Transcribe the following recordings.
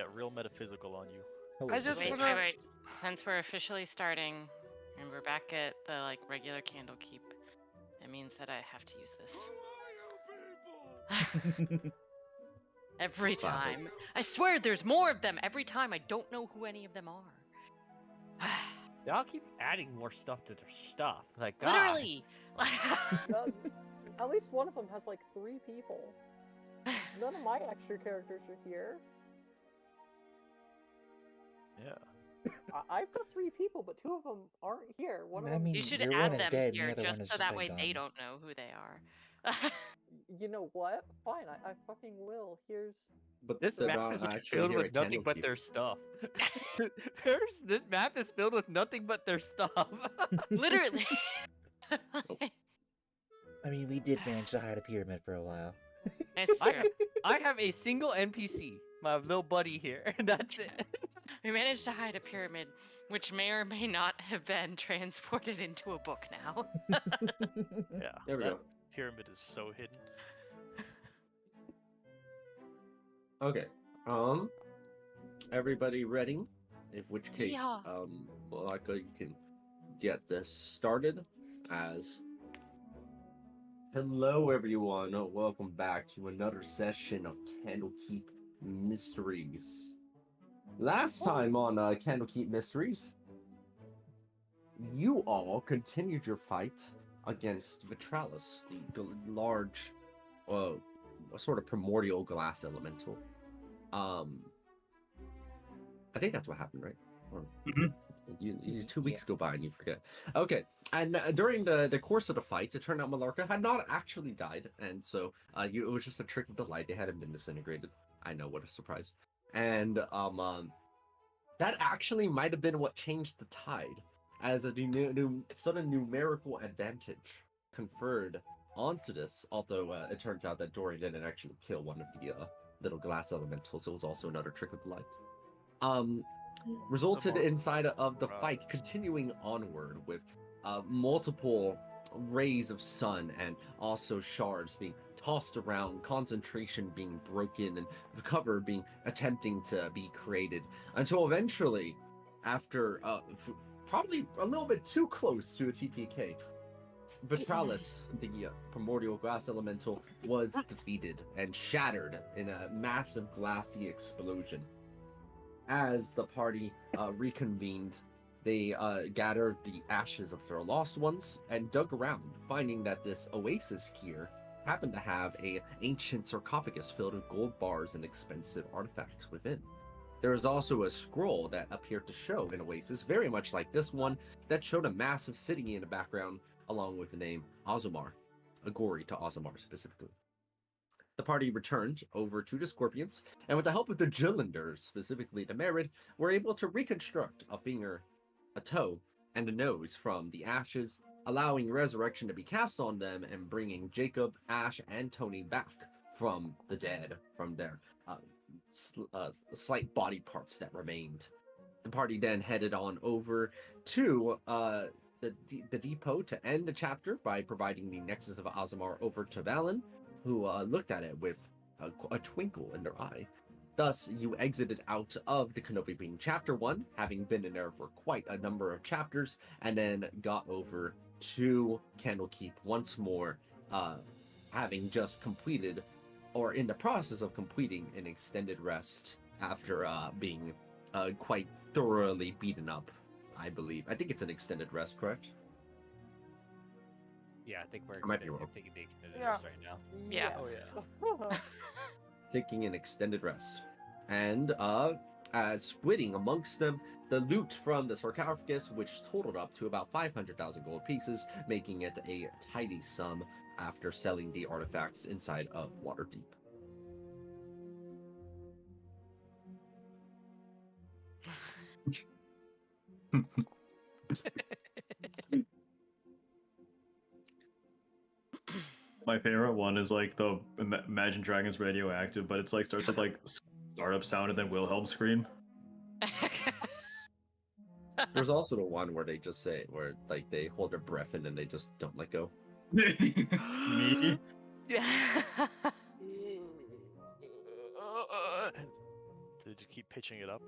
got real metaphysical on you. I just Wait, wanna... wait. Since we're officially starting, and we're back at the regular Candlekeep, it means that I have to use this. Every Classic. time. I swear there's more of them every time. I don't know who any of them are. Y'all keep adding more stuff to their stuff. Like, God. Literally! At least one of them has like 3 people. None of my extra characters are here. Yeah. I've got 3 people, but 2 of them aren't here. One of I them... mean, You should your add one is them dead, and the here other one just is so just, that like, way they gone. don't know who they are. You know what? Fine, I fucking will. Here's... But This they're map not is like, actually filled here with at nothing but Candlekeep. their stuff. This map is filled with nothing but their stuff. Literally. I mean, we did manage to hide a pyramid for a while. It's true. I have a single NPC, my little buddy here, and that's it. We managed to hide a pyramid, which may or may not have been transported into a book now. Yeah. There we that go. pyramid is so hidden. Okay. Everybody ready? In which case, Yeah. Malaka, you can get this started as... Hello, everyone. Welcome back to another session of Candlekeep Mysteries. Last time on Candlekeep Mysteries, you all continued your fight against Vitralis, the large, sort of primordial glass elemental. I think that's what happened, right? Or, you 2 weeks go by and you forget. Okay, and during the course of the fight, it turned out Malarka had not actually died, and so it was just a trick of the light. They hadn't been disintegrated. I know, what a surprise. And that actually might have been what changed the tide, as a sudden numerical advantage conferred onto this. Although it turns out that Dory didn't actually kill one of the little glass elementals. It was also another trick of the light. Resulted inside of the fight continuing onward with multiple rays of sun and also shards being tossed around, concentration being broken, and the cover being attempting to be created, until eventually, after probably a little bit too close to a TPK, Vitralis, the primordial glass elemental, was defeated and shattered in a massive glassy explosion. As the party reconvened, they gathered the ashes of their lost ones and dug around, finding that this oasis here happened to have an ancient sarcophagus filled with gold bars and expensive artifacts within. There was also a scroll that appeared to show an oasis very much like this one, that showed a massive city in the background, along with the name Azumar, a glory to Azumar specifically. The party returned over to the Scorpions, and with the help of the Gillanders, specifically the Merid, were able to reconstruct a finger, a toe, and a nose from the ashes, allowing resurrection to be cast on them and bringing Jacob, Ash, and Tony back from the dead, from their slight body parts that remained. The party then headed on over to the depot to end the chapter by providing the Nexus of Azumar over to Valen, who looked at it with a twinkle in their eye. Thus, you exited out of the Kenobi being Chapter 1, having been in there for quite a number of chapters, and then got over to Candlekeep once more, having just completed, or in the process of completing, an extended rest after being quite thoroughly beaten up, I believe. I think it's an extended rest, correct? Yeah, I think we're I might be wrong. taking the extended Yeah. rest right now. Yeah. Oh, yeah. Taking an extended rest. And as splitting amongst them the loot from the sarcophagus, which totaled up to about 500,000 gold pieces, making it a tidy sum after selling the artifacts inside of Waterdeep. My favorite one is like the Imagine Dragons Radioactive, but it's like starts with like startup sound and then Wilhelm scream. There's also the one where they just say, where like they hold their breath and then they just don't let go. Me? Yeah. did you keep pitching it up?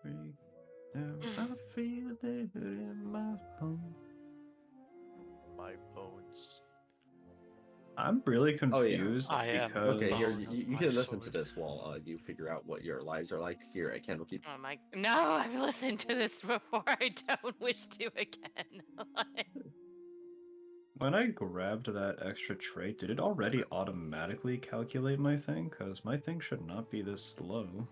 Every time I feel it in my home. My bones. I'm really Oh, yeah. confused I am because Okay, here Bone of you my can listen to sword. this while you figure out what your lives are like here at Candlekeep. Oh my! No, I've listened to this before. I don't wish to again. when I grabbed that extra trait, did it already automatically calculate my thing? Because my thing should not be this slow.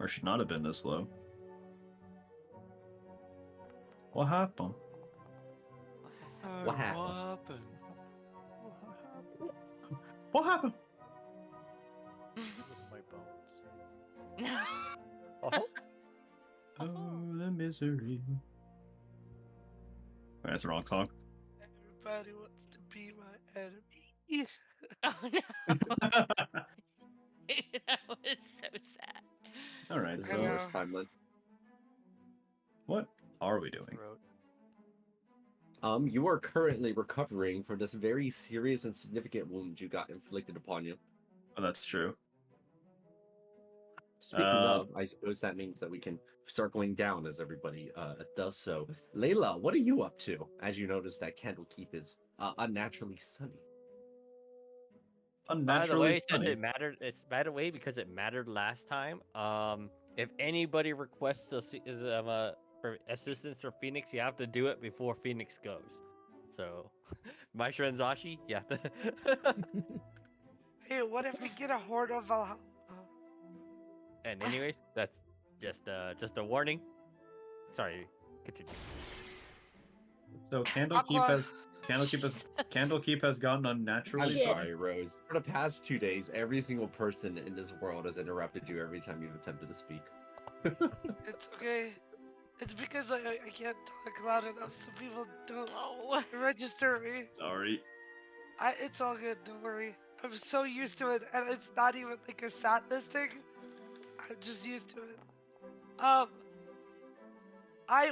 Or should not have been this low. What happened? What happened? What happened? With my bones. Oh, the misery. That's the wrong song. Everybody wants to be my enemy. Oh no! That was so sad. Alright, This is so the worst timeline. what are we doing? Wrote. You are currently recovering from this very serious and significant wound you got inflicted upon you. Oh, that's true. Speaking of, I suppose that means that we can start going down as everybody does so. Layla, what are you up to as you notice that Candlekeep is unnaturally sunny? By the Unnaturally way, since sunny. it mattered, it's by the way because it mattered last time. If anybody requests for assistance from Phoenix, you have to do it before Phoenix goes. So, Maestro and Zashi, yeah. Hey, what if we get a horde of Valhalla? And anyways, that's just a warning. Sorry, continue. So Aqua. Candlekeep has gotten unnaturally I'm Shit. sunny. sorry, Rose. For the past 2 days, every single person in this world has interrupted you every time you've attempted to speak. It's okay. It's because I can't talk loud enough so people don't Oh. register me. Sorry. It's all good, don't worry. I'm so used to it, and it's not even like a sadness thing. I'm just used to it. I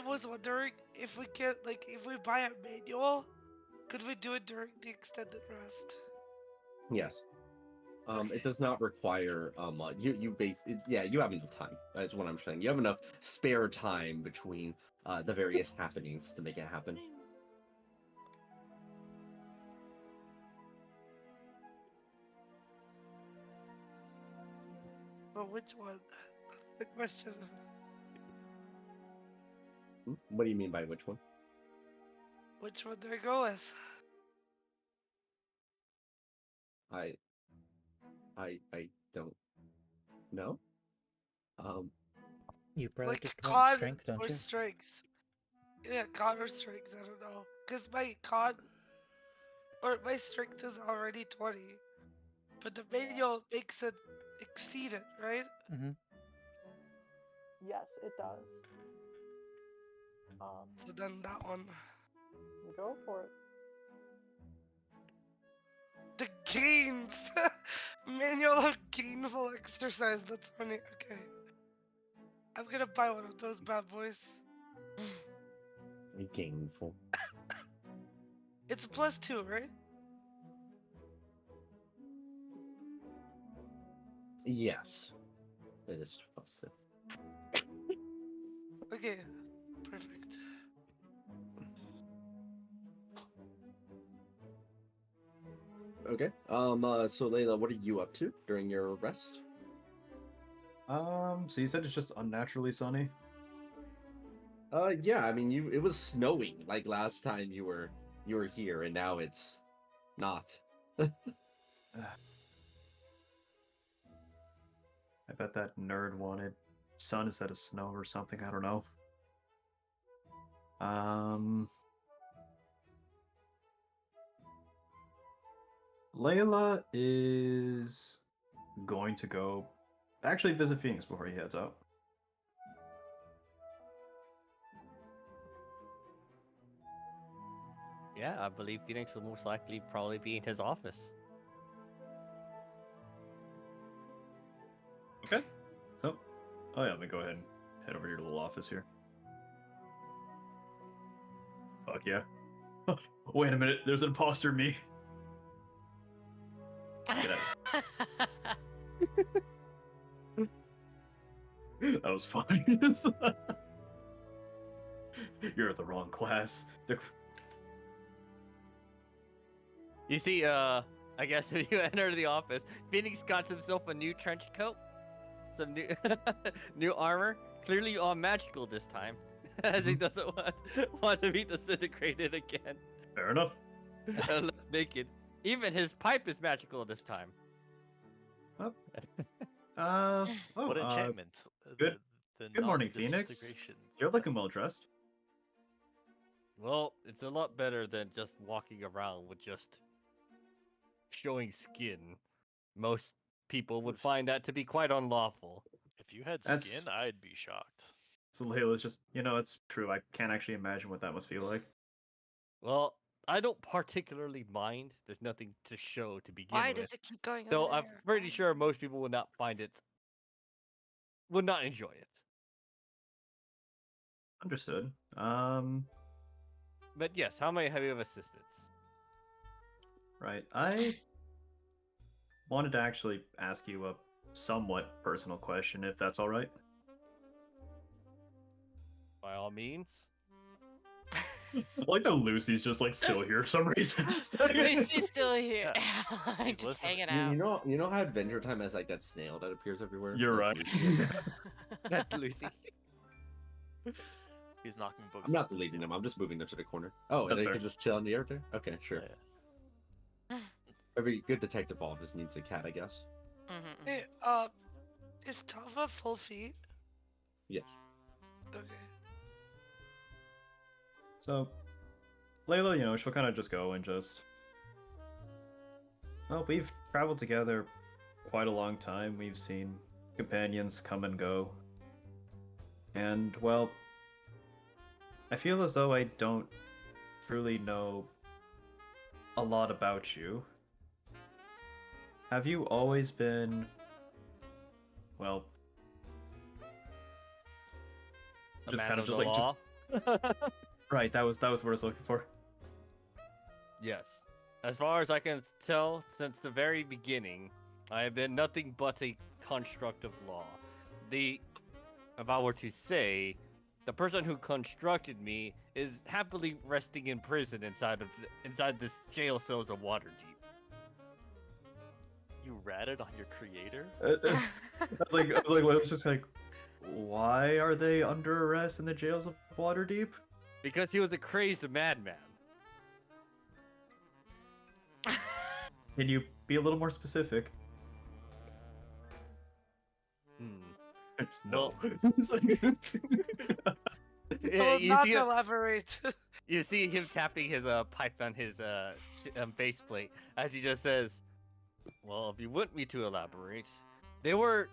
was wondering if we get if we buy a manual, could we do it during the extended rest? Yes. Okay. It does not require you you have enough time. That's what I'm saying. You have enough spare time between the various happenings to make it happen. But which one? The question. What do you mean by which one? Which one do I go with? I don't know. You probably Like just con want strength, don't or you? strength? Yeah, con or strength. I don't know. Cause my con or my strength is already 20, but the manual makes it exceed it, right? Mm-hmm. Yes, it does. So then that one. Go for it. The gains! Manual of gainful exercise, that's funny. Okay. I'm gonna buy one of those bad boys. Gainful. It's a +2, right? Yes. It is plus. Okay. Perfect. Okay. So Layla, what are you up to during your rest? So you said it's just unnaturally sunny? Yeah, I mean it was snowing like last time you were here, and now it's not. I bet that nerd wanted sun instead of snow or something, I don't know. Layla is going to go actually visit Phoenix before he heads out. Yeah, I believe Phoenix will most likely probably be in his office. Okay. Oh yeah, let me go ahead and head over to your little office here. Fuck yeah. Wait a minute, there's an imposter in me. Get out. That was funny. You're at the wrong class. You see, I guess if you enter the office, Phoenix got himself a new trench coat, some new new armor, clearly all magical this time, as he doesn't want to be disintegrated again. Fair enough. And left naked. Even his pipe is magical this time. What enchantment? good- The good morning, Phoenix. non-disintegration You're stuff. looking well dressed. Well, it's a lot better than just walking around with just showing skin. Most people would Oof. find that to be quite unlawful. If you had That's- skin, I'd be shocked. So Layla's just, it's true. I can't actually imagine what that must feel like. Well, I don't particularly mind. There's nothing to show to begin Why with. does it keep going So over I'm there? pretty sure most people would not would not enjoy it. Understood. But yes, how may I have you of assistance? Right. I wanted to actually ask you a somewhat personal question, if that's all right. By all means. I like how Lucy's just like still here for some reason. Lucy's still here. He Just listens- hanging You out. know how Adventure Time has like that snail that appears everywhere? You're That's right. Lucy. That's Lucy. He's knocking books. I'm not deleting them. I'm just moving them to the corner. Oh, That's and they fair. can just chill in the air there? Okay, sure. Yeah. Every good detective office needs a cat, I guess. Mhm. Hey, is Tava full feet? Yes. Okay. So, Layla, she'll kind of just go and just. Well, we've traveled together quite a long time. We've seen companions come and go. And, well, I feel as though I don't truly know a lot about you. Have you always been, well, A just man kind of of the just like law? right? That was what I was looking for. Yes. As far as I can tell, since the very beginning, I have been nothing but a construct of law. If I were to say, the person who constructed me is happily resting in prison inside this jail cells of Waterdeep. You ratted on your creator? I was just like, why are they under arrest in the jails of Waterdeep? Because he was a crazed madman. Can you be a little more specific? Hmm. No. Will you, not see him, elaborate. you see him tapping his pipe on his faceplate as he just says, "Well, if you want me to elaborate, they were,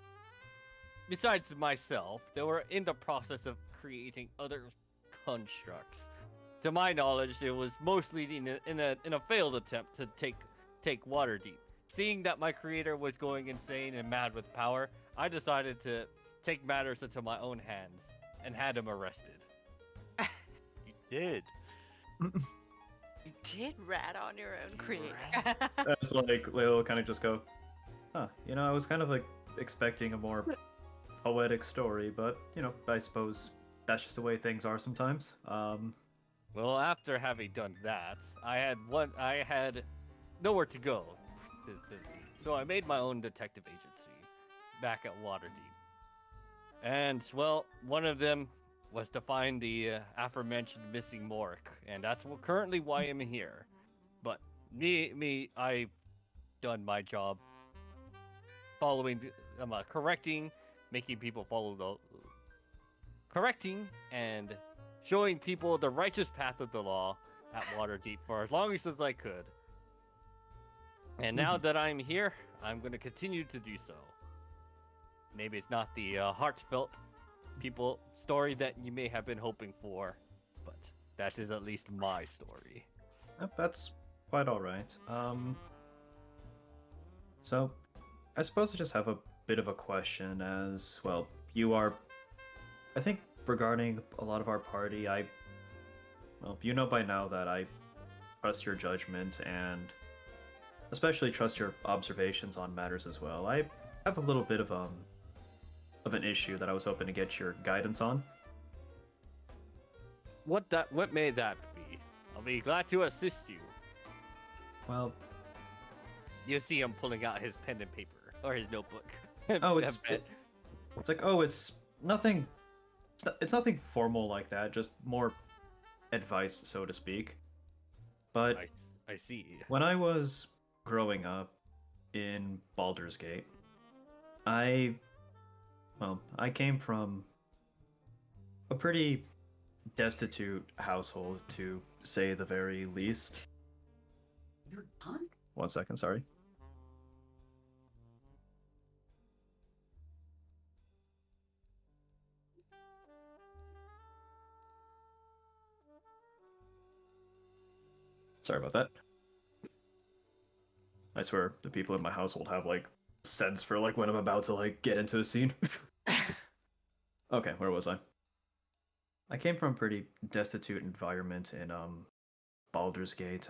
besides myself, they were in the process of creating other constructs. To my knowledge, it was mostly in a failed attempt to take Waterdeep. Seeing that my creator was going insane and mad with power, I decided to take matters into my own hands and had him arrested." You did. You did rat on your own creator. That's like Layla will kind of just go, huh? I was kind of like expecting a more poetic story, but I suppose that's just the way things are sometimes. Well, after having done that, I had nowhere to go, so I made my own detective agency back at Waterdeep. And well, one of them was to find the aforementioned missing Morik, and that's currently why I'm here. But I've done my job, correcting, making people follow correcting and showing people the righteous path of the law at Waterdeep for as long as I could. And now that I'm here, I'm going to continue to do so. Maybe it's not the heartfelt story that you may have been hoping for, but that is at least my story. That's quite all right. So, I suppose I just have a bit of a question as well. You are, I think, regarding a lot of our party, you know by now that I trust your judgment and especially trust your observations on matters as well. I have a little bit of of an issue that I was hoping to get your guidance on. What may that be? I'll be glad to assist you. Well, You see him pulling out his pen and paper or his notebook. oh, And it's pen. it's like, oh, it's nothing. It's nothing formal like that. Just more advice, so to speak. But I see. when I was growing up in Baldur's Gate, I came from a pretty destitute household, to say the very least. You're done? 1 second, sorry. Sorry about that. I swear the people in my household have like sense for like when I'm about to like get into a scene. Okay, where was I? I came from a pretty destitute environment in Baldur's Gate,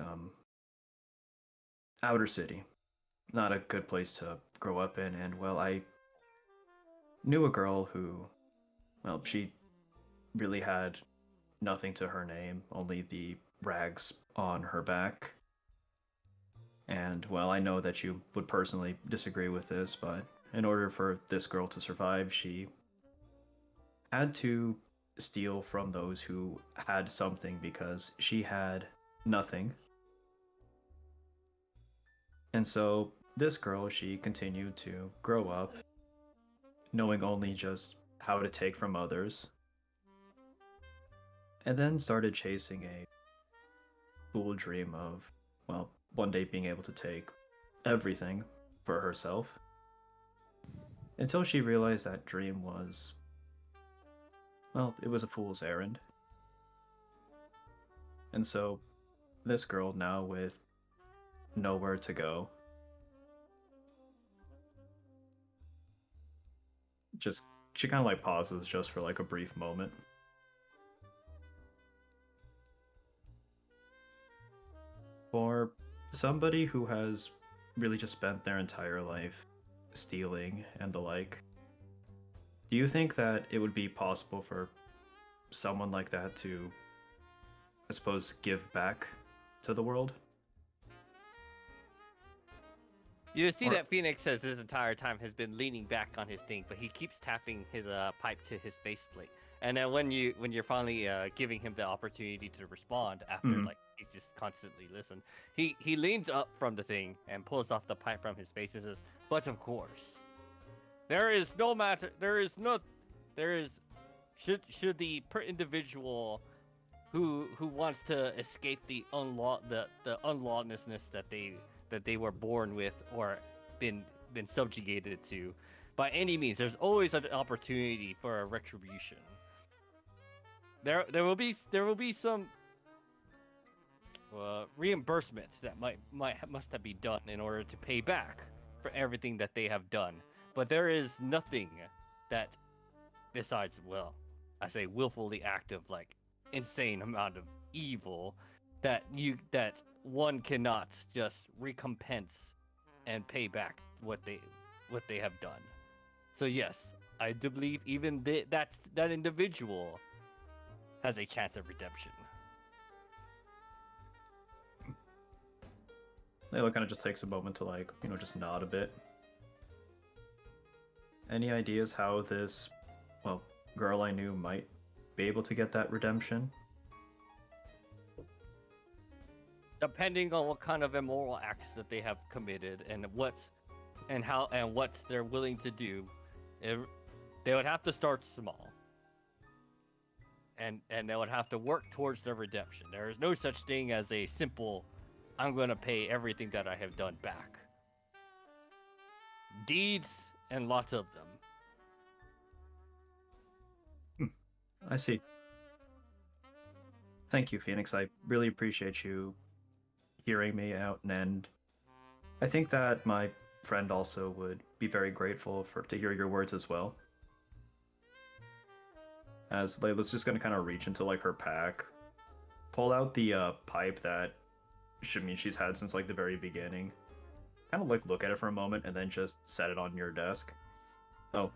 outer city. Not a good place to grow up in, and well, I knew a girl who, well, she really had nothing to her name, only the rags on her back. And well, I know that you would personally disagree with this, but in order for this girl to survive, she had to steal from those who had something because she had nothing. And so this girl, she continued to grow up, knowing only just how to take from others, and then started chasing a fool dream of, well, one day being able to take everything for herself, until she realized that dream was, well, it was a fool's errand. And so this girl, now with nowhere to go, she kind of like pauses just for like a brief moment. For somebody who has really just spent their entire life stealing and the like, do you think that it would be possible for someone like that to, I suppose, give back to the world? You see Or- that Phoenix says this entire time has been leaning back on his thing, but he keeps tapping his pipe to his faceplate. And then when you're finally giving him the opportunity to respond after Mhm. like he's just constantly listen, he leans up from the thing and pulls off the pipe from his face and says, "But of course, there is should the individual who wants to escape the unlawlessness that they were born with or been subjugated to, by any means, there's always an opportunity for a retribution. There will be some reimbursement that must have been done in order to pay back for everything that they have done. But there is nothing that, besides, well, I say willfully active, like insane amount of evil that one cannot just recompense and pay back what they have done. So yes, I do believe even that individual has a chance of redemption." Layla kind of just takes a moment to like, just nod a bit. Any ideas how this, well, girl I knew might be able to get that redemption? Depending on what kind of immoral acts that they have committed and what they're willing to do, they would have to start small. And they would have to work towards their redemption. There is no such thing as a simple, "I'm going to pay everything that I have done back." Deeds, and lots of them. I see. Thank you, Phoenix. I really appreciate you hearing me out, and I think that my friend also would be very grateful to hear your words as well. As Layla's just gonna kind of reach into like her pack, pull out the pipe that she's had since like the very beginning, kind of like look at it for a moment, and then just set it on your desk. Oh,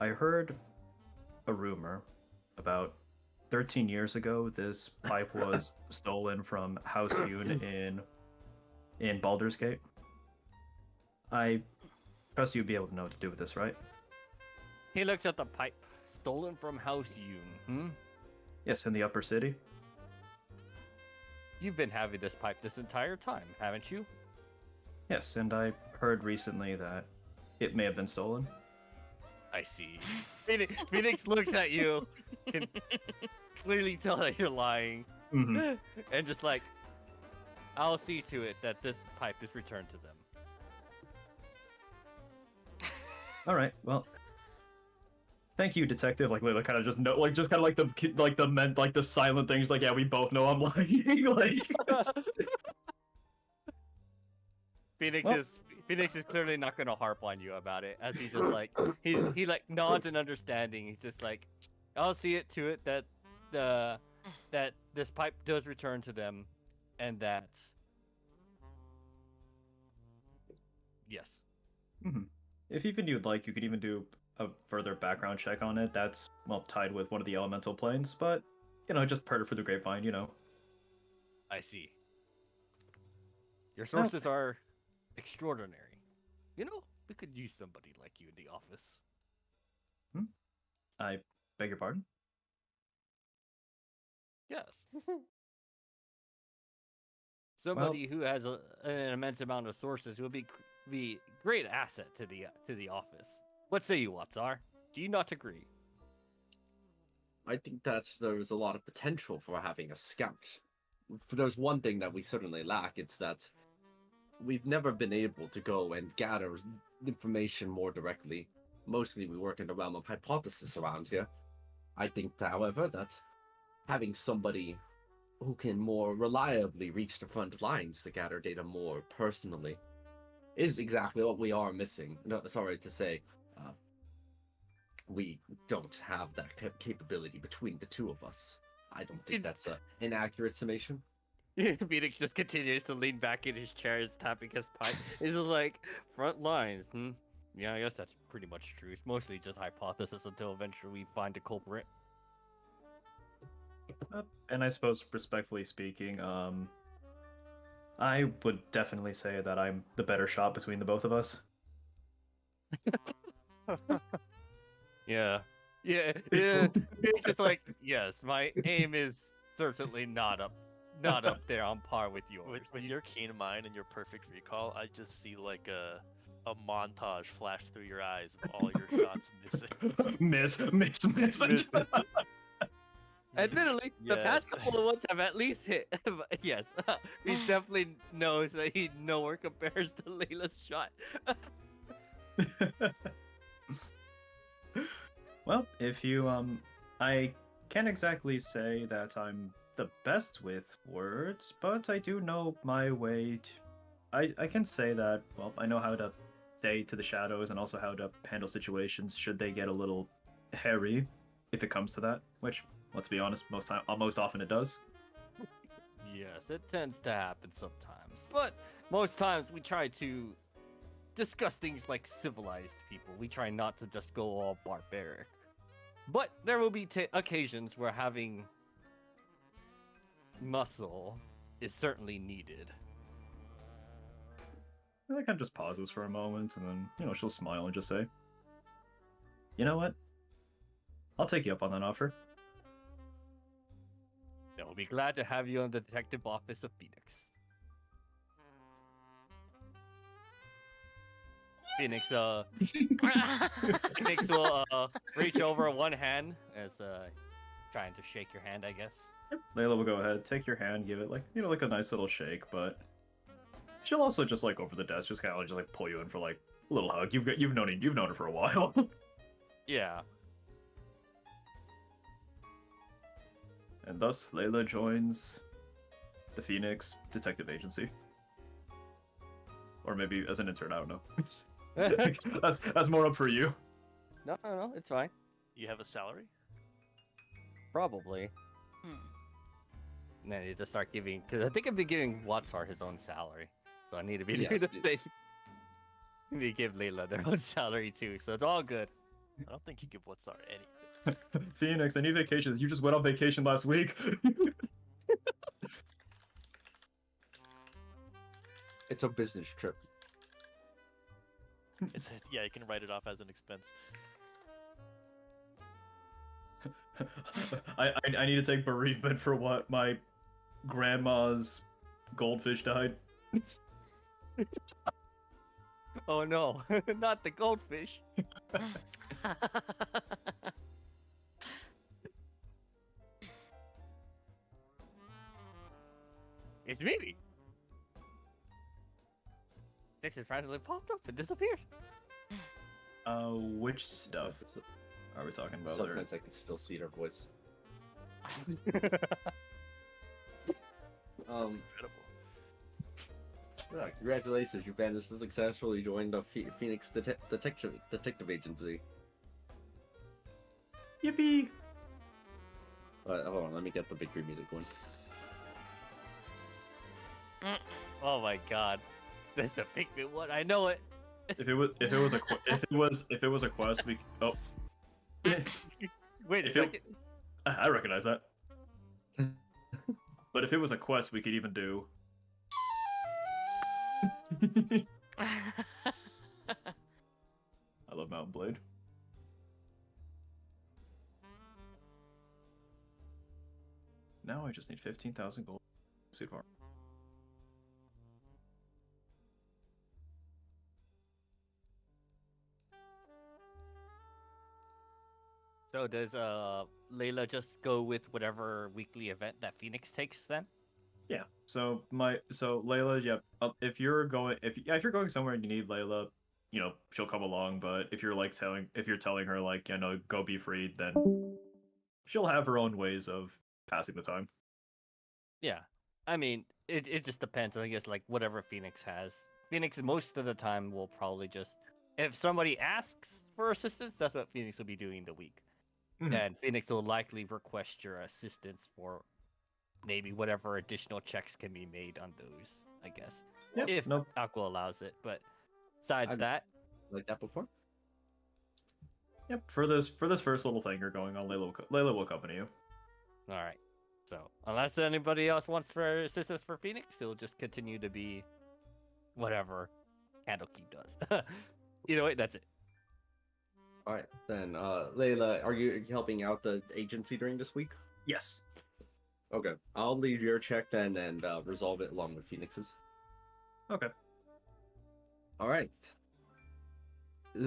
I heard a rumor about 13 years ago. This pipe was stolen from House Yoon in Baldur's Gate. I trust you'd be able to know what to do with this, right? He looks at the pipe stolen from House Yoon. Yes, in the upper city. You've been having this pipe this entire time, haven't you? Yes, and I heard recently that it may have been stolen. I see. Phoenix looks at you, can clearly tell that you're lying, Mhm. and just like, I'll see to it that this pipe is returned to them. All right. Well, thank you, detective. Like Layla kind of just know, like just kind of like the silent things. Like, yeah, we both know I'm lying. Like, Phoenix is clearly not gonna harp on you about it, as he just like he like nods in understanding. He's just like, I'll see it to it that that this pipe does return to them, and that yes. mhm. If even you'd like, you could even do a further background check on it. That's well tied with one of the elemental planes, but just heard it for the grapevine. I see. Your sources are extraordinary. We could use somebody like you in the office. I beg your pardon. Yes. Somebody who has an immense amount of sources will be great asset to the office. What say you, Watsar? Do you not agree? I think that there's a lot of potential for having a scout. There's one thing that we certainly lack, it's that we've never been able to go and gather information more directly. Mostly we work in the realm of hypothesis around here. I think, however, that having somebody who can more reliably reach the front lines to gather data more personally is exactly what we are missing. No, sorry to say, we don't have that capability between the two of us. I don't think that's an inaccurate summation. Phoenix just continues to lean back in his chair, tapping his pipe. He's just like, front lines, Yeah, I guess that's pretty much true. It's mostly just hypothesis until eventually we find a culprit. And I suppose, respectfully speaking, I would definitely say that I'm the better shot between the both of us. Yeah. It's just like, yes, my aim is certainly not up there on par with yours. With your keen mind and your perfect recall, I just see like a montage flash through your eyes of all your shots missing. miss. Admittedly, the past couple of ones have at least hit. But yes, he definitely knows that he nowhere compares to Layla's shot. Well, if you I can't exactly say that I'm the best with words, but I do know my way to... I can say that, well, I know how to stay to the shadows and also how to handle situations should they get a little hairy, if it comes to that, which, let's be honest, most often it does. Yes, it tends to happen sometimes, but most times we try to discuss things like civilized people. We try not to just go all barbaric. But there will be occasions where having muscle is certainly needed. I kind of just pauses for a moment, and then, she'll smile and just say, "You know what? I'll take you up on that offer." I'll be glad to have you in the detective office of Phoenix. Phoenix will reach over one hand as trying to shake your hand, I guess. Layla will go ahead, take your hand, give it like a nice little shake, but she'll also just like over the desk, just kind of just like pull you in for like a little hug. You've known her for a while. Yeah. And thus, Layla joins the Phoenix Detective Agency, or maybe as an intern. I don't know. that's more up for you. No, it's fine. You have a salary? Probably. And then I need to start giving, because I think I've been giving Watsar his own salary, so I need to be doing the same. I need to give Layla their own salary too, so it's all good. I don't think you give What's Our anything. Phoenix, I need vacations. You just went on vacation last week. It's a business trip. Yeah, you can write it off as an expense. I need to take bereavement for what my grandma's goldfish died. Oh no, not the goldfish. It's me. This has randomly popped up and disappeared. Which stuff are we talking about there? Sometimes I can still see their voice. That's incredible. Congratulations, you managed to successfully join the Phoenix Detective Agency. Yippee! Hold on, let me get the victory music going. Oh my god, that's the Pikmin one. I know it. If it was a quest, we Wait a If it- second. I recognize that. But if it was a quest, we could even do. I love Mountain Blade. Now I just need 15,000 gold. Suit armor. So does Layla just go with whatever weekly event that Phoenix takes then? Yeah. So Layla, yeah. If you're going somewhere and you need Layla, she'll come along. But if you're telling her like, go be free, then she'll have her own ways of passing the time. Yeah. I mean, it just depends. I guess like whatever Phoenix has. Phoenix most of the time will probably just, if somebody asks for assistance, that's what Phoenix will be doing the week. Mhm. And Phoenix will likely request your assistance for maybe whatever additional checks can be made on those, I guess. Yep, If nope. Aqua allows it. But besides I've- that, Like that before? Yep. For this first little thing you're going on, Layla will accompany you. alright. So unless anybody else wants for assistance for Phoenix, it'll just continue to be whatever Candlekeep does. Either way, that's it. Alright, then, Layla, are you helping out the agency during this week? Yes. Okay, I'll leave your check then and resolve it along with Phoenix's. Okay. Alright.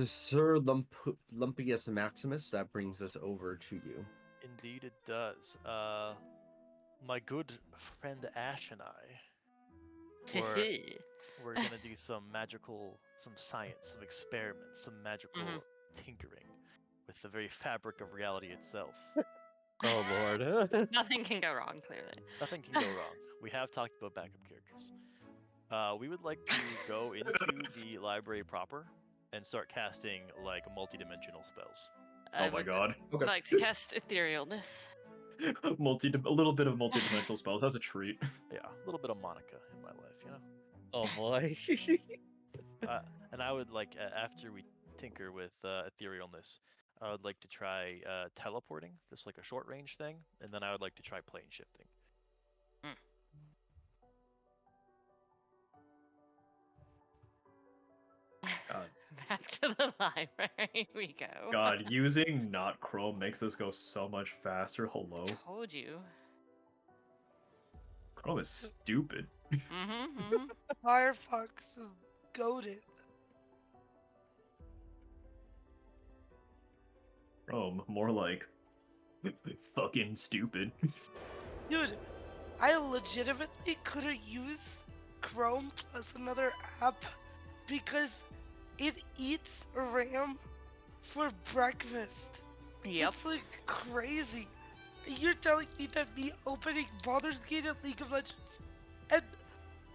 Sir Lumpius Maximus, that brings us over to you. Indeed, it does. My good friend Ash and I we're gonna do some science, some experiments, some magical tinkering with the very fabric of reality itself. Oh lord. Nothing can go wrong, clearly. Nothing can go wrong. We have talked about backup characters. We would like to go into the library proper and start casting like multi-dimensional spells. I Oh my would god. Okay. like to cast etherealness. A little bit of multi-dimensional spells. That's a treat. Yeah, a little bit of Monica in my life, you know. Oh boy. And I would like after we tinker with etherealness, I would like to try teleporting, just like a short range thing, and then I would like to try plane shifting. God. Back to the library we go. God, using not Chrome makes this go so much faster. Hello. Told you. Chrome is stupid. Firefox is goated. Chrome, more like fucking stupid. Dude, I legitimately couldn't use Chrome plus another app because it eats RAM for breakfast. Yep. It's like crazy. You're telling me that me opening Baldur's Gate and League of Legends and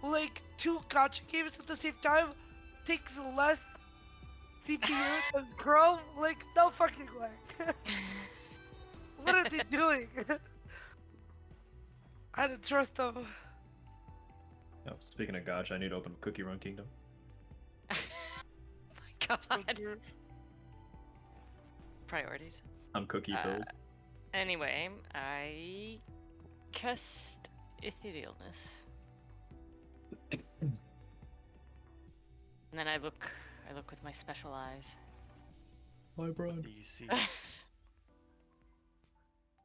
like two gacha games at the same time takes less CPU than Chrome? Like, no fucking way. What are they doing? I don't trust them. Oh, speaking of gacha, I need to open Cookie Run Kingdom. My God. Priorities. I'm cookie Uh, filled. Anyway, I cast etherealness. And then I look with my special eyes. Hi, Brian. Do you see? Do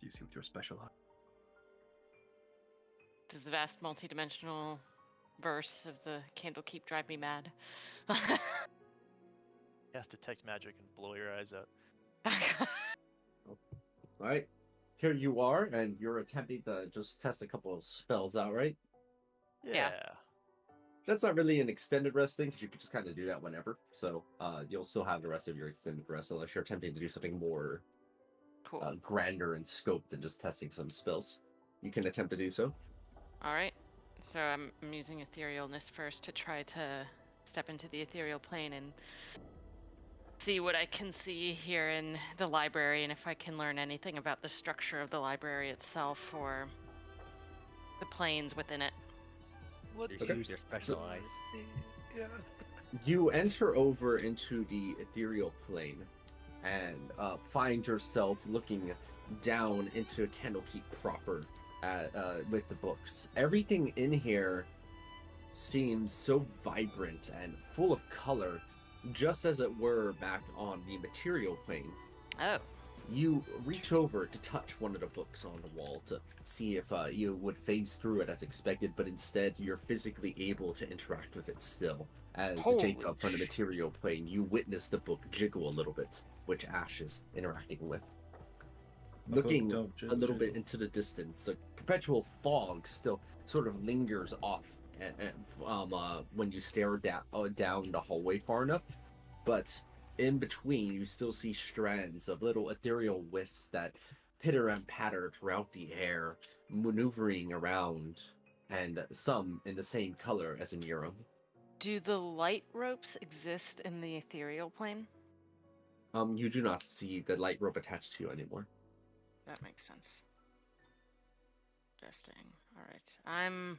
you see with your special eye? Does the vast multi-dimensional verse of the Candlekeep drive me mad? Cast detect magic and blow your eyes out. All right, here you are, and you're attempting to just test a couple of spells out, right? Yeah. That's not really an extended rest thing because you could just kind of do that whenever. So you'll still have the rest of your extended rest unless you're attempting to do something more Cool. grander in scope than just testing some spells. You can attempt to do so. All right. So I'm using etherealness first to try to step into the ethereal plane and see what I can see here in the library, and if I can learn anything about the structure of the library itself or the planes within it. What You do see you with your special eyes. see? Yeah. You enter over into the ethereal plane and find yourself looking down into Candlekeep proper with the books. Everything in here seems so vibrant and full of color, just as it were back on the material plane. Oh. You reach over to touch one of the books on the wall to see if you would phase through it as expected, but instead you're physically able to interact with it still. As Holy Jacob from the material plane, you witness the book jiggle a little bit, which Ash is interacting with. Looking a little bit into the distance, a perpetual fog still sort of lingers off when you stare down the hallway far enough, but in between you still see strands of little ethereal wisps that pitter and patter throughout the air, maneuvering around, and some in the same color as Amiram. Do the light ropes exist in the ethereal plane? You do not see the light rope attached to you anymore. That makes sense. Interesting. All right.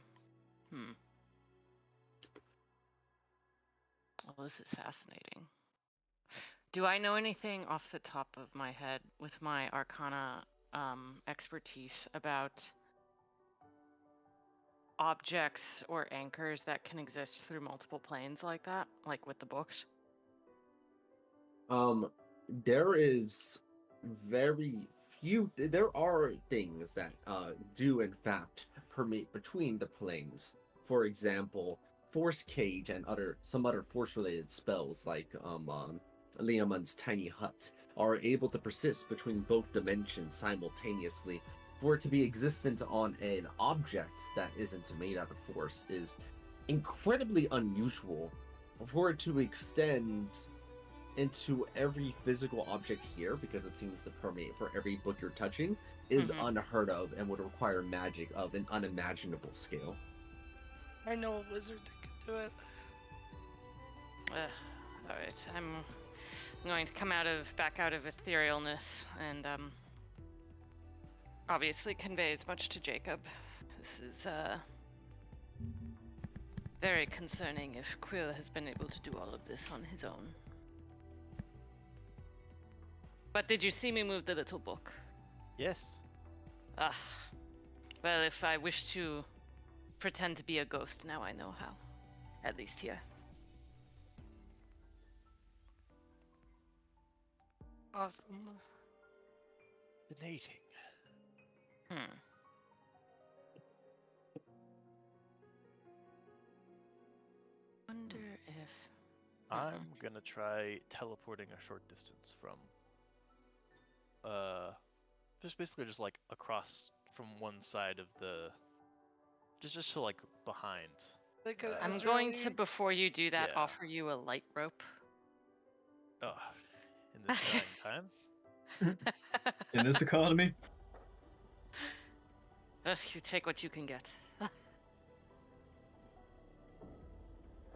Well, this is fascinating. Do I know anything off the top of my head with my Arcana expertise about objects or anchors that can exist through multiple planes like that, like with the books? There is very few. There are things that do in fact permeate between the planes. For example, force cage and some other force related spells like Liamon's tiny hut are able to persist between both dimensions simultaneously. For it to be existent on an object that isn't made out of force is incredibly unusual. For it to extend into every physical object here, because it seems to permeate for every book you're touching, is unheard of and would require magic of an unimaginable scale. I know a wizard that can do it. All right, I'm going to come back out of etherealness and obviously convey as much to Jacob. This is very concerning if Quill has been able to do all of this on his own. But did you see me move the little book? Yes. Well, if I wish to pretend to be a ghost, now I know how. At least here. Awesome. Fascinating. Wonder if... I'm gonna try teleporting a short distance from just like across from one side of the just to like behind. Like an I'm going to, Israeli- before you do that, Yeah. offer you a light rope. Oh, in this dying time. In this economy? You take what you can get.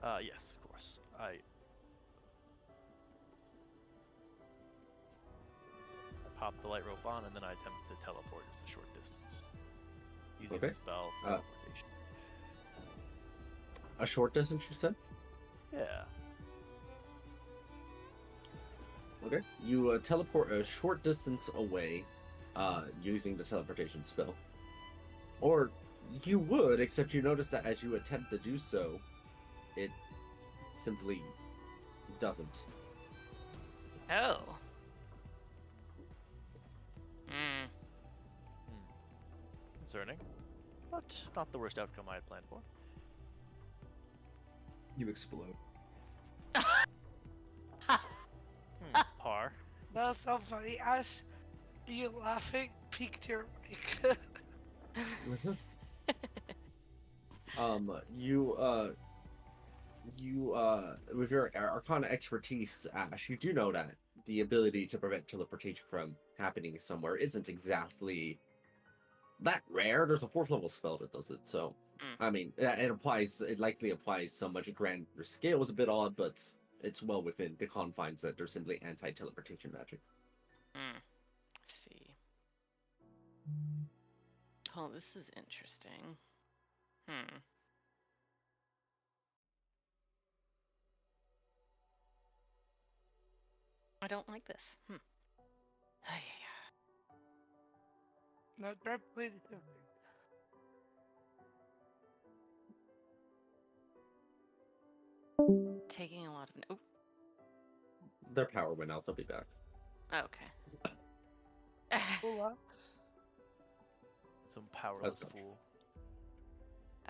Yes, of course. I pop the light rope on, and then I attempt to teleport just a short distance using the spell teleportation. A short distance, you said? Yeah. Okay. You teleport a short distance away using the teleportation spell. Or you would, except you notice that as you attempt to do so, it simply doesn't. Oh. Hmm. Concerning, but not the worst outcome I had planned for. You explode. Par. That's so funny. Ash, you laughing peaked your mic. With your Arcana expertise, Ash, you do know that the ability to prevent teleportation from happening somewhere isn't exactly that rare. There's a 4th level spell that does it, so I mean, it likely applies so much grander scale is a bit odd, but it's well within the confines that they're simply anti-teleportation magic. Let's see. Oh, this is interesting. I don't like this. Not that play something. Taking a lot of. Oh, Their power went out. They'll be back. okay. Hold on. Some powerless much. fool.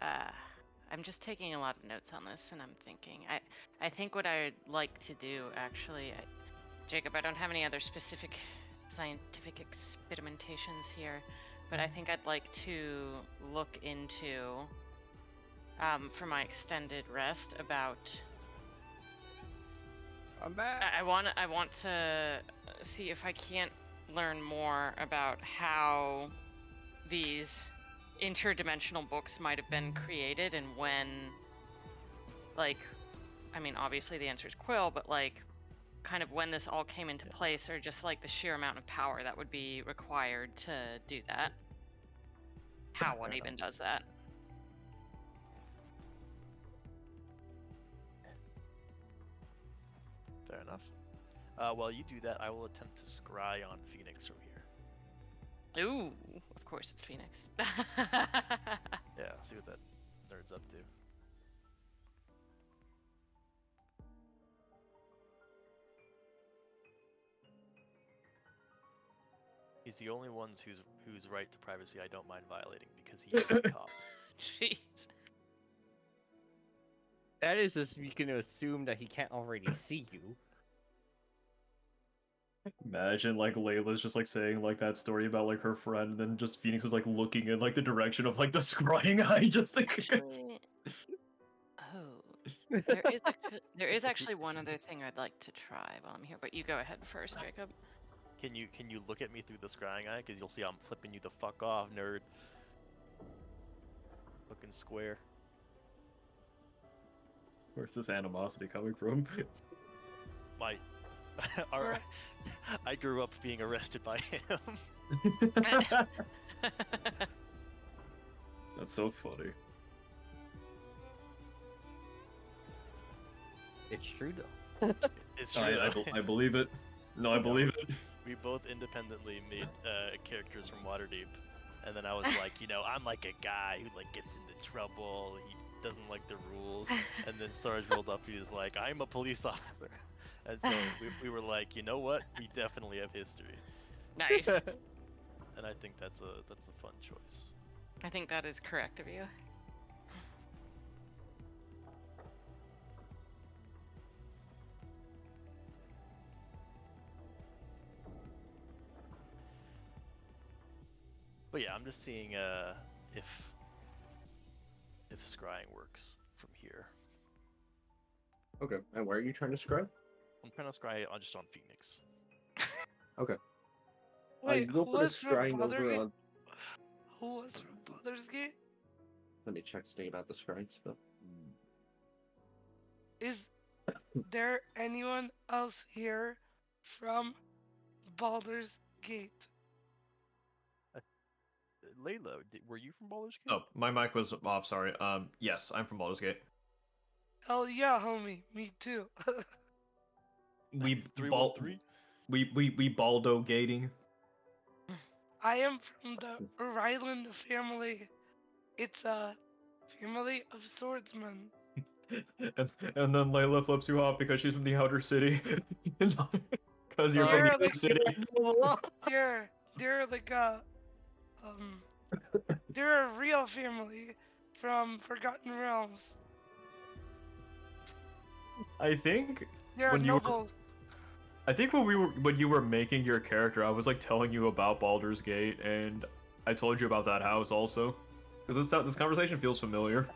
I'm just taking a lot of notes on this, and I'm thinking. I think what I'd like to do, actually, Jacob, I don't have any other specific scientific experimentations here, but I think I'd like to look into, for my extended rest, about. I'm back. I want to see if I can't learn more about how these interdimensional books might have been created and when, like, I mean, obviously the answer is Quill, but like, kind of when this all came into place, or just like the sheer amount of power that would be required to do that. How one even does that. Fair enough. While you do that, I will attempt to scry on Phoenix from here. Ooh, of course it's Phoenix. Yeah, see what that nerd's up to. He's the only one whose right to privacy I don't mind violating because he is a cop. Jeez. That is just, you can assume that he can't already see you. Imagine like Layla's just like saying like that story about like her friend, and then just Phoenix is like looking in like the direction of like the scrying eye, just like. Actually, there is actually one other thing I'd like to try while I'm here, but you go ahead first, Jacob. Can you look at me through the scrying eye? Because you'll see I'm flipping you the fuck off, nerd. Looking square. Where's this animosity coming from? My, I grew up being arrested by him. That's so funny. It's true though. It's true. I believe it. No, I believe it. We both independently made characters from Waterdeep, and then I was like, you know, I'm like a guy who like gets into trouble. He doesn't like the rules, and then Sarge rolled up. He was like, I'm a police officer, and so we were like, you know what? We definitely have history. Nice. And I think that's a fun choice. I think that is correct of you. But yeah, I'm just seeing if scrying works from here. Okay, and where are you trying to scry? I'm trying to scry just on Phoenix. Okay. Wait, you go who for the was from scrying over Baldur's on. Who was from Baldur's Gate? Let me check something about the scrying spell. Is there anyone else here from Baldur's Gate? Layla, were you from Baldur's Gate? Oh, my mic was off. Sorry. Yes, I'm from Baldur's Gate. Hell yeah, homie. Me too. We 313. we Baldo gating. I am from the Ryland family. It's a family of swordsmen. And then Layla flips you off because she's from the outer city. Because you're from They're the like outer city. they're like um they're a real family from Forgotten Realms. I think They're when you were, nobles. I think when you were making your character, I was like telling you about Baldur's Gate, and I told you about that house also. This conversation feels familiar.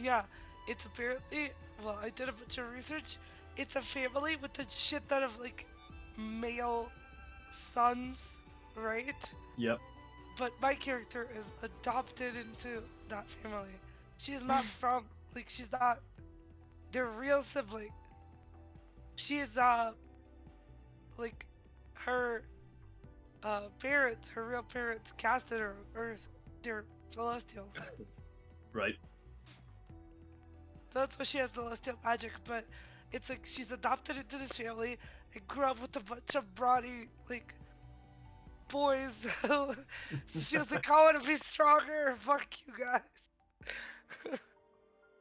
Yeah, it's apparently, well, I did a bunch of research. It's a family with a shit ton of like male sons, right? Yep. But my character is adopted into that family. She is not from, like, she's not their real sibling. She is, like, her, parents, her real parents casted her on Earth. They're celestials. Right. So that's why she has celestial magic, but it's like she's adopted into this family and grew up with a bunch of brawny, like, boys. So she was like, I want to be stronger. Fuck you guys.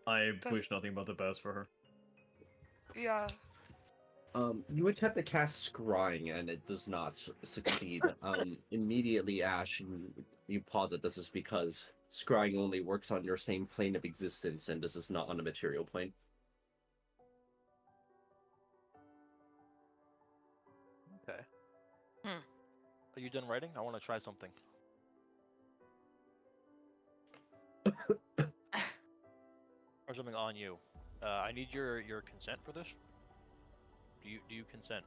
I wish nothing but the best for her. Yeah. You attempt to cast Scrying and it does not succeed. Immediately, Ash, you posit this is because Scrying only works on your same plane of existence, and this is not on a material plane. Okay. Hmm. Are you done writing? I want to try something. Or something on you. I need your consent for this. Do you consent?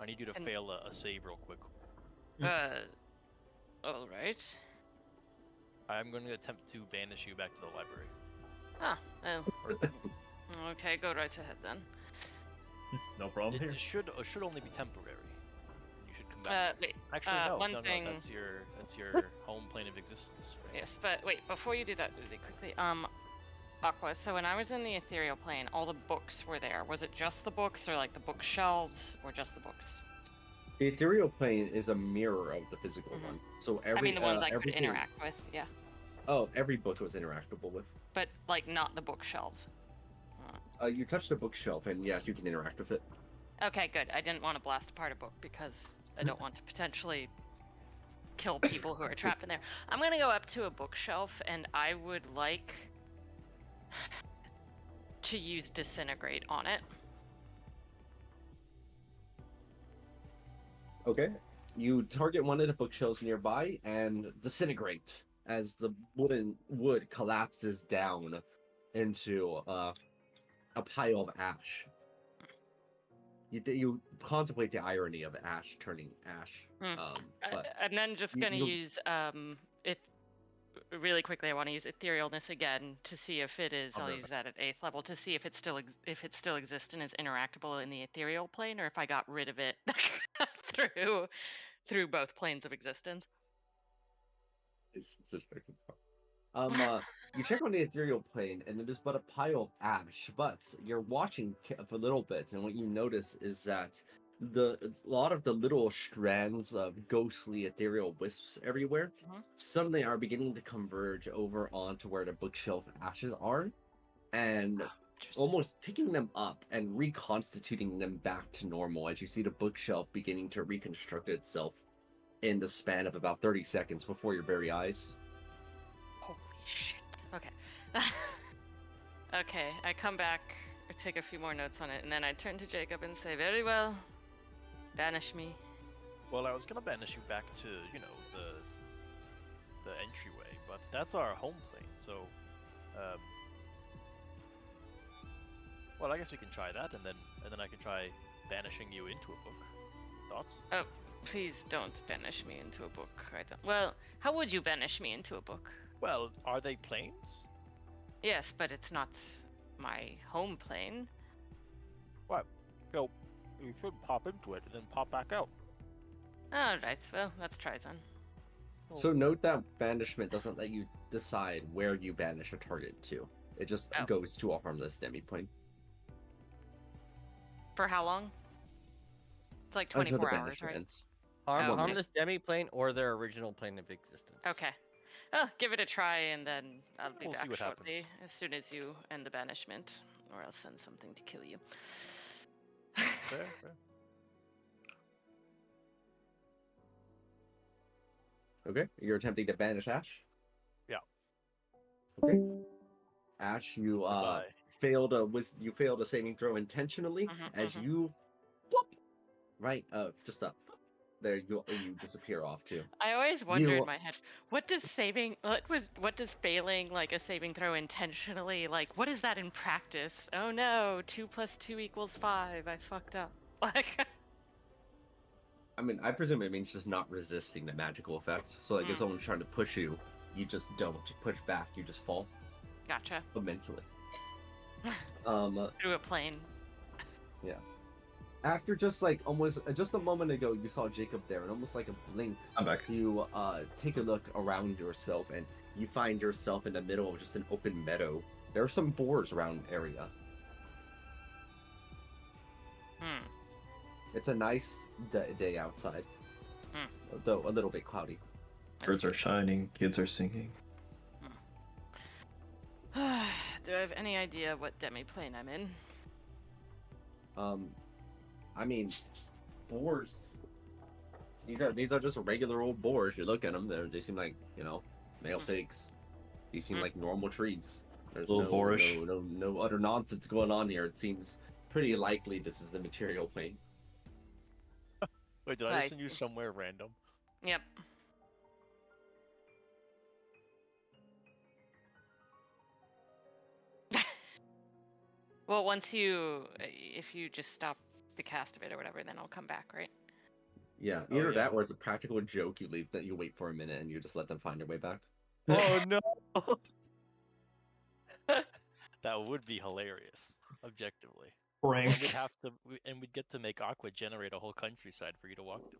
I need you to fail a save real quick. All right. I'm going to attempt to banish you back to the library. Ah, okay, go right ahead then. No problem here. It should only be temporary. You should come back. Wait. Actually, no, one no, thing. no. That's your home plane of existence. Right? Yes, but wait, before you do that really quickly, Aqua, so when I was in the ethereal plane, all the books were there. Was it just the books, or like the bookshelves, or just the books? The ethereal plane is a mirror of the physical Mhm. one. So every I mean, the ones I could everything- interact with, yeah. Oh, every book was interactable with. But like not the bookshelves. You touch the bookshelf, and yes, you can interact with it. Okay, good. I didn't want to blast apart a book because I don't want to potentially kill people who are trapped in there. I'm gonna go up to a bookshelf, and I would like to use disintegrate on it. Okay. You target one of the bookshelves nearby and disintegrate as the wood collapses down into a pile of ash. You contemplate the irony of ash turning ash. But I'm then just you- gonna you'll- use it really quickly. I want to use etherealness again to see if it is. I'll Okay. use that at 8th level to see if it still exists and is interactable in the ethereal plane, or if I got rid of it through both planes of existence. You check on the ethereal plane, and it is but a pile of ash. But you're watching for a little bit, and what you notice is that a lot of the little strands of ghostly ethereal wisps everywhere Mhm. suddenly are beginning to converge over onto where the bookshelf ashes are, and Interesting. almost picking them up and reconstituting them back to normal as you see the bookshelf beginning to reconstruct itself in the span of about 30 seconds before your very eyes. Holy shit. Okay. Okay, I come back, I take a few more notes on it, and then I turn to Jacob and say, very well, banish me. Well, I was gonna banish you back to, you know, the entryway, but that's our home plane, so well, I guess we can try that, and then I can try banishing you into a book. Thoughts? Oh, please don't banish me into a book. I don't. Well, how would you banish me into a book? Well, are they planes? Yes, but it's not my home plane. What? So you should pop into it and then pop back out. Alright, well, let's try then. So note that banishment doesn't let you decide where you banish a target to. It just Oh. goes to a harmless demi-plane. For how long? like Until the 24 hours, right? banishment. Oh, okay. Harmless demi-plane or their original plane of existence. Okay. Well, give it a try, and then I'll be We'll see back what shortly happens. as soon as you end the banishment, or I'll send something to kill you. Fair, fair. Okay, you're attempting to banish Ash. Yeah. Okay. Ash, you Goodbye. failed a saving throw intentionally as you plop, right just up there you disappear off too. I always wonder in my head, what does failing like a saving throw intentionally, like what is that in practice? Oh no, 2 + 2 = 5. I fucked up. Like I mean, I presume it means just not resisting the magical effect. So like if someone's trying to push you, you just don't push back, you just fall. Gotcha. But mentally. Through a plane. Yeah. After just like almost just a moment ago, you saw Jacob there, and almost like a blink, I'm back. you take a look around yourself, and you find yourself in the middle of just an open meadow. There are some boars around the area. It's a nice day outside, though a little bit cloudy. Birds are shining, kids are singing. Do I have any idea what demi-plane I'm in? I mean, boars. These are just regular old boars. You look at them; they seem like male pigs. These seem like normal trees. There's Little boorish. no other nonsense going on here. It seems pretty likely this is the material plane. Wait, did I send you somewhere random? Yep. Well, if you just stop the cast of it or whatever, then I'll come back, right? Yeah, either that or it's a practical joke. You leave that you wait for a minute and you just let them find their way back. Oh no! That would be hilarious, objectively. Prank. And we'd get to make Aqua generate a whole countryside for you to walk to.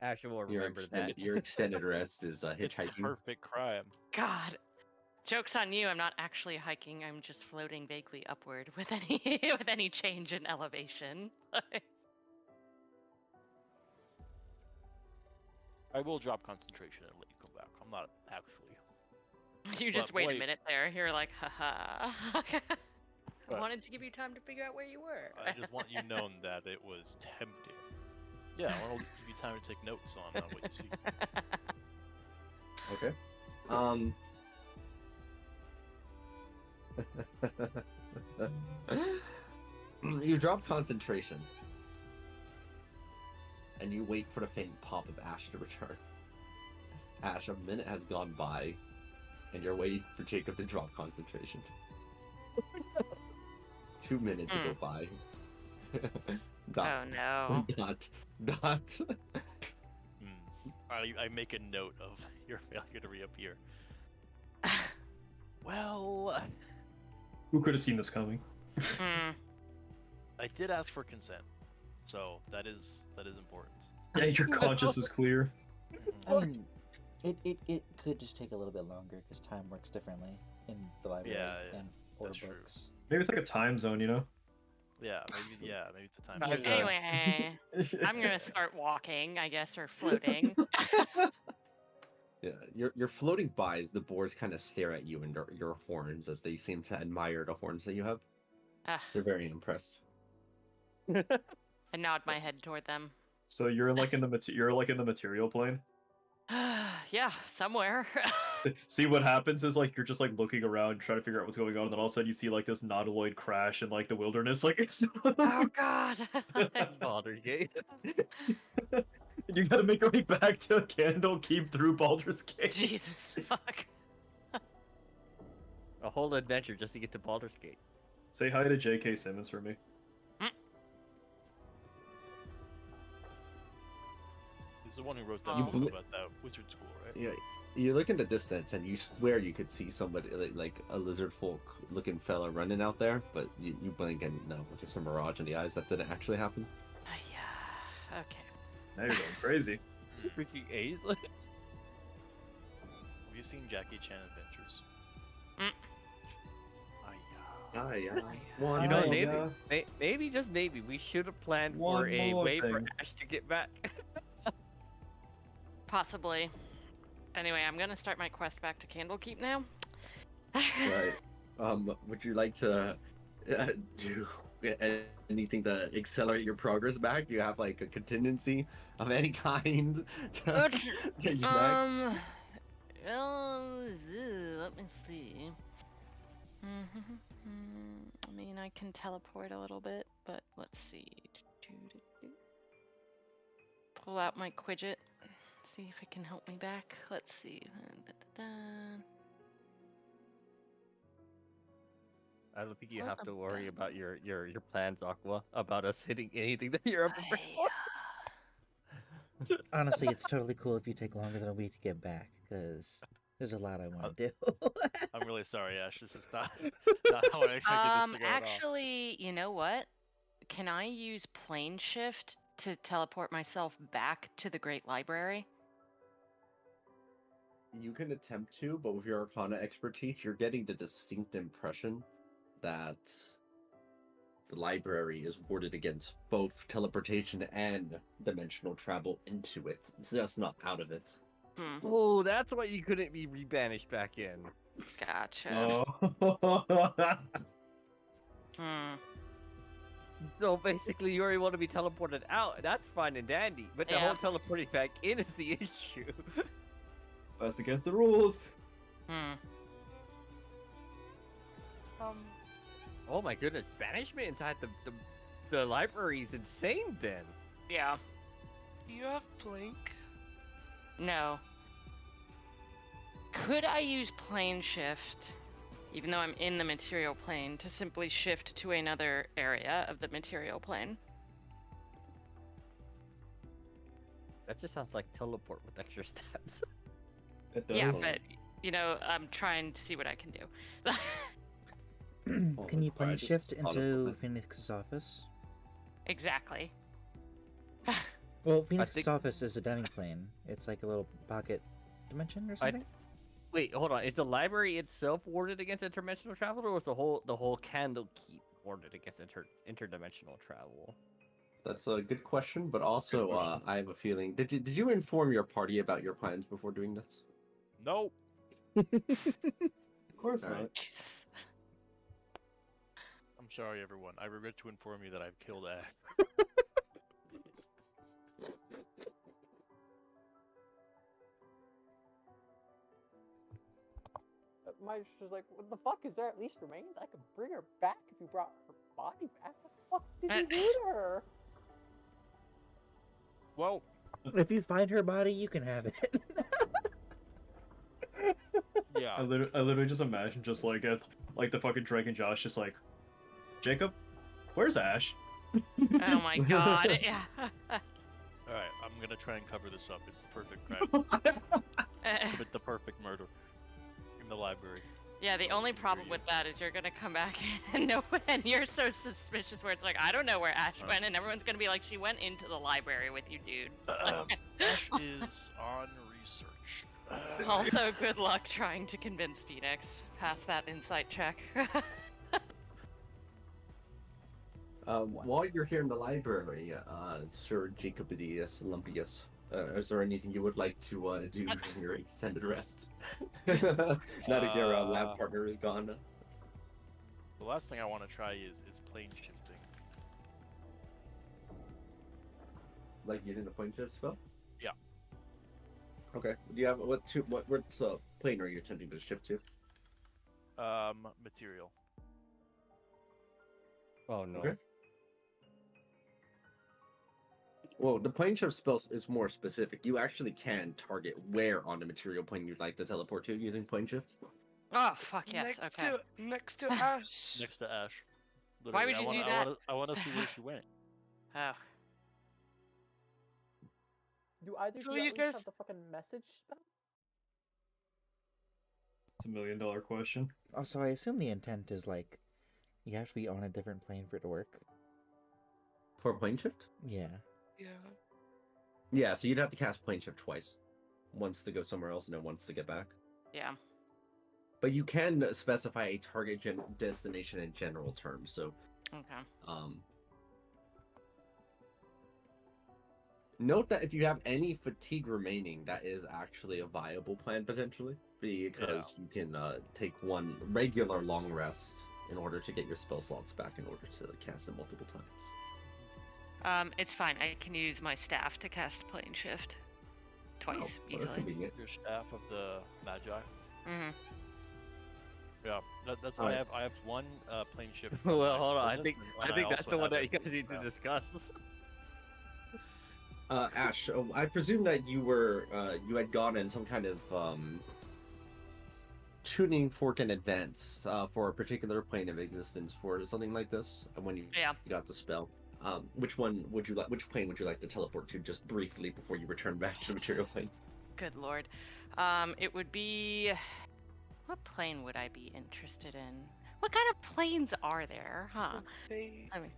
Actually, will remember that. Your extended rest is It's hitchhiking. perfect crime. God. Joke's on you, I'm not actually hiking, I'm just floating vaguely upward with any change in elevation. I will drop concentration and let you come back. I'm not actually. You just But wait a boy- minute there, you're like, haha. I But- wanted to give you time to figure out where you were. I just want you known that it was tempting. Yeah, I want to give you time to take notes on what you see. Okay. You drop concentration. And you wait for the faint pop of Ash to return. Ash, a minute has gone by, and you're waiting for Jacob to drop concentration. 2 minutes go by. Oh no. Dot. I make a note of your failure to reappear. Well, Who could have seen this coming? I did ask for consent, so that is important. Yeah, your conscience is clear. I mean, it could just take a little bit longer because time works differently in the library and or that's true. books. Maybe it's like a time zone, you know? Yeah, maybe it's a time. Time zone. zone. Anyway, I'm gonna start walking, I guess, or floating. Yeah, you're floating by as the boards kind of stare at you and your horns as they seem to admire the horns that you have. They're very impressed. I nod my head toward them. So you're like in the material plane. Yeah, somewhere. See what happens is like you're just like looking around trying to figure out what's going on, and then all of a sudden you see like this nautiloid crash in like the wilderness, like it's Oh god. Baldur's Gate. and you gotta make your way back to Candlekeep through Baldur's Gate. Jesus fuck. A whole adventure just to get to Baldur's Gate. Say hi to J.K. Simmons for me. He's the one who wrote that You book bel- about that wizard school, right? Yeah, you look in the distance and you swear you could see somebody like a lizard folk looking fella running out there, but you blink and no, just a mirage in the eyes. That didn't actually happen. Yeah. Okay. Now you're going crazy. Freaking A's. Have you seen Jackie Chan Adventures? One You know, more. maybe, maybe just maybe we should have planned for One a more way for thing. Ash to get back. Possibly. Anyway, I'm gonna start my quest back to Candlekeep now. Right. Would you like to do anything to accelerate your progress back? Do you have like a contingency of any kind to get you back? Well, let me see. I mean, I can teleport a little bit, but let's see. Pull out my Quidget. See if it can help me back. Let's see. I don't think you have to worry about your plans, Aqua, about us hitting anything that you're up for. Honestly, it's totally cool if you take longer than a week to get back, because there's a lot I want to do. I'm really sorry, Ash. This is not how I expected this to go at all. Actually, you know what? Can I use plane shift to teleport myself back to the Great Library? You can attempt to, but with your Arcana expertise, you're getting the distinct impression that the library is warded against both teleportation and dimensional travel into it. It's just not out of it. Oh, that's why you couldn't be rebanished back in. Gotcha. So basically, you already want to be teleported out. That's fine and dandy, but the whole teleporting back in is the issue. That's against the rules. Oh my goodness, banishment inside the library is insane then. Yeah. Do you have Blink? No. Could I use plane shift, even though I'm in the material plane, to simply shift to another area of the material plane? That just sounds like teleport with extra steps. It does. Yeah, but, you know, I'm trying to see what I can do. Can you plane I just shift thought of into it. Phoenix's office? Exactly. Well, Phoenix's office is a dining plane. It's like a little pocket dimension or something. Wait, hold on. Is the library itself warded against interdimensional travel, or was the whole Candlekeep warded against interdimensional travel? That's a good question, but also I have a feeling. Did you inform your party about your plans before doing this? Nope. Of course All not. right. Jesus. I'm sorry, everyone. I regret to inform you that I've killed Ash. My was like, what the fuck? Is there at least remains? I could bring her back if you brought her body back. What the fuck did you do to her? Well, If you find her body, you can have it. yeah. I literally just imagine just like the fucking Drake and Josh just like, Jacob, where's Ash? Oh my god. Yeah. Alright, I'm gonna try and cover this up. It's the perfect crime. Commit the perfect murder in the library. Yeah, the only problem with that is you're gonna come back and and you're so suspicious where it's like, I don't know where Ash went, and everyone's gonna be like, she went into the library with you, dude. Ash is on research. Also, good luck trying to convince Phoenix. Pass that insight check. While you're here in the library, Sir Jacobidus Olympius, is there anything you would like to do in your extended rest? Now that your lab partner is gone. The last thing I want to try is plane shifting. Like using the point shift spell? Yeah. Okay. Do you have what plane are you attempting to shift to? Material. Oh no. Okay. Well, the plane shift spell is more specific. You actually can target where on the material plane you'd like to teleport to using plane shift. Oh, fuck yes, okay. Next to Ash. Next to Ash. Why would Literally, you do that? I want to see where she went. Oh. Do either So of you you at least guys- have the fucking message spell? It's $1 million question. Also, I assume the intent is like, you have to be on a different plane for it to work. For plane shift? Yeah. Yeah. Yeah, so you'd have to cast plane shift twice. Once to go somewhere else and then once to get back. Yeah. but you can specify a target destination in general terms. So, Okay. Note that if you have any fatigue remaining, that is actually a viable plan potentially, because you can take one regular long rest in order to get your spell slots back in order to cast it multiple times. It's fine. I can use my staff to cast Plane Shift twice Oh, well, that's easily. convenient. Your staff of the Magi. Mm-hmm. Yeah, that's why I have one plane shift. Well, from my hold on. I business, think and that's also the one have that it you guys need to staff. discuss. Ash, I presume that you were you had gotten some kind of tuning fork in advance for a particular plane of existence for something like this when you got the spell. Which one would you like? Which plane would you like to teleport to, just briefly before you return back to the material plane? Good lord. It would be. What plane would I be interested in? What kind of planes are there, huh? I mean,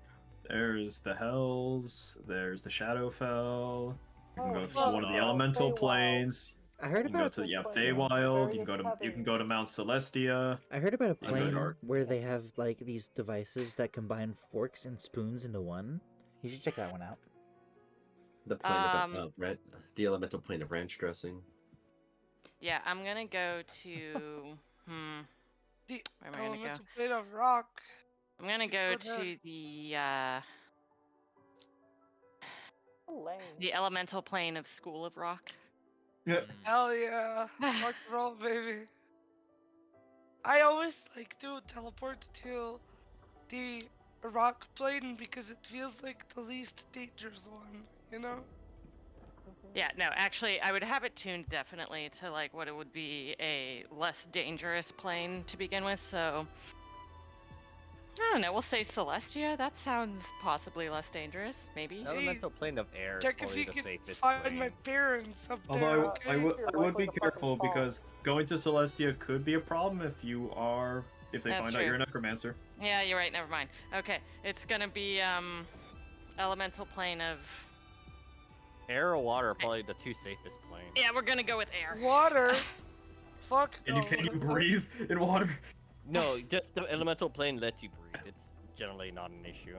There's the Hells, there's the Shadowfell. You can go to fuck. one of the elemental Feywild. plains. I heard You can go about to Elemental plains, Feywild. You can various go to Mount Celestia. I heard about a You can go to plane where they have like these devices that combine forks and spoons into one. You should check that one out. The plane of the elemental plane of ranch dressing. yeah, I'm gonna go to. The Where am I gonna go? elemental plane of rock. I'm gonna go Go there. to Lame. the elemental plane of School of Rock. Yeah. Hell yeah. Rock and roll, baby. I always like to teleport to the rock plane because it feels like the least dangerous one, you know? Yeah, no, actually, I would have it tuned definitely to like what it would be a less dangerous plane to begin with. So I don't know. We'll say Celestia. That sounds possibly less dangerous, maybe. Elemental plane of air is Check if probably you the can safest find plane. my parents up there. Although Okay? I would Likely be to fucking careful fall. because going to Celestia could be a problem if they That's find out true. you're a necromancer. Yeah, you're right. Never mind. Okay, it's gonna be elemental plane of. Air or water are probably the two safest planes. Yeah, we're gonna go with air. Water. Fuck And no. can you breathe in water? No, just the elemental plane lets you breathe. It's generally not an issue.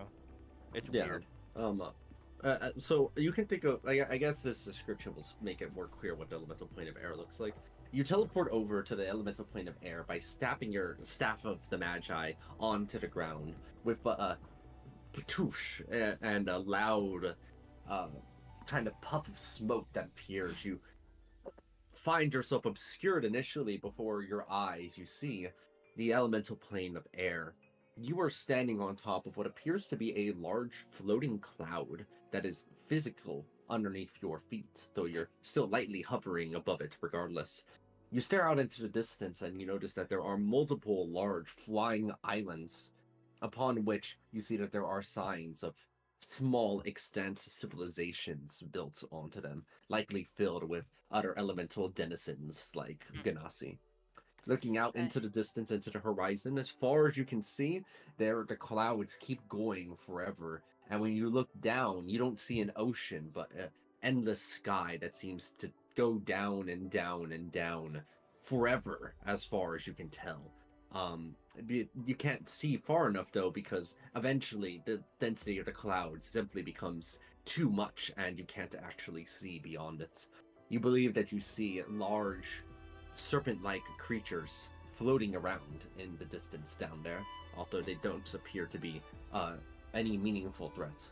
It's weird. So you can think of, I guess this description will make it more clear what the elemental plane of air looks like. You teleport over to the elemental plane of air by snapping your staff of the Magi onto the ground with a patoosh and a loud kind of puff of smoke that appears. You find yourself obscured initially before your eyes. You see the elemental plane of air. You are standing on top of what appears to be a large floating cloud that is physical underneath your feet, though you're still lightly hovering above it regardless. You stare out into the distance and you notice that there are multiple large flying islands upon which you see that there are signs of small extant civilizations built onto them, likely filled with other elemental denizens like Ganassi. Looking out into the distance, into the horizon, as far as you can see, the clouds keep going forever. And when you look down, you don't see an ocean, but an endless sky that seems to go down and down and down forever, as far as you can tell. You can't see far enough, though, because eventually the density of the clouds simply becomes too much, and you can't actually see beyond it. You believe that you see large serpent-like creatures floating around in the distance down there, although they don't appear to be any meaningful threats.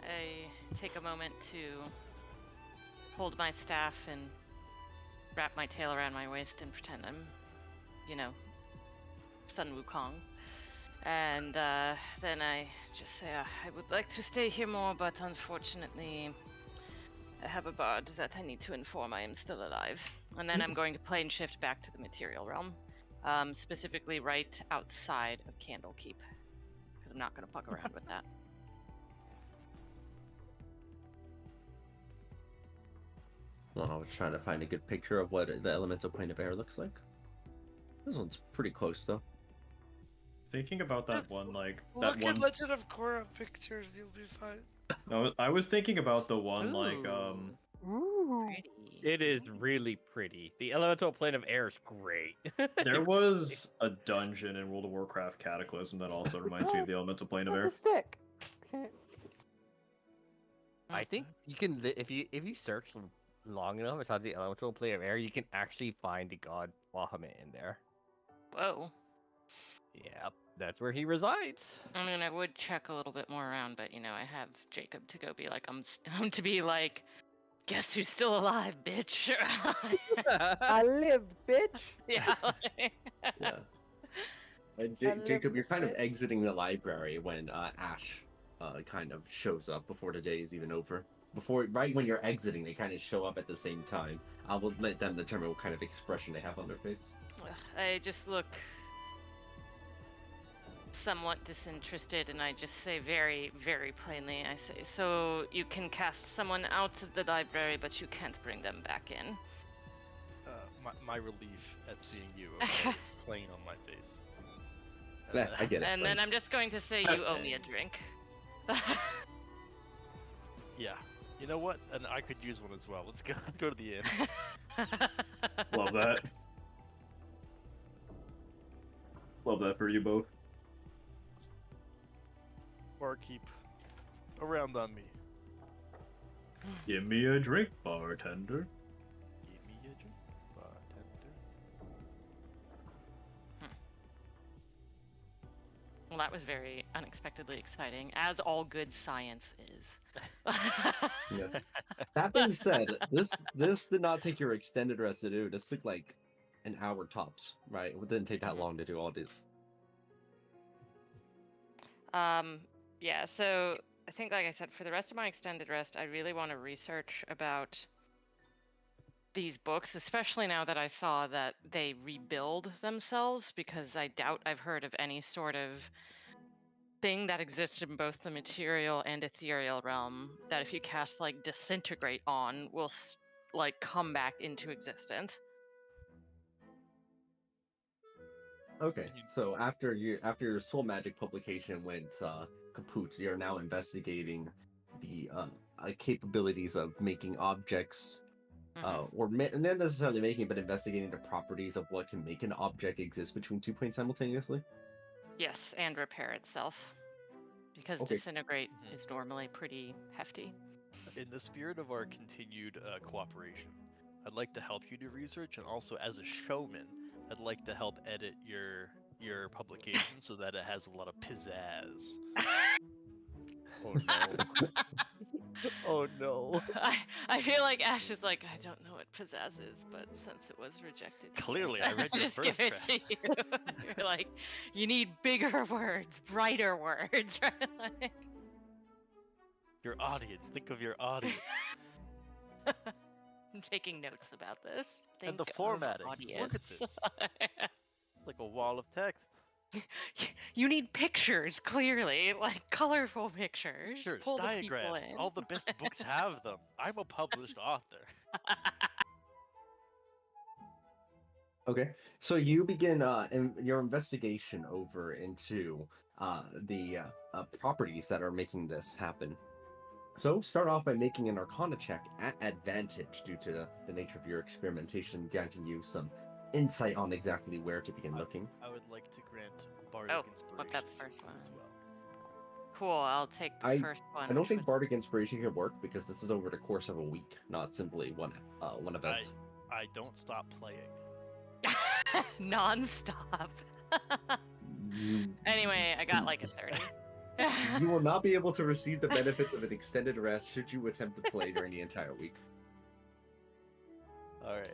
I take a moment to hold my staff and wrap my tail around my waist and pretend I'm, Sun Wukong. And then I just say, I would like to stay here more, but unfortunately, I have a bard that I need to inform I am still alive. And then I'm going to plane shift back to the material realm, specifically right outside of Candlekeep, because I'm not going to fuck around with that. Well, I was trying to find a good picture of what the elemental plane of air looks like. This one's pretty close, though. Thinking about that one, Look at Legend of Korra pictures, you'll be fine. No, I was thinking about the one Ooh. Ooh. Pretty. It is really pretty. The elemental plane of air is great. There was a dungeon in World of Warcraft Cataclysm that also reminds me of the elemental plane of Got air. the stick. I think you can if you search long enough inside the elemental plane of air, you can actually find the god Bahamut in there. Whoa. Yep, that's where he resides. I mean, I would check a little bit more around, but you know, I have Jacob to go be like, I'm to be like, guess who's still alive, bitch. I lived, bitch. Yeah. Yeah. lived Jacob, you're kind of it. exiting the library when Ash kind of shows up before the day is even over. Right when you're exiting, they kind of show up at the same time. I will let them determine what kind of expression they have on their face. I just look somewhat disinterested, and I just say very, very plainly, I say, so you can cast someone out of the library, but you can't bring them back in. My relief at seeing you is plain on my face. Yeah, I get it. And then I'm just going to say you owe me a drink. Yeah. You know what? And I could use one as well. Let's go to the inn. Love that. Love that for you both. Barkeep, around on me. Give me a drink, bartender. Give me a drink, bartender. Well, that was very unexpectedly exciting, as all good science is. Yes. That being said, this did not take your extended rest to do. This took like an hour tops, right? It didn't take that long to do all this. Yeah, so I think, like I said, for the rest of my extended rest, I really want to research about these books, especially now that I saw that they rebuild themselves, because I doubt I've heard of any sort of thing that exists in both the material and ethereal realm that if you cast like disintegrate on will like come back into existence. Okay, so after your soul magic publication went kaput, you're now investigating the capabilities of making objects, or not necessarily making, but investigating the properties of what can make an object exist between two planes simultaneously. Yes, and repair itself, because Okay. disintegrate is normally pretty hefty. In the spirit of our continued cooperation, I'd like to help you do research, and also as a showman, I'd like to help edit your publication so that it has a lot of pizzazz. Oh no. Oh no. I feel like Ash is like, I don't know what pizzazz is, but since it was rejected, Clearly, I read your just first give it draft. to you. You're like, you need bigger words, brighter words, right? Like... Your audience. Think of your audience. I'm taking notes about this. And the Think of formatting. Look at audience. this. Like a wall of text. You need pictures, clearly, like colorful pictures. Pictures, Pull the people diagrams. in. All the best books have them. I'm a published author. Okay, so you begin your investigation over into the properties that are making this happen. So start off by making an Arcana check at advantage due to the nature of your experimentation, granting you some insight on exactly where to begin looking. I would like to grant Bardic Inspiration. Look, that's the first one. As well. Cool, I'll take the first one. I don't which think was- Bardic Inspiration can work because this is over the course of a week, not simply one event. I don't stop playing. Non-stop. You, Anyway, I got like a 30. you will not be able to receive the benefits of an extended rest should you attempt to play during the entire week. All right.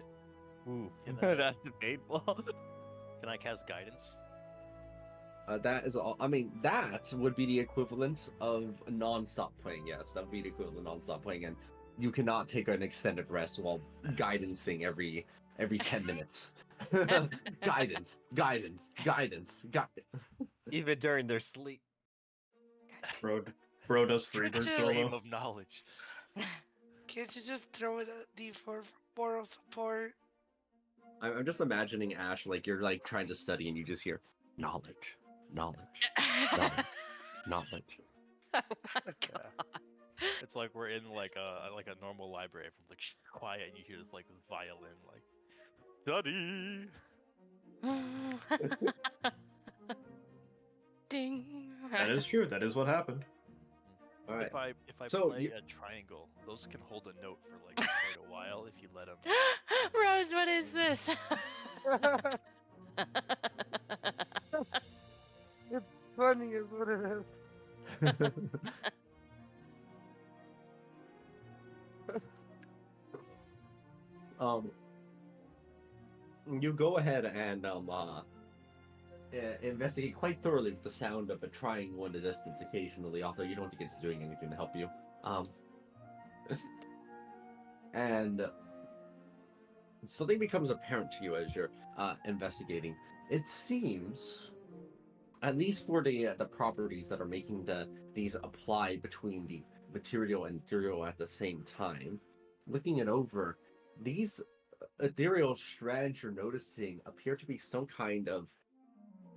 Ooh, Can I- that's debatable. Can I cast guidance? That is all. I mean, that would be the equivalent of non-stop playing. Yes, that would be the equivalent of non-stop playing, and you cannot take an extended rest while guidancing every 10 minutes. guidance. Even during their sleep. Bro does Freebird Stream Stream solo. of knowledge. Can't you just throw it at D4 for moral support? I'm just imagining Ash like you're like trying to study and you just hear knowledge. Oh Knowledge. my god. It's like we're in like a normal library. From like quiet, and you hear this like violin like study. Ding. That is true. That is what happened. All right. If I So play you- a triangle, those can hold a note for like quite a while if you let them. Rose, what is this? It's funny is what it is. um, you go ahead and investigate quite thoroughly with the sound of a triangle in the distance occasionally, although you don't think it's doing anything to help you. And something becomes apparent to you as you're investigating. It seems, at least for the properties that are making these apply between the material and ethereal at the same time, looking it over, these ethereal strands you're noticing appear to be some kind of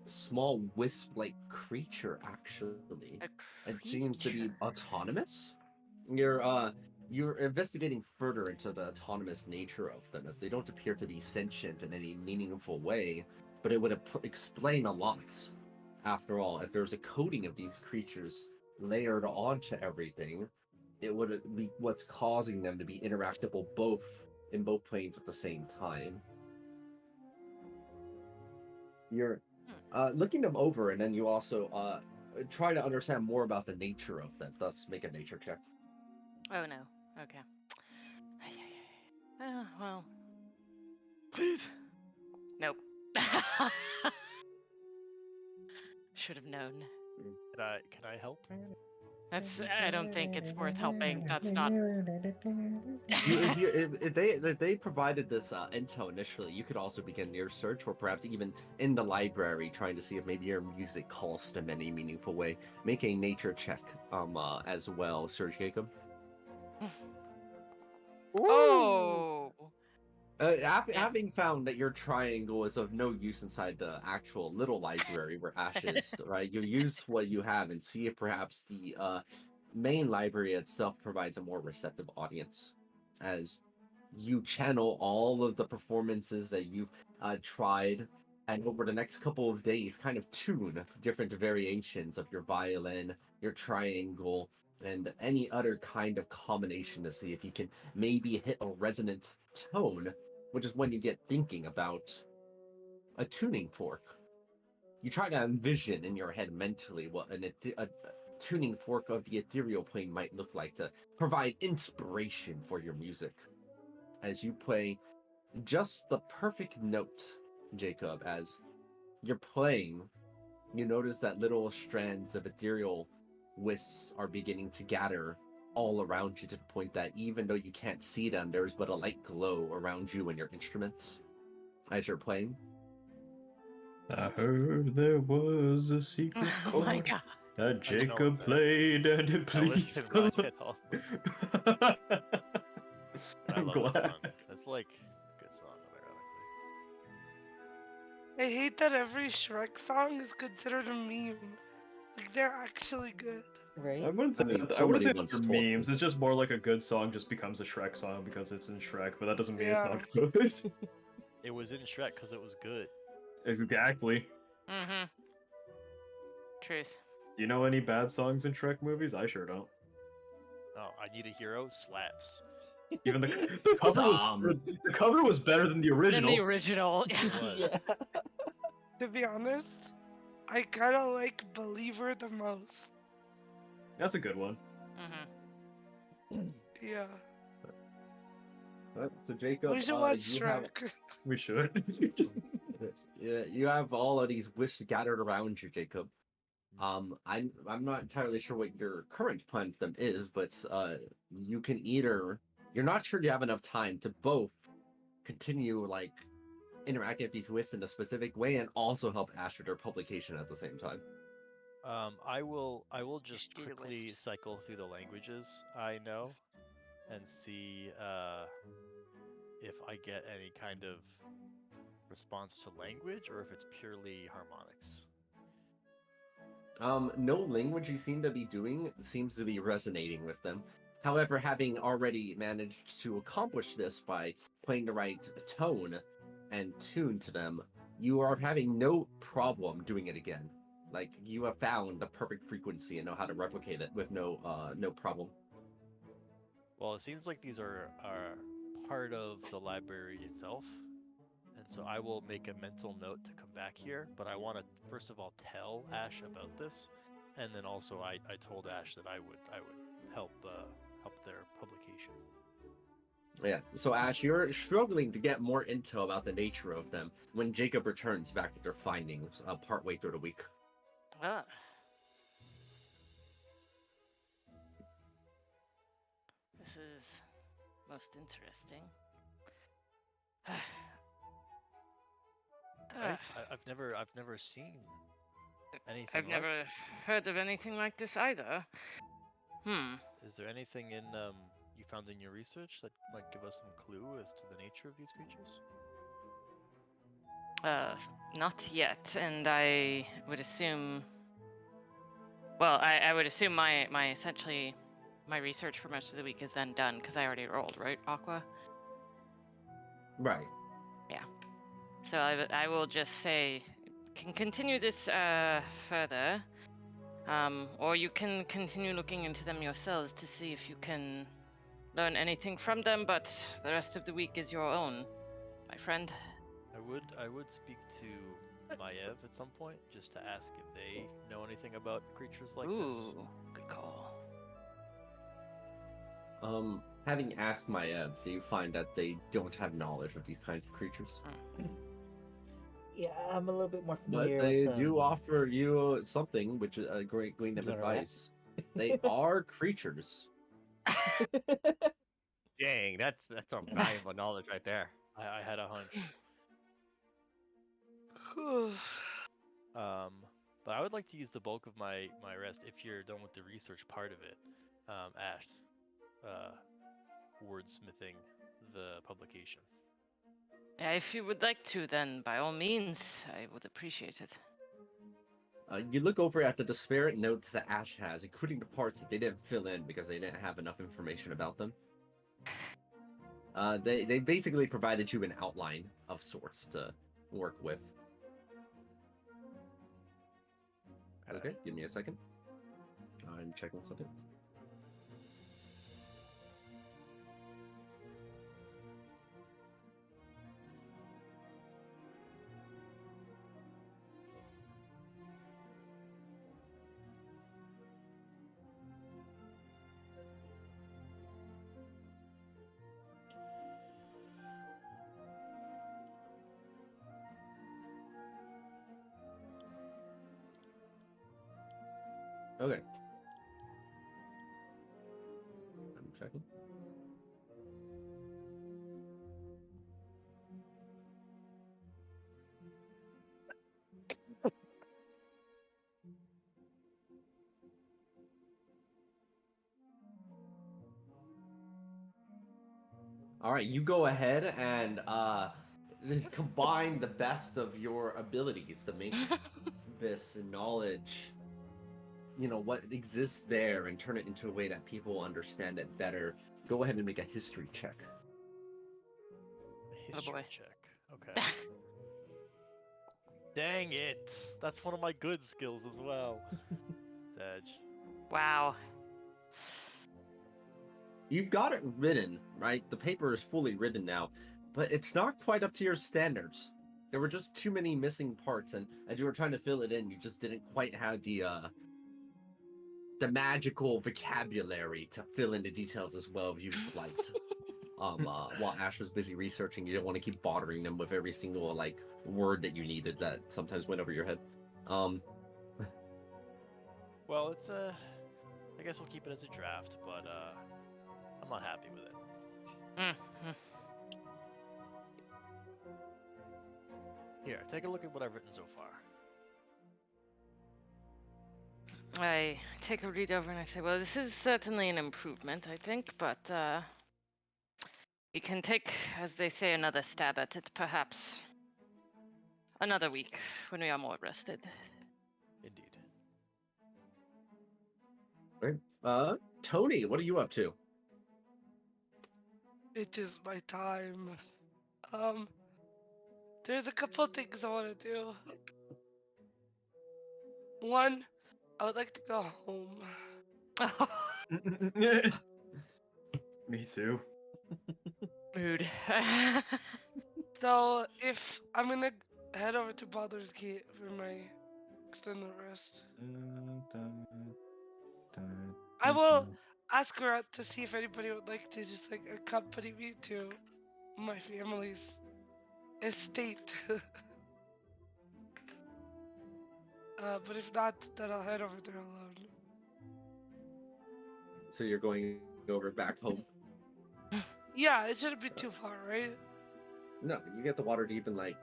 small wisp-like creature. Actually, it seems to be autonomous. You're investigating further into the autonomous nature of them, as they don't appear to be sentient in any meaningful way, but it would explain a lot. After all, if there's a coating of these creatures layered onto everything, it would be what's causing them to be interactable in both planes at the same time. You're looking them over, and then you also try to understand more about the nature of them. Thus, make a nature check. Oh no. Okay. Well. Please. Nope. Should have known. Can I help? I don't think it's worth helping. That's not. If they provided this intel initially, you could also begin your search, or perhaps even in the library, trying to see if maybe your music calls them in any meaningful way. Make a nature check as well, Sir Jacob. Oh. Having found that your triangle is of no use inside the actual little library where Ash is, right? You use what you have and see if perhaps the main library itself provides a more receptive audience, as you channel all of the performances that you've tried, and over the next couple of days, kind of tune different variations of your violin, your triangle, and any other kind of combination to see if you can maybe hit a resonant tone, which is when you get thinking about a tuning fork. You try to envision in your head mentally what a tuning fork of the ethereal plane might look like to provide inspiration for your music. As you play just the perfect note, Jacob, as you're playing, you notice that little strands of ethereal wisps are beginning to gather all around you, to the point that even though you can't see them, there's but a light glow around you and your instruments as you're playing. I heard there was a secret Oh my chord god. that You know Jacob what, played, and it I pleased listened the right Lord. at all. I I'm love glad. that song. That's like a good song, ironically. I hate that every Shrek song is considered a meme. Like they're actually good. Right? I wouldn't say I mean, that. I somebody wouldn't say that once they're told me. memes. It's just more like a good song just becomes a Shrek song because it's in Shrek, but that doesn't mean it's Yeah. not good. It was in Shrek because it was good. Exactly. Mm-hmm. Truth. You know any bad songs in Shrek movies? I sure don't. Oh, I Need a Hero slaps. Even the cover was better than the Than original. the original. It was. Yeah. To be honest, I kind of like Believer the most. That's a good one. Mm-hmm. Yeah. So Jacob, We should watch you have Shrek. We should. Just yeah, you have all of these wisps gathered around you, Jacob. I'm not entirely sure what your current plan for them is, but you can either, you're not sure you have enough time to both continue like interacting with these wisps in a specific way and also help Ash with their publication at the same time. I will just Do the quickly wisps. cycle through the languages I know and see if I get any kind of response to language or if it's purely harmonics. No language you seem to be doing seems to be resonating with them. However, having already managed to accomplish this by playing the right tone and tune to them, you are having no problem doing it again. Like, you have found the perfect frequency and know how to replicate it with no problem. Well, it seems like these are part of the library itself, and so I will make a mental note to come back here. But I want to first of all tell Ash about this, and then also I told Ash that I would help help their publication. Yeah, so Ash, you're struggling to get more intel about the nature of them when Jacob returns back with their findings partway through the week. Ah. This is most interesting. Right? I've never seen anything I've never like this. heard of anything like this either. Is there anything in you found in your research that might give us some clue as to the nature of these creatures? Not yet, and I would assume. Well, I would assume my essentially my research for most of the week is then done because I already rolled, right, Aqua? Right. Yeah. So I will just say, can continue this further, or you can continue looking into them yourselves to see if you can learn anything from them. But the rest of the week is your own, my friend. I would speak to Maiev at some point just to ask if they know anything about creatures like this. Ooh, good call. Having asked Maiev, do you find that they don't have knowledge of these kinds of creatures? Yeah, I'm a little bit more But familiar they with do offer you something, which is a great grain of You wanna rap? advice. They are creatures. Dang, that's some valuable knowledge right there. I had a hunch. But I would like to use the bulk of my rest if you're done with the research part of it. Ash, wordsmithing the publication. Yeah, if you would like to, then by all means, I would appreciate it. You look over at the disparate notes that Ash has, including the parts that they didn't fill in because they didn't have enough information about them. They basically provided you an outline of sorts to work with. Okay, give me a second. I'm checking something. Okay. I'm checking. All right, you go ahead and just combine the best of your abilities to make this knowledge, what exists there, and turn it into a way that people understand it better. Go ahead and make a history check. A history boy. check. Okay. Dang it! That's one of my good skills as well. Sedge. Wow. You've got it written, right? The paper is fully written now, but it's not quite up to your standards. There were just too many missing parts, and as you were trying to fill it in, you just didn't quite have the magical vocabulary to fill in the details as well as you would liked. While Ash was busy researching, you didn't want to keep bothering them with every single word that you needed that sometimes went over your head. Well, it's I guess we'll keep it as a draft, but I'm not happy with it. Here, take a look at what I've written so far. I take a read over and I say, well, this is certainly an improvement, I think, but we can take, as they say, another stab at it, perhaps another week when we are more rested. Indeed. Right. Tony, what are you up to? It is my time. Um, there's a couple of things I want to do. One, I would like to go home. Me too. Mood. So if I'm gonna head over to Baldur's Gate for my extended rest, I will ask her out to see if anybody would like to just like accompany me to my family's estate. But if not, then I'll head over there alone. So you're going over back home? Yeah, it shouldn't be too far, right? No, you get the water deep in like,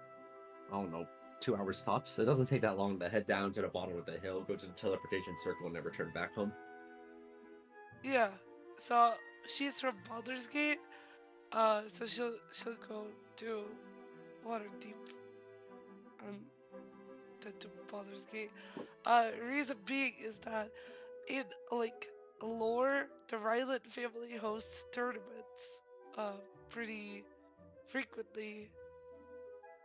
I don't know, 2 hours tops. It doesn't take that long to head down to the bottom of the hill, go to the teleportation circle, and never turn back home. Yeah. So she's from Baldur's Gate. So she'll go to Waterdeep and then to Baldur's Gate. Reason being is that in like lore, the Ryland family hosts tournaments pretty frequently.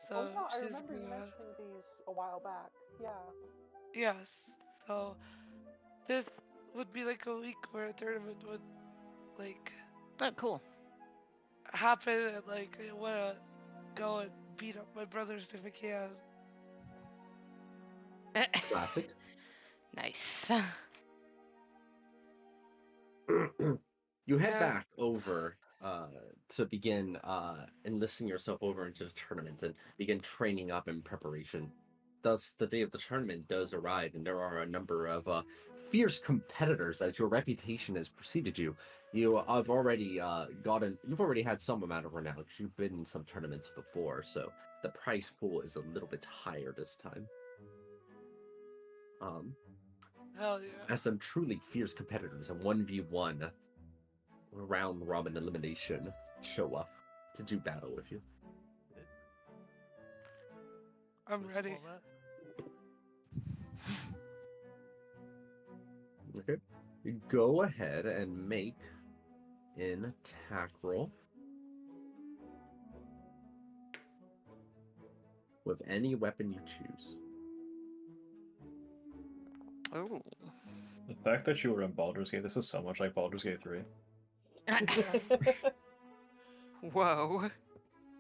So Oh yeah, I she's remember you gonna mentioning these a while back. Yeah. yes. So this would be like a week where a tournament would like Oh, cool. happen and like I wanna go and beat up my brothers if I can. Classic. Nice. You head Yeah. back over to begin enlisting yourself over into the tournament and begin training up in preparation. Thus, the day of the tournament does arrive, and there are a number of fierce competitors as your reputation has preceded you. You've already had some amount of renown. You've been in some tournaments before, so the prize pool is a little bit higher this time. Hell yeah. As some truly fierce competitors, a 1v1 round robin elimination show up to do battle with you. I'm This ready. format? Okay. You go ahead and make an attack roll with any weapon you choose. Oh. The fact that you were in Baldur's Gate, this is so much like Baldur's Gate 3. Whoa.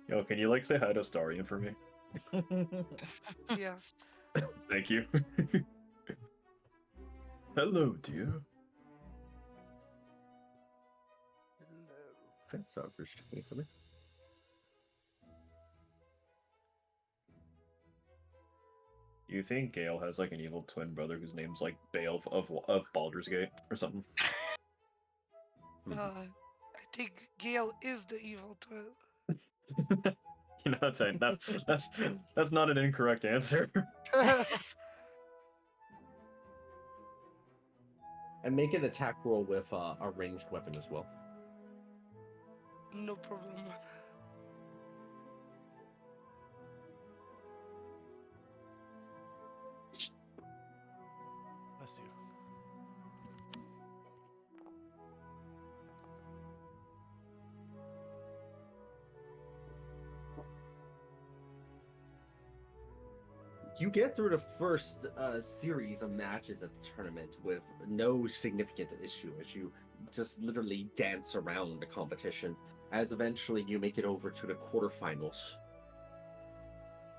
Yo, can you like say hi to Starian for me? Yes. Thank you. Hello, dear. Okay, so I'm just checking something. You think Gale has like an evil twin brother whose name's like Bale of Baldur's Gate or something? I think Gale is the evil twin. You know, that's not an incorrect answer. And make an attack roll with a ranged weapon as well. No problem. Bless you. You get through the first series of matches at the tournament with no significant issue as you just literally dance around the competition, as eventually you make it over to the quarterfinals.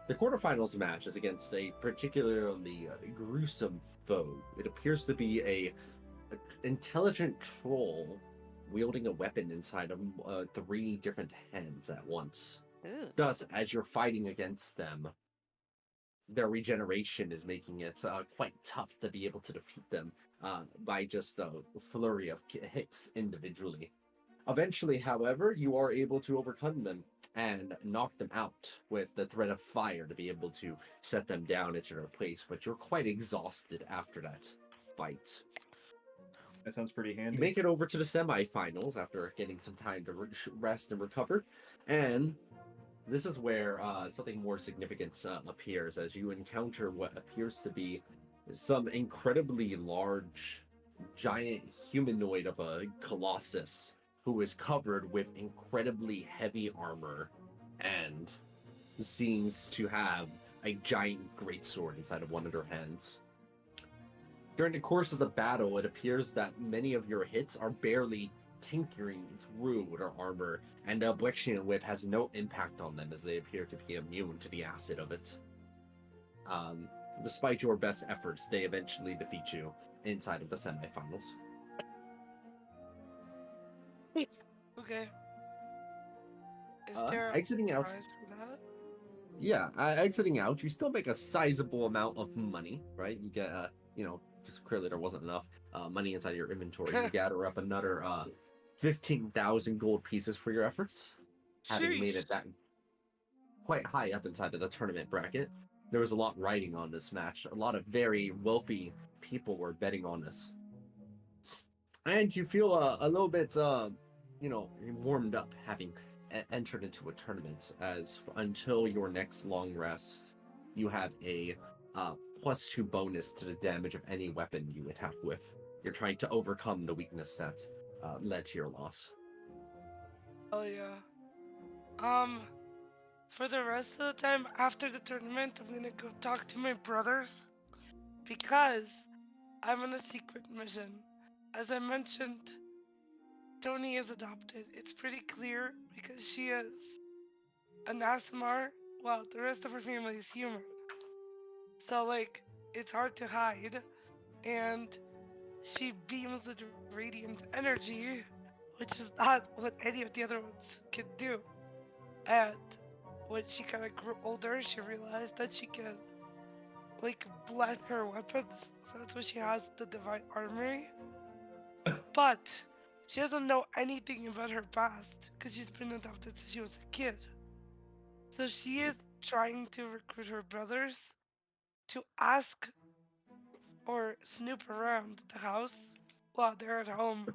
The quarterfinals match is against a particularly gruesome foe. It appears to be a intelligent troll wielding a weapon inside of 3 different hands at once. Ooh. Thus, as you're fighting against them, their regeneration is making it quite tough to be able to defeat them by just a flurry of hits individually. Eventually, however, you are able to overcome them and knock them out with the threat of fire to be able to set them down into their place, but you're quite exhausted after that fight. That sounds pretty handy. You make it over to the semifinals after getting some time to rest and recover, and this is where something more significant appears as you encounter what appears to be some incredibly large, giant humanoid of a colossus who is covered with incredibly heavy armor and seems to have a giant greatsword inside of one of her hands. During the course of the battle, it appears that many of your hits are barely tinkering through their armor, and the Blexian Whip has no impact on them as they appear to be immune to the acid of it. Despite your best efforts, they eventually defeat you inside of the semifinals. Okay. Is there a Exiting out. prize for that? Yeah, exiting out, you still make a sizable amount of money, right? You get, because clearly there wasn't enough money inside your inventory. You gather up another 15,000 gold pieces for your efforts, having made it that quite high up inside of the tournament bracket. There was a lot riding on this match. A lot of very wealthy people were betting on this. And you feel a little bit, warmed up having entered into a tournament, as until your next long rest, you have a +2 bonus to the damage of any weapon you attack with. You're trying to overcome the weakness that led to your loss. Oh yeah. For the rest of the time after the tournament, I'm gonna go talk to my brothers because I'm on a secret mission. As I mentioned, Tony is adopted. It's pretty clear because she is an Asmar, while the rest of her family is human. So like, it's hard to hide, and she beams with radiant energy, which is not what any of the other ones can do. And when she kind of grew older, she realized that she can, like, bless her weapons. So that's why she has the Divine Armory. But she doesn't know anything about her past because she's been adopted since she was a kid. So she is trying to recruit her brothers to ask or snoop around the house while they're at home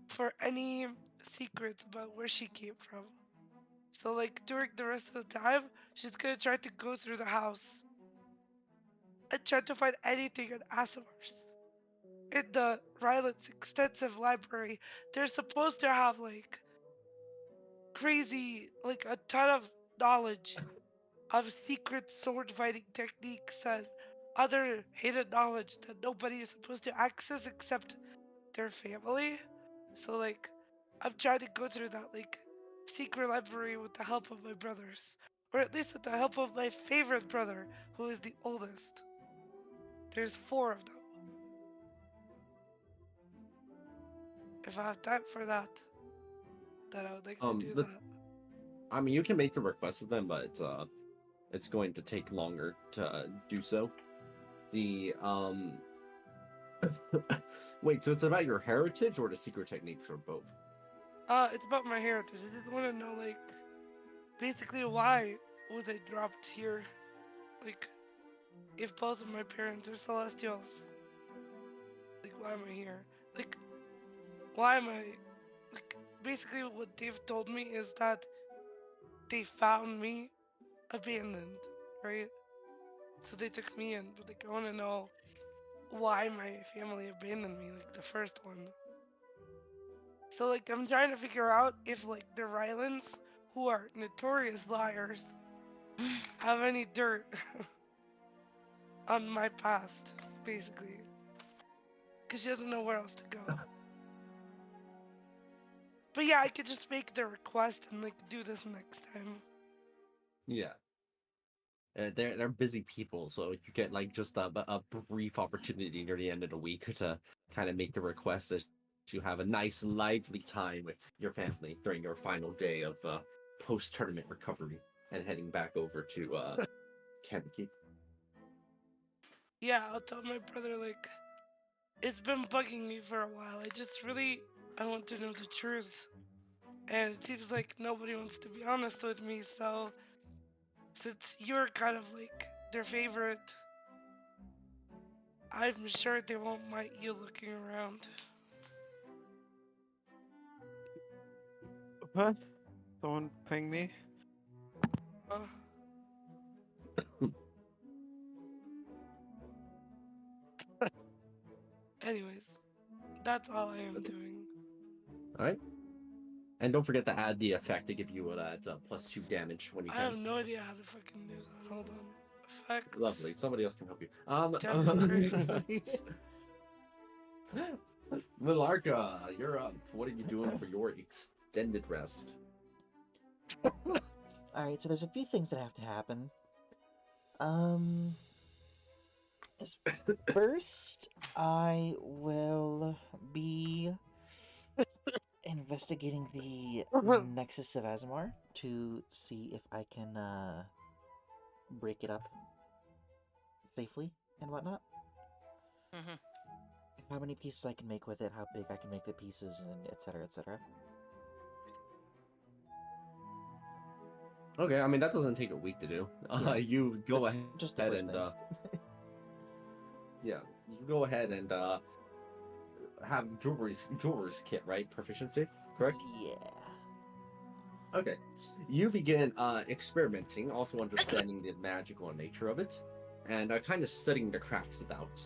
for any secrets about where she came from. So like during the rest of the time, she's gonna try to go through the house and try to find anything in Asimar's. In the Ryland's extensive library, they're supposed to have like crazy, like a ton of knowledge of secret sword fighting techniques and other hidden knowledge that nobody is supposed to access except their family. So like I'm trying to go through that like secret library with the help of my brothers. Or at least with the help of my favorite brother, who is the oldest. There's 4 of them. If I have time for that, then I would like to do that. I mean, you can make the request of them, but it's going to take longer to do so. The wait, so it's about your heritage or the secret techniques, or both? It's about my heritage. I just want to know, like, basically why was I dropped here? Like, if both of my parents are celestials, like, why am I here? Like, why am I, like, basically what they've told me is that they found me abandoned, right? So they took me in, but like, I want to know why my family abandoned me, like, the first one. So, like, I'm trying to figure out if, like, the Rylands, who are notorious liars, have any dirt on my past, basically. Because she doesn't know where else to go. But yeah, I could just make the request and, like, do this next time. Yeah. They're busy people, so you get like just a brief opportunity near the end of the week to kind of make the request that you have a nice lively time with your family during your final day of post-tournament recovery and heading back over to Candlekeep. Yeah, I'll tell my brother, like, it's been bugging me for a while. I want to know the truth. And it seems like nobody wants to be honest with me, so since you're kind of like their favorite, I'm sure they won't mind you looking around. What? Someone ping me? Uh, anyways, that's all I am doing. All right. And don't forget to add the effect to give you that +2 damage when you I have can. no idea how to fucking do that. Hold on. Effects. Lovely. Somebody else can help you. Temporary. Milarka, you're up. What are you doing for your extended rest? Alright, so there's a few things that have to happen. First, I will be investigating the Nexus of Azamar to see if I can break it up safely and whatnot. Mm-hmm. How many pieces I can make with it, how big I can make the pieces, and etc. etc. Okay, I mean that doesn't take a week to do. Yeah, You go that's ahead just the first and thing. yeah, you can go ahead and have jewelry's kit, right? Proficiency, correct? Yeah. Okay. You begin experimenting, also understanding the magical nature of it, and kind of studying the cracks about.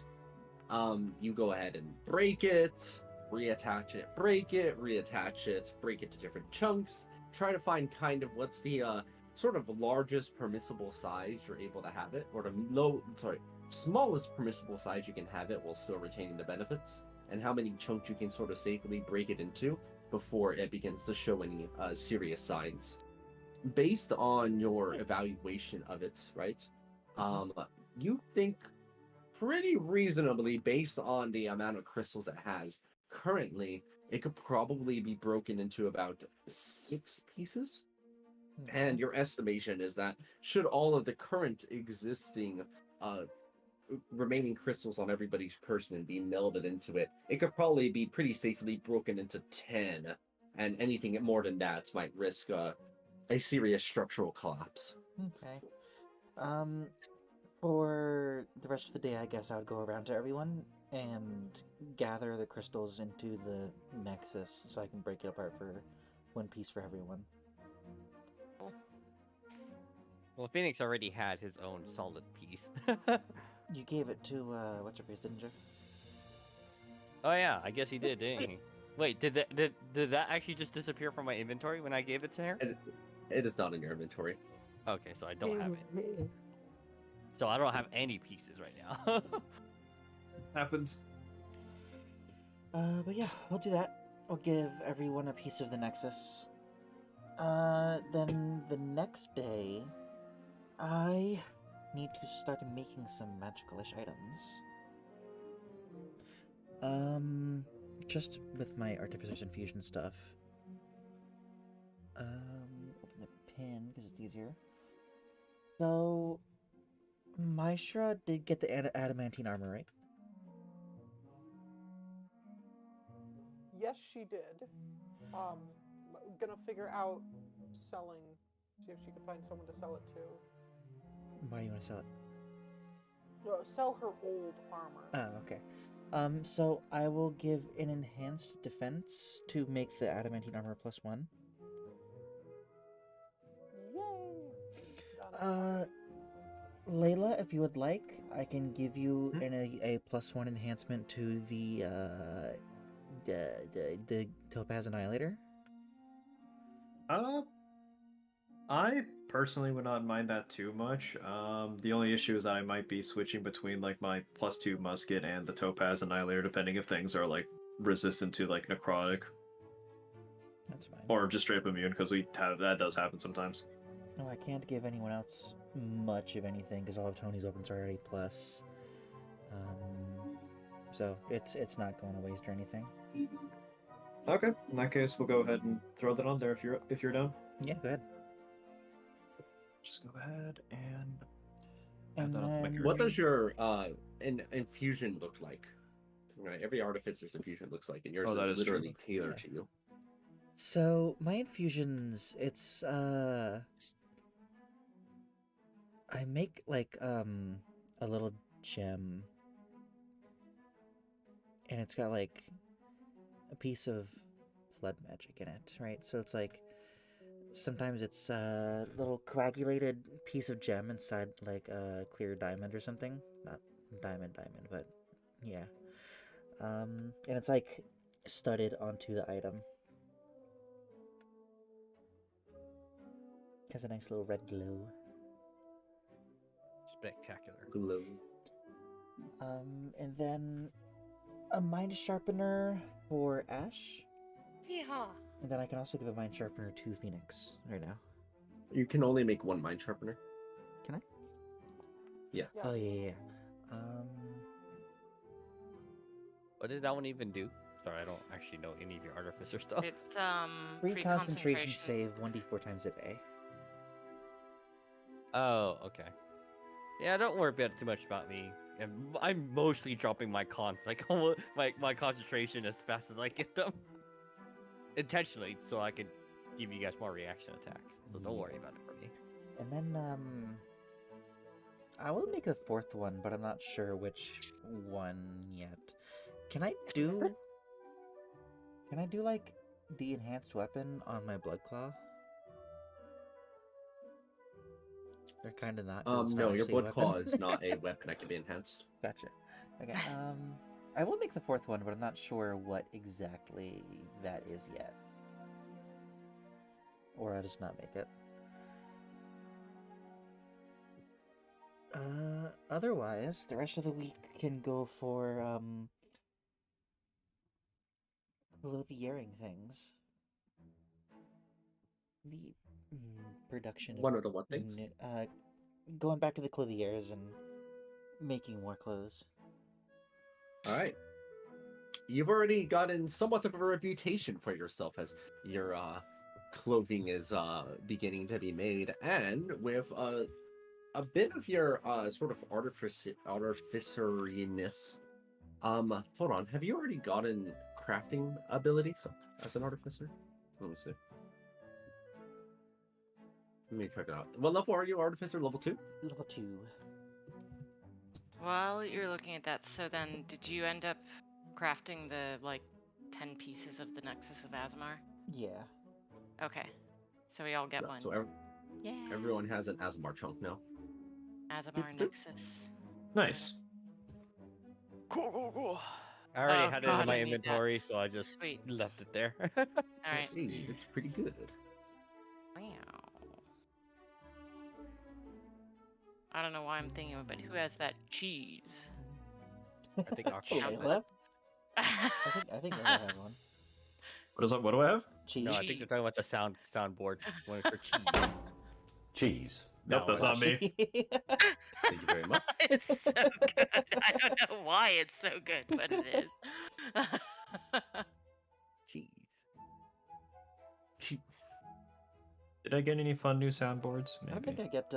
You go ahead and break it, reattach it, break it, reattach it, break it to different chunks. Try to find kind of what's the sort of largest permissible size you're able to have it, or the smallest permissible size you can have it while still retaining the benefits, and how many chunks you can sort of safely break it into before it begins to show any serious signs. Based on your evaluation of it, right? You think pretty reasonably, based on the amount of crystals it has currently, it could probably be broken into about 6 pieces. And your estimation is that should all of the current existing remaining crystals on everybody's person be melded into it, it could probably be pretty safely broken into 10, and anything more than that might risk a serious structural collapse. Okay. For the rest of the day, I guess I would go around to everyone and gather the crystals into the Nexus so I can break it apart for one piece for everyone. Well, Phoenix already had his own solid piece. You gave it to, what's her face, didn't you? Oh yeah, I guess he did, didn't he? Wait, did that actually just disappear from my inventory when I gave it to her? It is not in your inventory. Okay, so I don't have it. So I don't have any pieces right now. Happens. But yeah, we'll do that. We'll give everyone a piece of the Nexus. Then the next day, I need to start making some magical-ish items. Just with my Artificer's Infusion stuff. Open the pin, because it's easier. So, Maishra did get the adamantine armor, right? Yes, she did. Gonna figure out selling. See if she can find someone to sell it to. Why do you want to sell it? No, sell her old armor. Oh, okay. So I will give an enhanced defense to make the adamantine armor +1. Yay! Layla, if you would like, I can give you a +1 enhancement to the Topaz Annihilator. I personally would not mind that too much. The only issue is that I might be switching between like my +2 musket and the Topaz Annihilator, depending if things are like resistant to like necrotic. That's fine. Or just straight up immune, because that does happen sometimes. No, I can't give anyone else much of anything because all of Tony's opens are already plus. So it's not going to waste or anything. Okay, in that case, we'll go ahead and throw that on there if you're down. Yeah, go ahead. Just go ahead and And then... What does your infusion look like? Right, every artificer's infusion looks like, and yours is literally tailored to you. So my infusions, it's I make like a little gem, and it's got like a piece of blood magic in it, right? So it's like sometimes it's a little coagulated piece of gem inside like a clear diamond or something. Not diamond, but yeah. And it's like studded onto the item. Has a nice little red glow. Spectacular. Glow. And then a mind sharpener for Ash. Yeehaw. And then I can also give a mind sharpener to Phoenix right now. You can only make one mind sharpener. Can I? Yeah. Oh yeah. What did that one even do? Sorry, I don't actually know any of your artificer stuff. It's Free concentration save 1d4 times a day. Oh, okay. Yeah, don't worry about too much about me. I'm mostly dropping my cons, like my concentration as fast as I get them, intentionally, so I can give you guys more reaction attacks. So don't worry about it for me. And then I will make a fourth one, but I'm not sure which one yet. Can I do like the enhanced weapon on my blood claw? They're kind of not. 'Cause it's not No, your actually a blood claw weapon. is not a weapon that can be enhanced. Gotcha. Okay. I will make the fourth one, but I'm not sure what exactly that is yet. Or I'll just not make it. Otherwise, the rest of the week can go for clothiering things. The production One of the what things? Going back to the clothiers and making more clothes. All right. You've already gotten somewhat of a reputation for yourself as your clothing is beginning to be made, and with a bit of your sort of artificeriness. Hold on. Have you already gotten crafting abilities as an artificer? Let me see. Let me check it out. What level are you, artificer? Level 2? Level 2. While you're looking at that, so then did you end up crafting the 10 pieces of the Nexus of Azamar? Yeah. Okay. So we all get one. So Yeah. everyone has an Azamar chunk now. Azamar Nexus. Nice. Cool. I already Oh, had it God, in my I need that. inventory, so I just Sweet. left it there. Alright. Hey, it's pretty good. Wow. I don't know why I'm thinking of it, but who has that cheese? I think Akshay. Layla? I think Layla has one. What is that? What do I have? Cheese. No, I think they're talking about the soundboard one for cheese. Cheese. No, Nope, that's not me. Thank you very much. It's so good. I don't know why it's so good, but it is. Cheese. Jeez. Did I get any fun new soundboards? I don't Maybe. think I get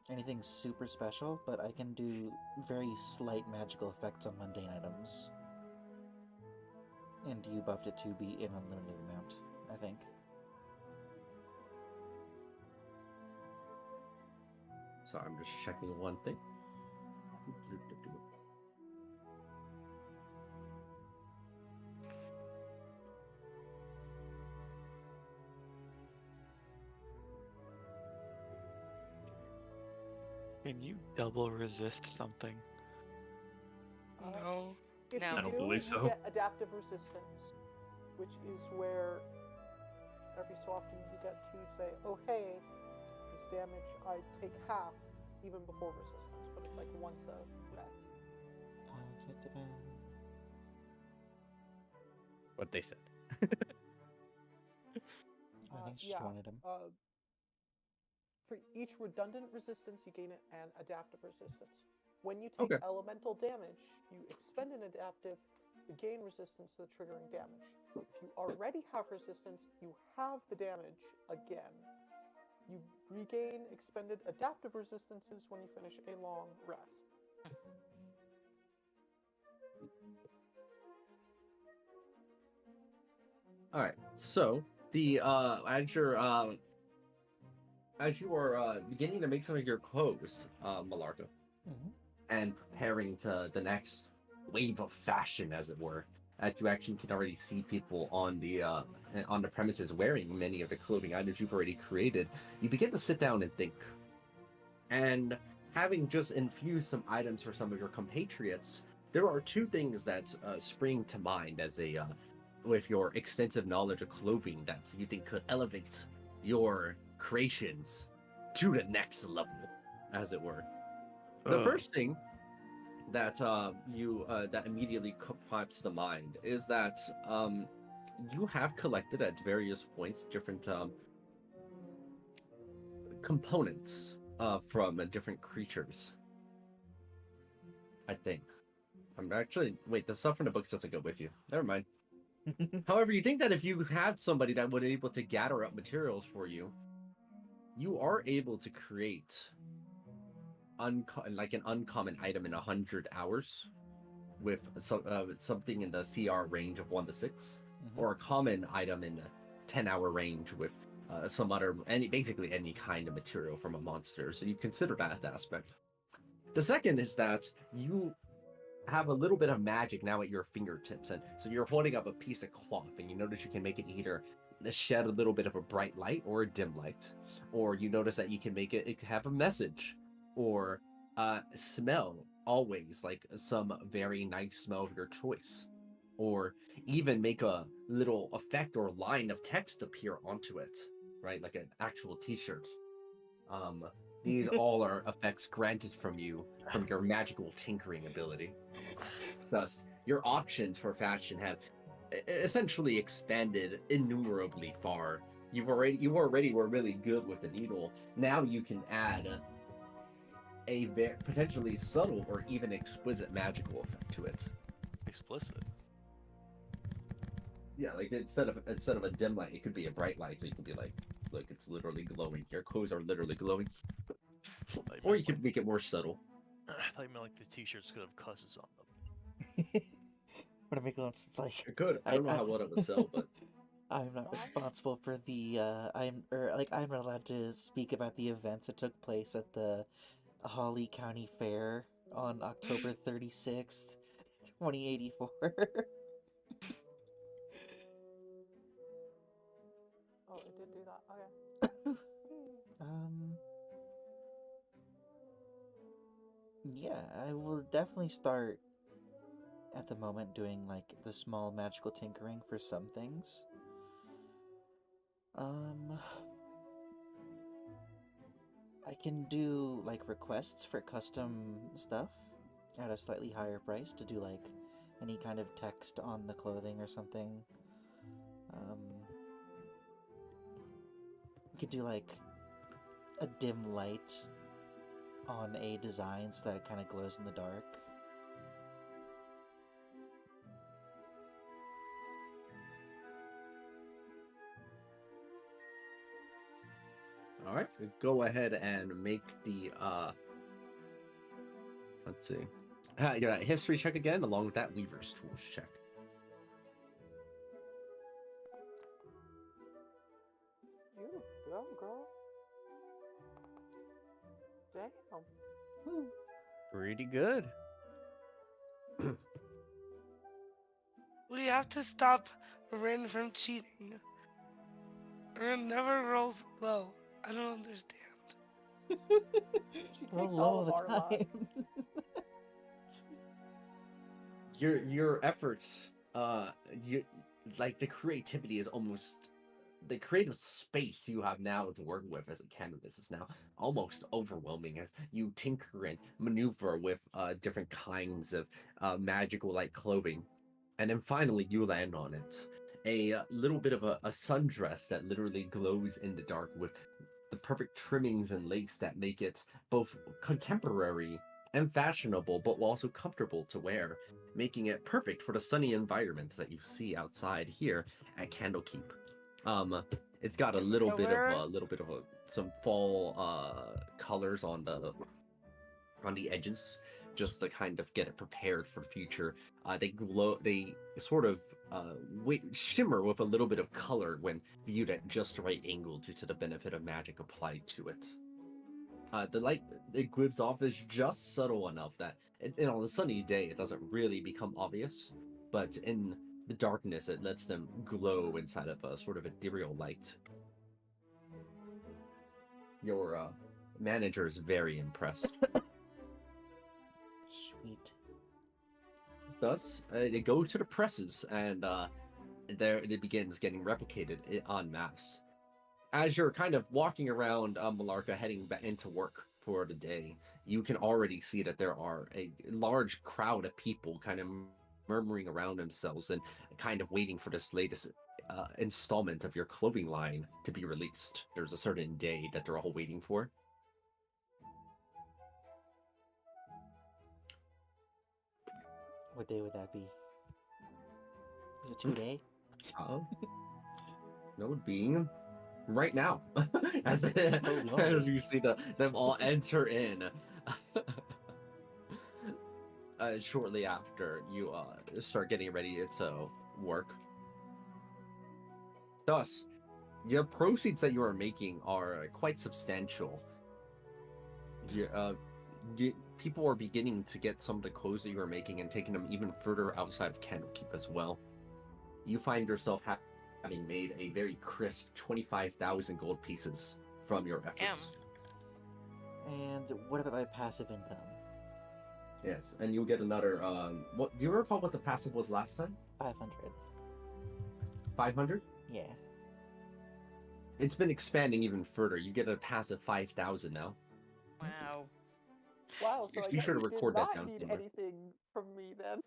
anything super special, but I can do very slight magical effects on mundane items. And you buffed it to be an unlimited amount, I think. Sorry, I'm just checking one thing. Can you double resist something? No. If No. you I don't do, believe you so. get adaptive resistance, which is where every so often you get to say, oh hey, this damage I take half even before resistance, but it's like once a rest. What they said. I think it's just one item. For each redundant resistance, you gain an adaptive resistance. When you take Okay. elemental damage, you expend an adaptive to gain resistance to the triggering damage. If you already have resistance, you have the damage again. You regain expended adaptive resistances when you finish a long rest. All right. So the as you are beginning to make some of your clothes, Malarka, and preparing to the next wave of fashion, as it were, as you actually can already see people on the premises wearing many of the clothing items you've already created, you begin to sit down and think. And having just infused some items for some of your compatriots, there are two things that spring to mind as with your extensive knowledge of clothing that you think could elevate your creations to the next level, as it were. The Oh. first thing that that immediately pops to mind is that you have collected at various points different components from different creatures. I think. I'm actually wait. The stuff from the books doesn't go with you. Never mind. However, you think that if you had somebody that would be able to gather up materials for you, you are able to create like an uncommon item in 100 hours with something in the CR range of 1 to 6, or a common item in the 10-hour range with some other basically any kind of material from a monster. So you consider that aspect. The second is that you have a little bit of magic now at your fingertips, and so you're holding up a piece of cloth, and you notice you can make it either shed a little bit of a bright light or a dim light, or you notice that you can make it have a message, or smell always like some very nice smell of your choice, or even make a little effect or line of text appear onto it, right, like an actual t-shirt. These all are effects granted from you from your magical tinkering ability. Thus, your options for fashion have essentially expanded innumerably far. You already were really good with the needle. Now you can add a potentially subtle or even exquisite magical effect to it. Explicit. Yeah, like instead of a dim light, it could be a bright light. So you can be like, look, it's literally glowing. Your clothes are literally glowing. Or you could make it more subtle. I thought you meant like the t-shirts could have cusses on them. What it make it's like It could. I don't know how well it would sell, but I'm not responsible for the I'm not allowed to speak about the events that took place at the Hawley County Fair on October 36th, 2084. Oh, it did do that. Okay. Yeah, I will definitely start at the moment doing like the small magical tinkering for some things. I can do like requests for custom stuff at a slightly higher price to do like any kind of text on the clothing or something. You could do like a dim light on a design so that it kind of glows in the dark. all right, go ahead and make the let's see, your history check again, along with that Weaver's Tools check. You go, girl. Damn. Pretty good. We have to stop Rin from cheating. Rin never rolls low. I don't understand. She Roll takes low all all of the our luck. time. Your efforts, you like the creativity is almost the creative space you have now to work with as a canvas is now almost overwhelming as you tinker and maneuver with different kinds of magical like clothing, and then finally you land on it. A little bit of a sundress that literally glows in the dark with the perfect trimmings and lace that make it both contemporary and fashionable, but also comfortable to wear, making it perfect for the sunny environment that you see outside here at Candlekeep. It's got a little bit of some fall colors on the edges, just to kind of get it prepared for future. They sort of shimmer with a little bit of color when viewed at just the right angle due to the benefit of magic applied to it. The light it gives off is just subtle enough that on a sunny day it doesn't really become obvious, but in the darkness it lets them glow inside of a sort of ethereal light. Your manager is very impressed. Sweet. Thus, they go to the presses, and there it begins getting replicated en masse. as you're kind of walking around Malarca, heading back into work for the day, you can already see that there are a large crowd of people kind of murmuring around themselves and kind of waiting for this latest installment of your clothing line to be released. There's a certain day that they're all waiting for. What day would that be? Is it 2 day? No, being right now, as no. as you see them all enter in. Shortly after you start getting ready to work. Thus, the proceeds that you are making are quite substantial. People are beginning to get some of the clothes that you are making and taking them even further outside of Candlekeep as well. You find yourself having made a very crisp 25,000 gold pieces from your efforts. And what about my passive income? Yes, and you'll get another. What do you recall? What the passive was last time? 500. 500. Yeah. It's been expanding even further. You get a passive 5,000 now. Wow. Wow, so I You guess should you record did that not down need somewhere. anything from me then.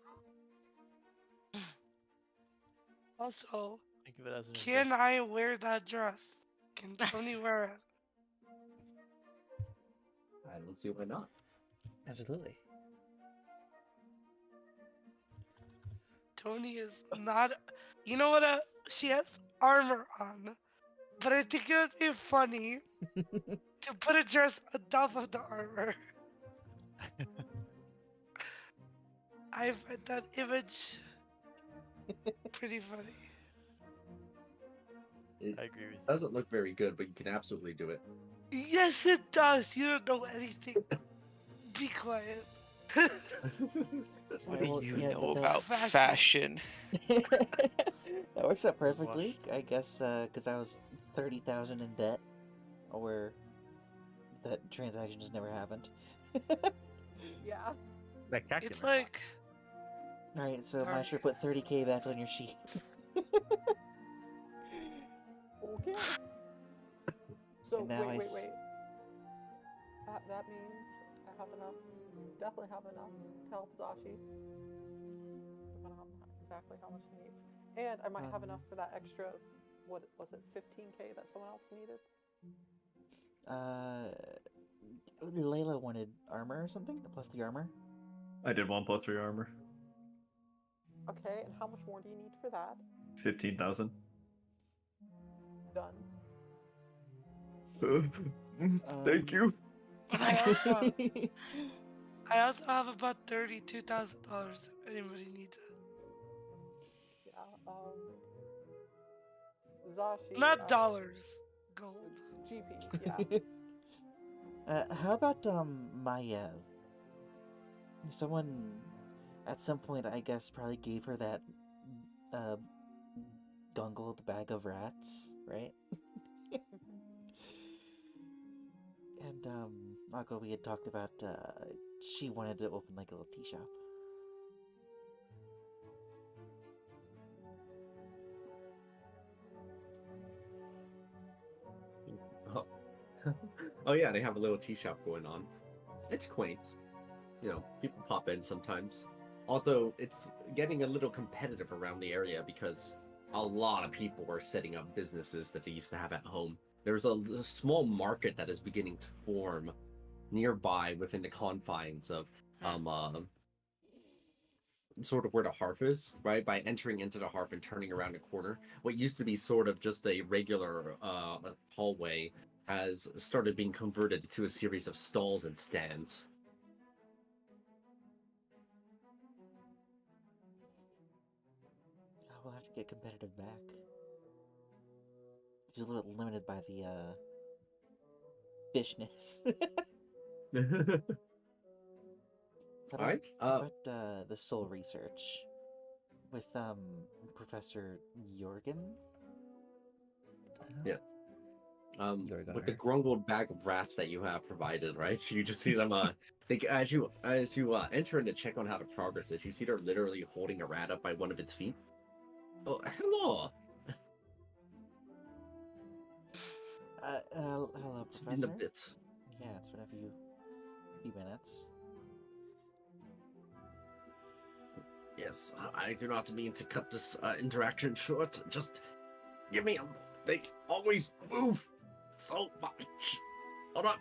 Also, Think of it as an can investment. I wear that dress? Can Tony wear it? I don't see why not. Absolutely. Tony is not. You know what? She has armor on, but I think it would be funny to put a dress on top of the armor. I find that image pretty funny. It I agree with you. doesn't look very good, but you can absolutely do it. Yes, it does. You don't know anything. Be quiet. What Alright, do well, you yeah, know that- about fashion? that works out perfectly, Watch. I guess, because I was 30,000 in debt, or that transaction just never happened. Yeah. Spectacular. It's like All right, so Sorry. Maestro, put 30k back on your sheet. Okay. So And now I wait. s- That means I have enough. Definitely have enough to help Zashi. Depending on exactly how much he needs, and I might have enough for that extra. What was it? 15k that someone else needed. Layla wanted armor or something, plus the armor. I did 1+3 armor. Okay, and how much more do you need for that? 15,000. Done. Thank you. I also have about $32,000 if anybody needs it. Yeah. Zashi. Not dollars, gold. GP. Yeah. How about Maya? Someone at some point, I guess, probably gave her that gungled bag of rats, right? And Nago, we had talked about she wanted to open like a little tea shop. Oh yeah, they have a little tea shop going on. It's quaint. You know, people pop in sometimes. Although it's getting a little competitive around the area because a lot of people are setting up businesses that they used to have at home. There's a small market that is beginning to form nearby within the confines of sort of where the Harp is, right? By entering into the Harp and turning around a corner, what used to be sort of just a regular hallway has started being converted to a series of stalls and stands. We'll have to get competitive back. She's a little limited by the fishness. How All right. about the soul research with Professor Jorgen? Yeah. Jorgen. With the grungled bag of rats that you have provided, right? So you just see them. As you enter in to check on how the progress is, you see they're literally holding a rat up by one of its feet. Oh, hello. It's been a Professor? bit. Yeah, it's been a few minutes. Yes, I do not mean to cut this interaction short. Just give me a. They always move so much. Hold on,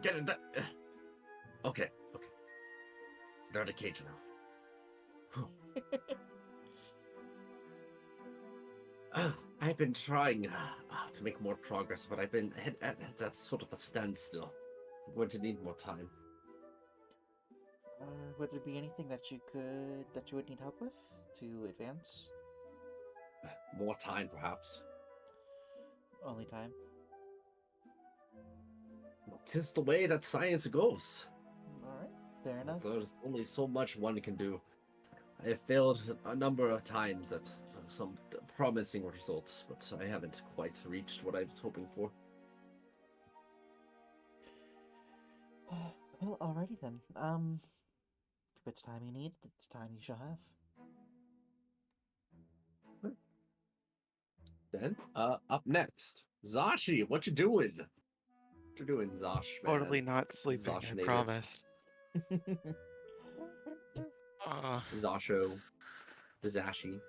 get it. Okay. They're in the cage now. I've been trying to make more progress, but I've been at sort of a standstill. I'm going to need more time. Would there be anything that you would need help with to advance? More time, perhaps. Only time. 'Tis the way that science goes. All right, fair enough. There's only so much one can do. I have failed a number of times at some promising results, but I haven't quite reached what I was hoping for. Well, alrighty then. If it's time you need, it's time you shall have. Then, up next, Zashi, what you doing? What you doing, Zosh, man? Totally not sleeping, I Zoshinator. promise. Zasho. The Zashi.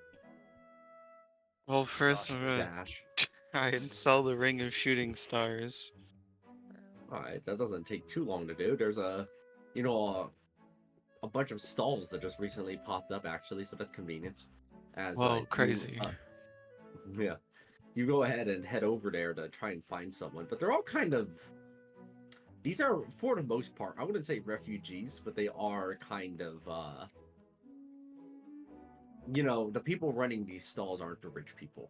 Well, first Zosh, I'm gonna Zash. try and sell the Ring of Shooting Stars. Alright, that doesn't take too long to do. There's a bunch of stalls that just recently popped up, actually, so that's convenient. As Whoa, crazy. Yeah. You go ahead and head over there to try and find someone, but they're all kind of. These are, for the most part, I wouldn't say refugees, but they are kind of, the people running these stalls aren't the rich people.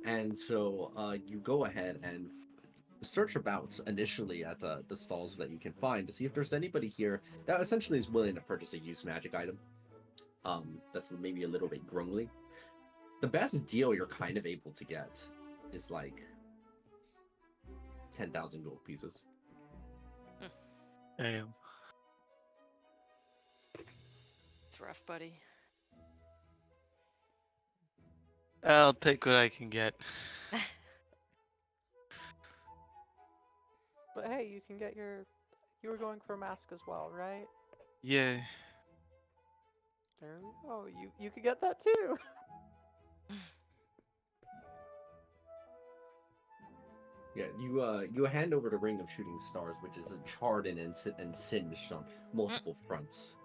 And so you go ahead and search about initially at the stalls that you can find to see if there's anybody here that essentially is willing to purchase a used magic item. That's maybe a little bit grungly. The best deal you're kind of able to get is like 10,000 gold pieces. Damn. It's rough, buddy. I'll take what I can get. But hey, you can get your. You were going for a mask as well, right? Yeah. There we go. You could get that too. Yeah, you hand over the Ring of Shooting Stars, which is charred and singed on multiple fronts.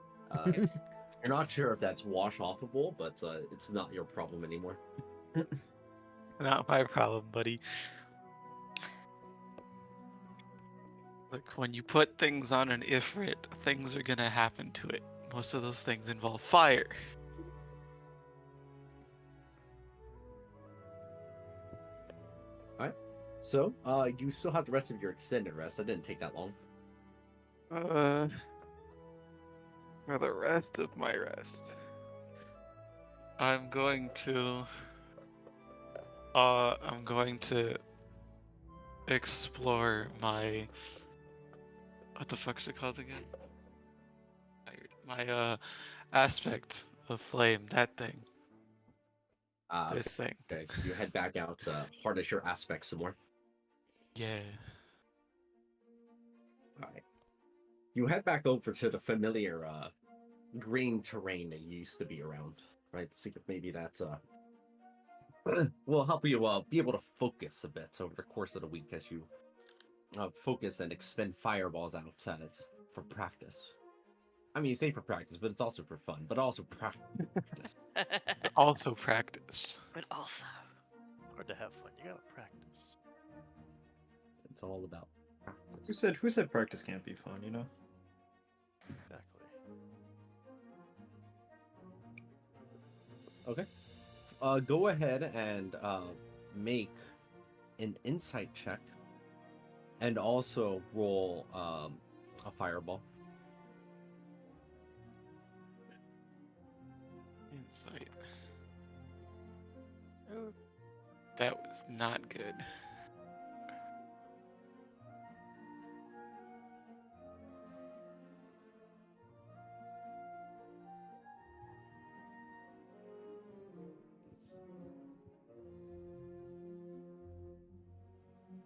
You're not sure if that's wash offable, but it's not your problem anymore. Not my problem, buddy. Look, when you put things on an Ifrit, things are gonna happen to it. Most of those things involve fire. So, you still have the rest of your extended rest. That didn't take that long. For the rest of my rest, I'm going to explore my, what the fuck's it called again? My aspect of flame, that thing. This thing. Okay, so you head back out to harness your aspects some more. Yeah. Alright. You head back over to the familiar green terrain that you used to be around, right? See if maybe that will help you be able to focus a bit over the course of the week as you focus and expend fireballs out for practice. I mean, you say for practice, but it's also for fun, but also practice. Also practice. But also. Hard to have fun. You gotta practice. It's all about practice. Who said practice can't be fun, you know? Exactly. Okay. Go ahead and make an insight check, and also roll a fireball. Insight. Ooh. That was not good.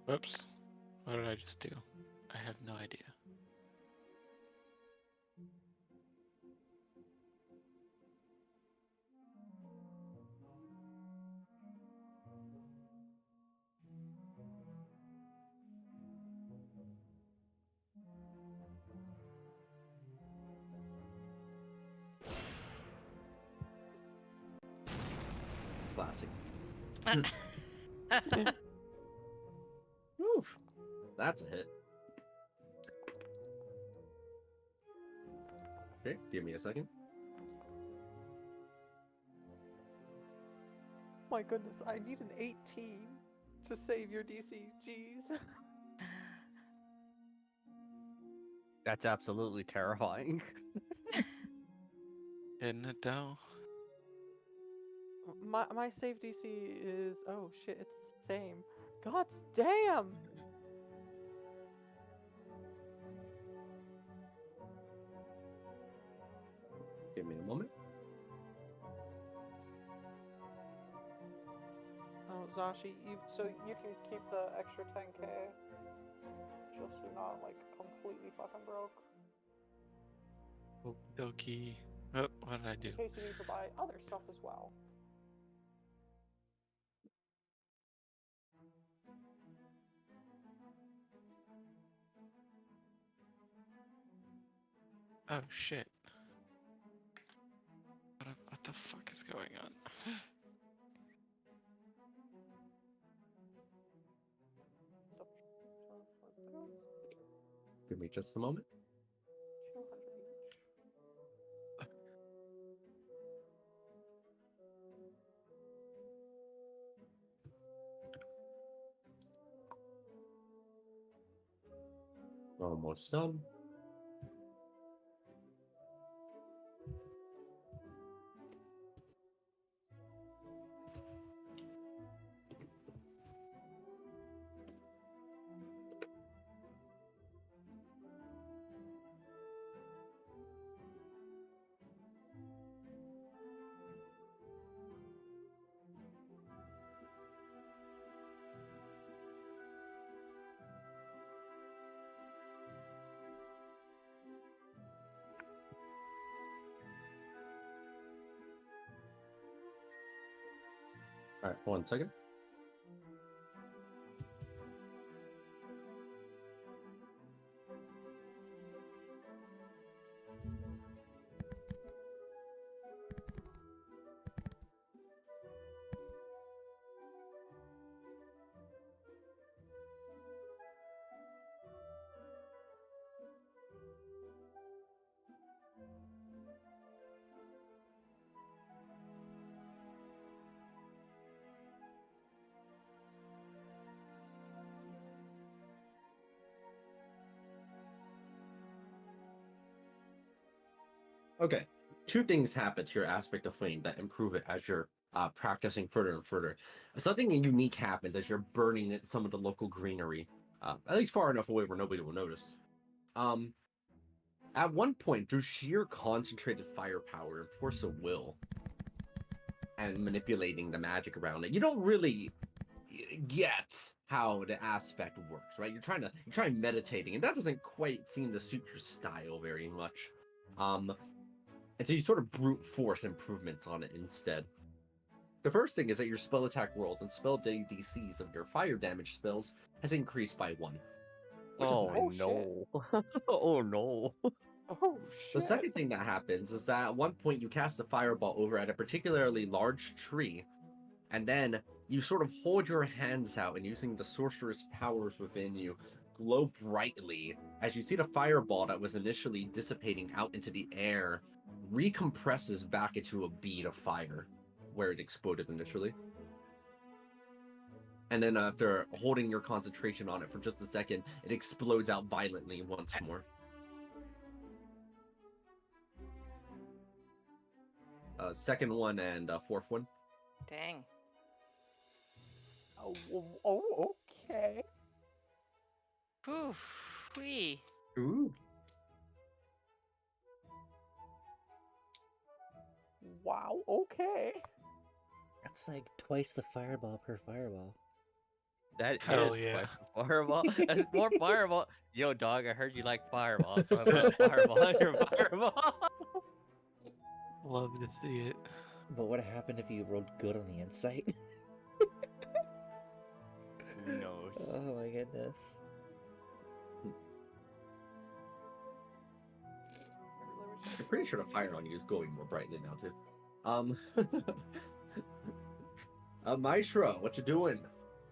Whoops. What did I just do? I have no idea. Classic. Whew. That's a hit. Okay, give me a second. My goodness, I need an 18 to save your DC. Jeez. That's absolutely terrifying. Isn't it though? My save DC is, oh shit, it's the same. God damn! Give me a moment. Oh, Zashi, so you can keep the extra 10k, just so you're not like completely fucking broke. Okie dokie. Oh, what did I do? In case you need to buy other stuff as well. Oh shit. What the fuck is going on? Give me just a moment. 200 each. Almost done. All right, 1 second. Okay, two things happen to your aspect of flame that improve it as you're practicing further and further. Something unique happens as you're burning some of the local greenery, at least far enough away where nobody will notice. At one point, through sheer concentrated firepower and force of will, and manipulating the magic around it, you don't really get how the aspect works, right? You're trying meditating, and that doesn't quite seem to suit your style very much. And so you sort of brute force improvements on it instead. The first thing is that your spell attack rolls and spell DCs of your fire damage spells has increased by 1. Which Oh Oh, no. Oh no. Oh The shit! second thing that happens is that at one point you cast a fireball over at a particularly large tree, and then you sort of hold your hands out and using the sorceress powers within you, glow brightly as you see the fireball that was initially dissipating out into the air recompresses back into a bead of fire where it exploded initially. And then after holding your concentration on it for just a second, it explodes out violently once more. Second one and fourth one. Dang. Oh, okay. Poof. Wee. Ooh. Wow, okay. That's like twice the fireball per fireball. That Hell is yeah. twice the fireball. That's more fireball. Yo, dog, I heard you like fireball, so I put a fireball on your fireball. Love to see it. But what happened if you rolled good on the insight? Who knows? Oh my goodness. I'm pretty sure the fire on you is glowing more brightly now too. Maestro, what you doing?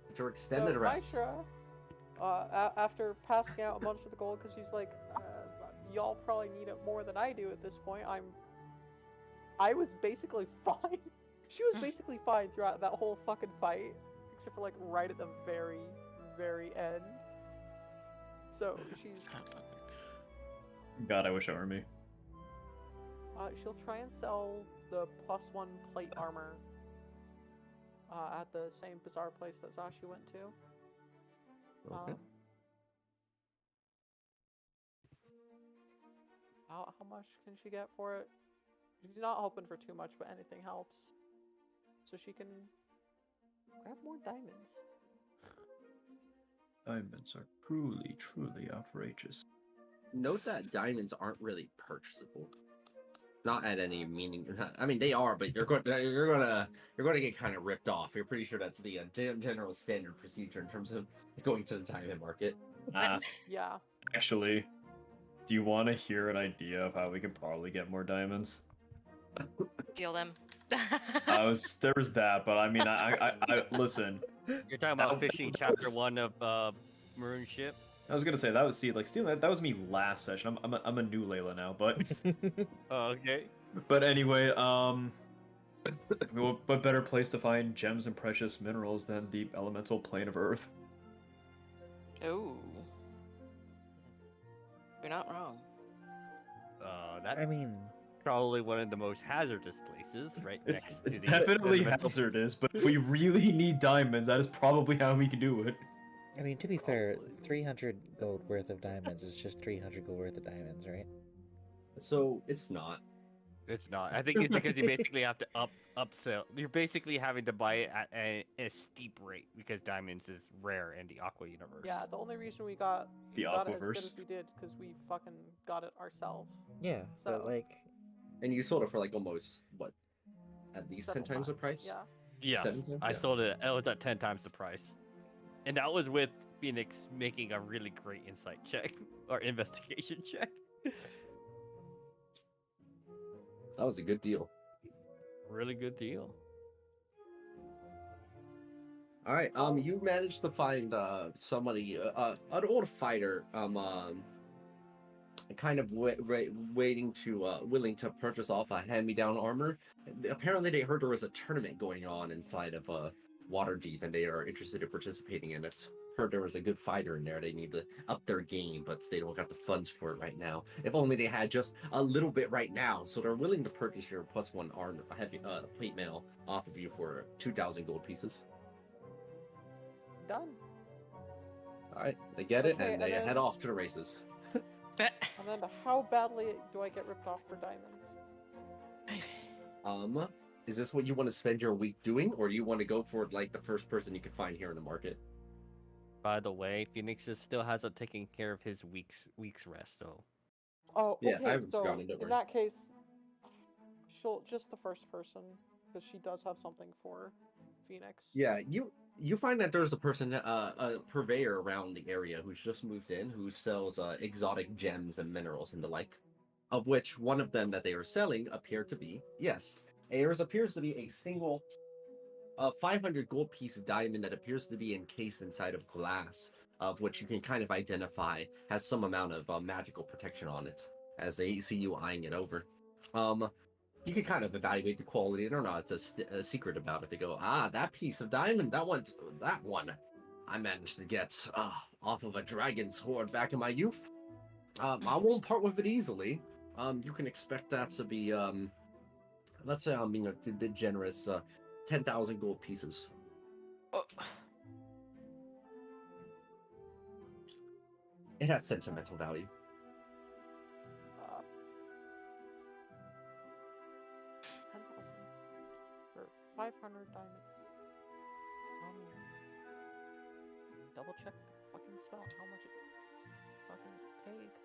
With your extended So rest. Mitra, after passing out a bunch of the gold, because she's like, y'all probably need it more than I do at this point. I was basically fine. She was basically fine throughout that whole fucking fight, except for like right at the very, very end. So she's Stop it. God, I wish it were me. she'll try and sell the +1 plate armor at the same bizarre place that Zashi went to. Okay. How much can she get for it? She's not hoping for too much, but anything helps. So she can grab more diamonds. Diamonds are truly, truly outrageous. Note that diamonds aren't really purchasable. Not at any meaning. I mean, they are, but you're gonna get kind of ripped off. You're pretty sure that's the general standard procedure in terms of going to the diamond market. Yeah. Actually, do you want to hear an idea of how we could probably get more diamonds? Steal them. There was that, but I mean, I listen. You're talking about fishing chapter 1 of Maroon Ship? I was gonna say that was stealing. That was me last session. I'm a new Layla now, but Oh, okay. but anyway, what better place to find gems and precious minerals than the elemental plane of Earth? Oh. You're not wrong. That I mean, probably one of the most hazardous places, right It's next to the definitely elemental- hazardous, but if we really need diamonds, that is probably how we can do it. I mean, to be fair, 300 gold worth of diamonds is just 300 gold worth of diamonds, right? So it's not. It's not. I think it's because you basically have to upsell. You're basically having to buy it at a steep rate because diamonds is rare in the Aqua universe. Yeah, the only reason we got The it as good Aquaverse. as we did because we fucking got it ourselves. Yeah, So- but like, And you sold it for like almost what? At least 10 times the price? Yeah. Yes, 7 times? I Yeah. sold it. It was at 10 times the price, and that was with Phoenix making a really great insight check or investigation check. That was a good deal. Really good deal. All right. You managed to find somebody, an old fighter, kind of waiting to willing to purchase off a hand-me-down armor. Apparently, they heard there was a tournament going on inside of Waterdeep, and they are interested in participating in it. Heard there was a good fighter in there. They need to up their game, but they don't got the funds for it right now. If only they had just a little bit right now. So they're willing to purchase your +1 armor, heavy plate mail off of you for 2,000 gold pieces. Done. All right, they get it, Okay, and they and then- head off to the races. And then how badly do I get ripped off for diamonds? Is this what you want to spend your week doing, or do you want to go for like the first person you can find here in the market? By the way, Phoenix still hasn't taken care of his week's rest, though. Oh, Yeah, okay. I've So gone into it. in that case, she'll just the first person because she does have something for Phoenix. Yeah, you find that there's a person, a purveyor around the area who's just moved in, who sells exotic gems and minerals and the like, of which one of them that they are selling appeared to be, yes, appears to be a single 500 gold piece diamond that appears to be encased inside of glass, of which you can kind of identify has some amount of magical protection on it, as they see you eyeing it over. You can kind of evaluate the quality. They're not a secret about it. They go, that piece of diamond, that one, I managed to get off of a dragon's hoard back in my youth. I won't part with it easily. You can expect that to be, let's say I'm being a bit generous, 10,000 gold pieces. Oh. It has sentimental value. 10,000 for 500 diamonds. double check the fucking spell, how much it fucking takes.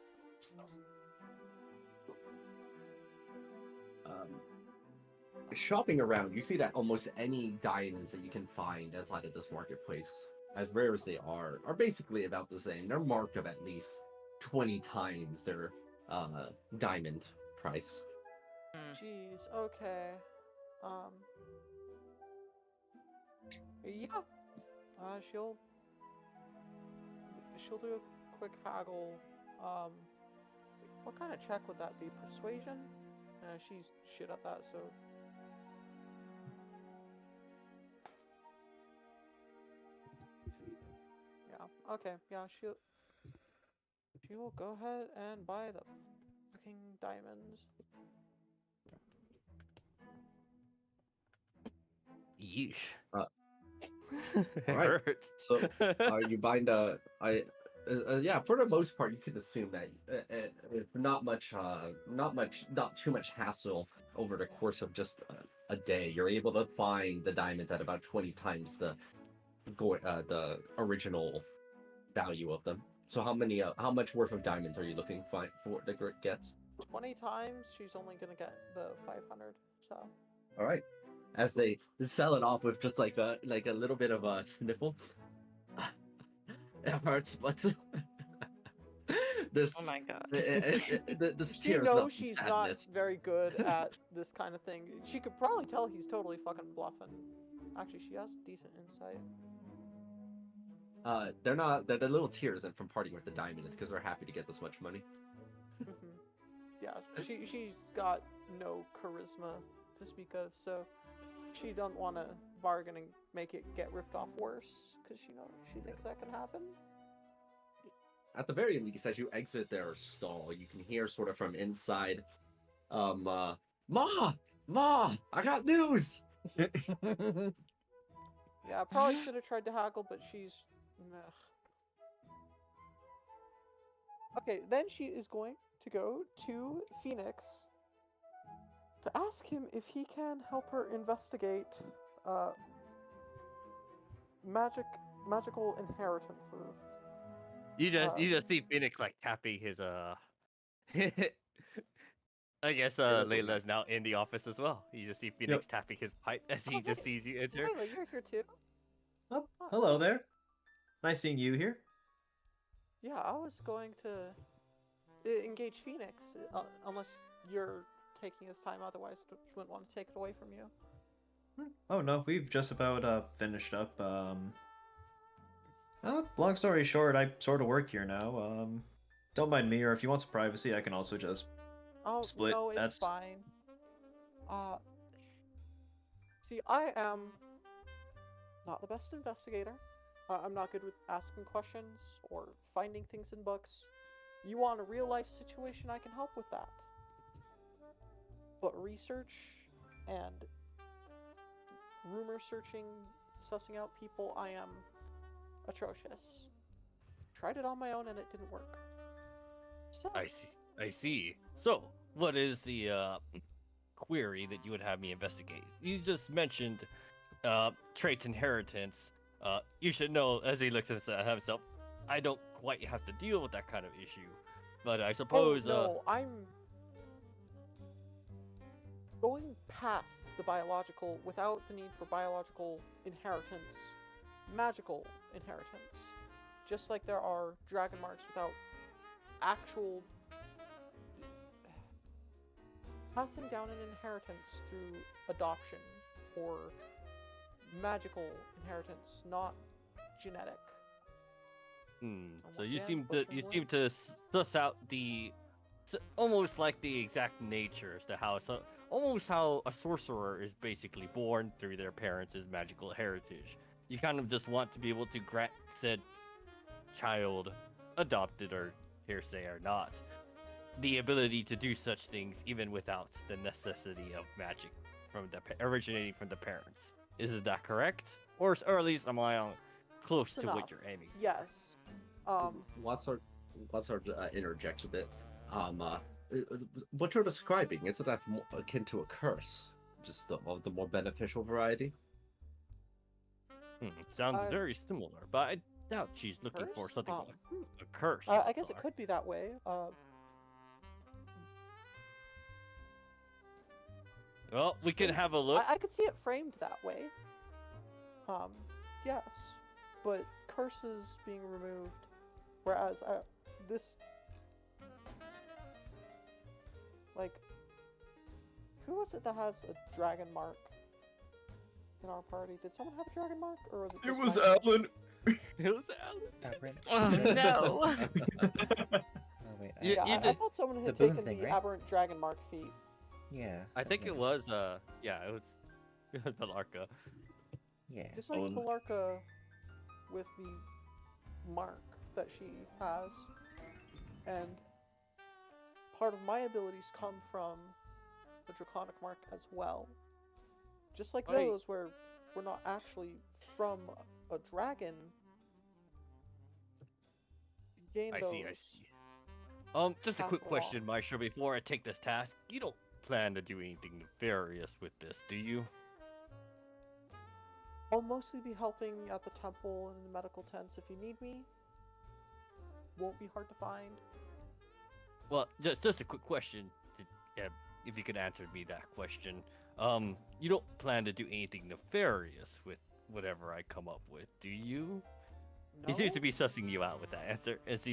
Shopping around, you see that almost any diamonds that you can find outside of this marketplace, as rare as they are basically about the same. They're marked of at least 20 times their diamond price. Jeez, okay. Yeah. She'll do a quick haggle. What kind of check would that be? Persuasion? She's shit at that, so. Yeah. Okay. Yeah. She will go ahead and buy the fucking diamonds. Yeesh. It All right. hurts. So you bind yeah, for the most part, you could assume that if not too much hassle over the course of just a day, you're able to find the diamonds at about 20 times the original value of them. So how much worth of diamonds are you looking for the grit gets? 20 times, she's only gonna get the 500. So. All right. As they sell it off with just like a little bit of a sniffle. It hurts, but this. Oh my god. This She tears knows up she's sadness. not very good at this kind of thing. She could probably tell he's totally fucking bluffing. Actually, she has decent insight. They're not. They're the little tears and from parting with the diamond. It's because they're happy to get this much money. Yeah, she's got no charisma to speak of, so she don't want to bargain and make it get ripped off worse, because she thinks that can happen. At the very least, as you exit their stall, you can hear sort of from inside, Ma, I got news. Yeah, I probably should have tried to haggle, but she's meh. Okay, then she is going to go to Phoenix to ask him if he can help her investigate magical inheritances. You just see Phoenix like tapping his I guess Layla's now in the office as well. You just see Phoenix tapping his pipe as he just sees you enter. Layla, you're here too. Oh, hello there. Nice seeing you here. Yeah, I was going to engage Phoenix, unless you're taking his time. Otherwise, wouldn't want to take it away from you. Oh no, we've just about finished up. Long story short, I sort of work here now. Don't mind me, or if you want some privacy, I can also just split. No, it's fine. See, I am not the best investigator. I'm not good with asking questions or finding things in books. You want a real-life situation, I can help with that. But research and rumor searching, sussing out people, I am atrocious. Tried it on my own and it didn't work. So, I see. So, what is the query that you would have me investigate? You just mentioned traits inheritance. You should know, as he looks at himself, I don't quite have to deal with that kind of issue. But I suppose... no, I'm going past the biological, without the need for biological inheritance, magical inheritance. Just like there are dragon marks without actual passing down an inheritance through adoption or magical inheritance, not genetic. So you seem to suss out almost like the exact nature as to how almost how a sorcerer is basically born through their parents' magical heritage. You kind of just want to be able to grant said child, adopted or hearsay or not, the ability to do such things even without the necessity of magic originating from the parents. Is that correct? Or at least am I close to what you're aiming? Yes. Watsar interjects a bit. What you're describing, isn't that more akin to a curse? Just the more beneficial variety? Sounds very similar, but doubt she's looking for Curse? something like a curse. I guess it Watsar. could be that way. Well, we can have a look. I could see it framed that way. Yes, but curses being removed, whereas this, like, who was it that has a dragon mark in our party? Did someone have a dragon mark, or was it just It was Mike? Alan. It was Alan. Aberrant. Oh no. Oh wait. You- Yeah, you I did- thought someone had the boon taken thing, the right? aberrant dragon mark feat. Yeah. I that's think what it meant. was yeah, it was Malarka. Yeah. Just like Owen. Malarka with the mark that she has. And part of my abilities come from the draconic mark as well. Just like Right. those where we're not actually from a dragon. You gain I those. see. Just a pass quick along. question, Maestro, before I take this task. You don't plan to do anything nefarious with this, do you? I'll mostly be helping at the temple and in the medical tents if you need me. Won't be hard to find. Well, just a quick question. Yeah, if you could answer me that question. You don't plan to do anything nefarious with whatever I come up with, do you? He seems to be sussing you out with that answer. As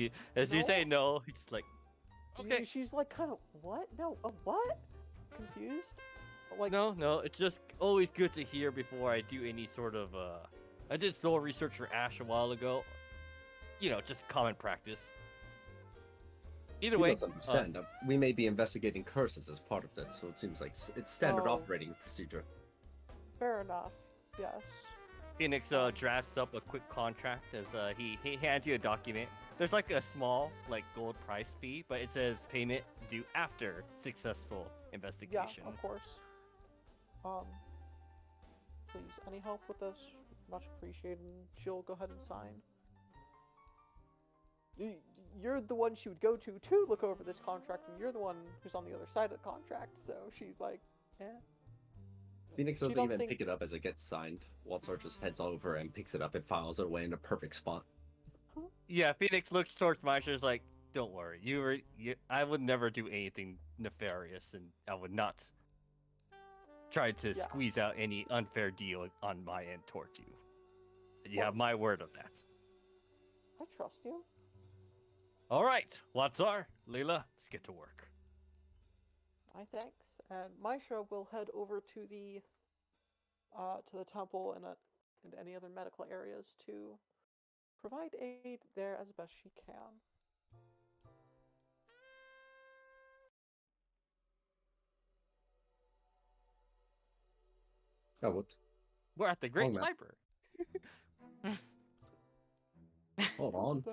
you say no, he's just like, okay. She's like, kind of, what? No, what? Confused? Like, No, it's just always good to hear before I do any sort of I did soul research for Ash a while ago. You know, just common practice. Either You way, must understand. We may be investigating curses as part of that, so it seems like it's standard Oh. operating procedure. fair enough. Yes. Phoenix drafts up a quick contract as he hands you a document. There's like a small gold price fee, but it says payment due after successful Yeah, investigation. of course. Please, any help with this? Much appreciated. And she'll go ahead and sign. You're the one she would go to look over this contract, and you're the one who's on the other side of the contract. So she's like, eh. Phoenix She doesn't don't even think- pick it up as it gets signed. Waltzar just heads over and picks it up and files it away in a perfect spot. Yeah, Phoenix looks towards Maestro like, don't worry, I would never do anything nefarious, and I would not try to Yeah. squeeze out any unfair deal on my end towards you. You Well- have my word of that. I trust you. All right, Watsar, Leela, let's get to work. My thanks. And Maisha will head over to the temple and any other medical areas to provide aid there as best she can. Oh, what? We're at the Great man. Library. Hold on.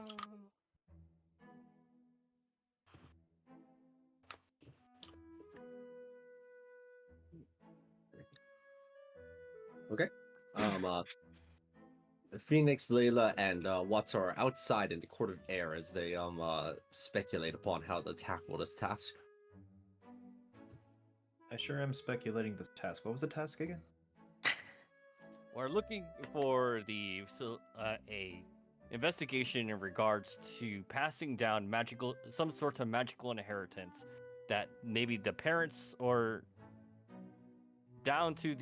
Okay. Phoenix, Layla, and Watts are outside in the court of air as they speculate upon how to tackle this task. I sure am speculating this task. What was the task again? We're looking for a investigation in regards to passing down some sort of magical inheritance that maybe the parents or down to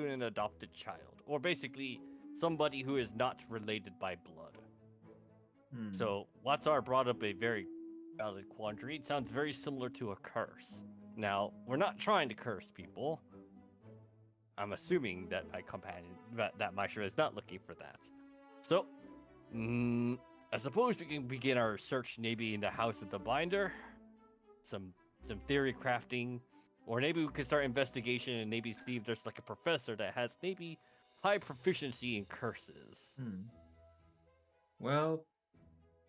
an adopted child, or basically somebody who is not related by blood. So Watsar brought up a very valid quandary. It sounds very similar to a curse. Now, we're not trying to curse people. I'm assuming that my companion, that Maestro is not looking for that. So, I suppose we can begin our search maybe in the House of the Binder, some theory crafting, or maybe we could start investigation and maybe see if there's like a professor that has maybe high proficiency in curses. Well,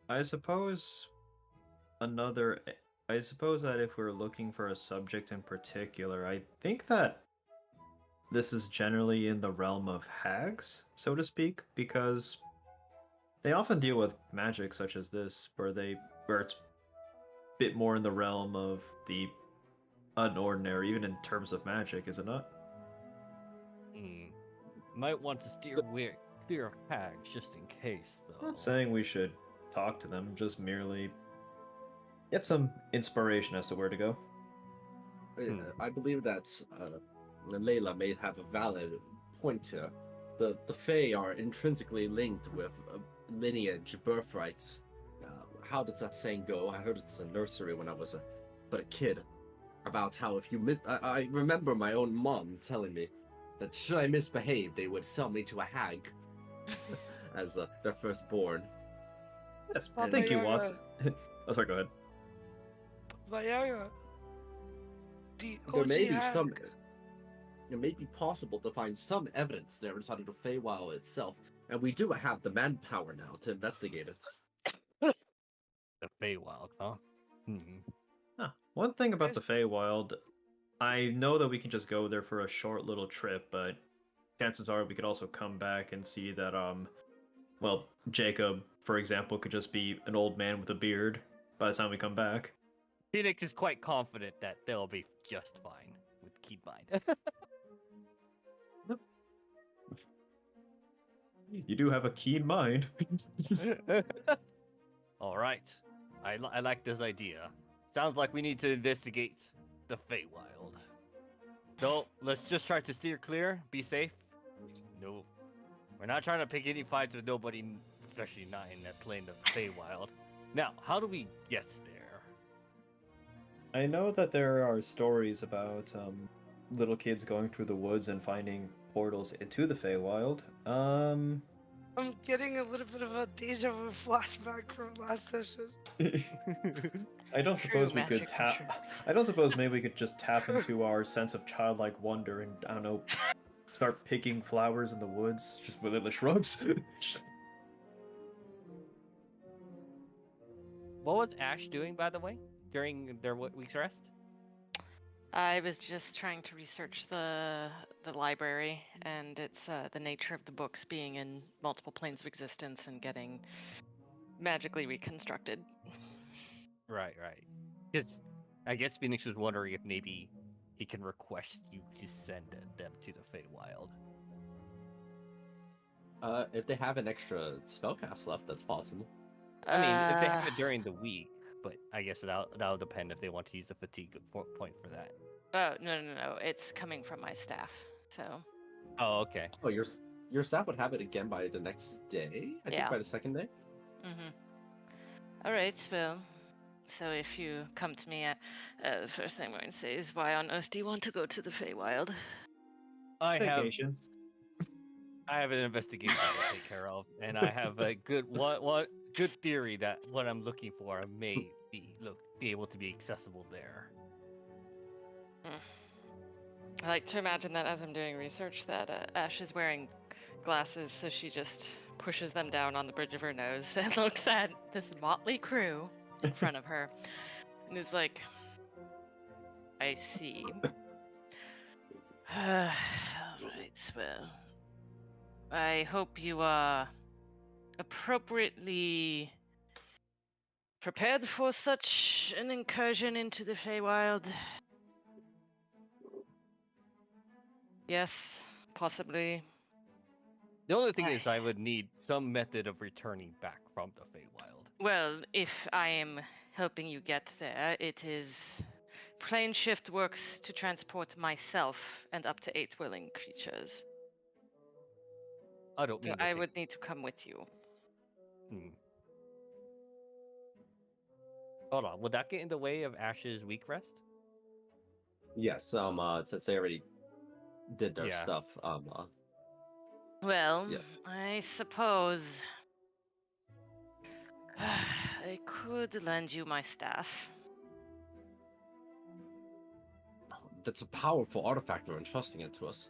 I suppose that if we're looking for a subject in particular, I think that this is generally in the realm of hags, so to speak, because they often deal with magic such as this, where it's a bit more in the realm of the unordinary, even in terms of magic, is it not? Might want to steer clear hags just in case, I'm though. not saying we should talk to them, just merely get some inspiration as to where to go. I believe that Layla may have a valid point here. The Fae are intrinsically linked with lineage, birthrights. How does that saying go? I heard it's a nursery when I was a kid. About how if you I remember my own mom telling me that should I misbehave, they would sell me to a hag as their firstborn. Yes, Papa thank you, Yaga. Watts. Oh, sorry, go ahead. Mayaga, the There OG may be hag. it may be possible to find some evidence there inside of the Feywild itself, and we do have the manpower now to investigate it. The Feywild, huh? One thing about the Feywild, I know that we can just go there for a short little trip, but chances are we could also come back and see that, well, Jacob, for example, could just be an old man with a beard by the time we come back. Phoenix is quite confident that they'll be just fine with keen mind. You do have a keen mind. All right, I like this idea. Sounds like we need to investigate the Feywild. So let's just try to steer clear, be safe. No, we're not trying to pick any fights with nobody, especially not in that plane of Feywild. Now, how do we get there? I know that there are stories about little kids going through the woods and finding portals into the Feywild. I'm getting a little bit of a deja vu flashback from last session. I don't suppose we could magic tap. mushrooms. I don't suppose maybe we could just tap into our sense of childlike wonder and I don't know, start picking flowers in the woods just with little shrugs. What was Ash doing, by the way, during their week's rest? I was just trying to research the library and its the nature of the books being in multiple planes of existence and getting magically reconstructed. Right. Because I guess Phoenix was wondering if maybe he can request you to send them to the Feywild. If they have an extra spellcast left, that's possible. I mean, if they have it during the week, but I guess that'll depend if they want to use the fatigue point for that. Oh no! It's coming from my staff. So. Oh, okay. Oh, your staff would have it again by the next day. I think Yeah. by the second day. All right. Well, so if you come to me, the first thing I'm going to say is, why on earth do you want to go to the Feywild? I have Vacation. an investigation to take care of, and I have a good good theory that what I'm looking for may be able to be accessible there. I like to imagine that as I'm doing research that Ash is wearing glasses, so she just pushes them down on the bridge of her nose and looks at this motley crew in front of her and is like, I see. Alright, well, I hope you are appropriately prepared for such an incursion into the Feywild. Yes, possibly. The only thing is, I would need some method of returning back from the Feywild. Well, if I am helping you get there, it is plane shift works to transport myself and up to 8 willing creatures. I don't So mean to I take... would need to come with you. Hold on, would that get in the way of Ash's week rest? Yes. Since they already did their stuff. Well, yes. I suppose I could lend you my staff. That's a powerful artifact you're entrusting it to us.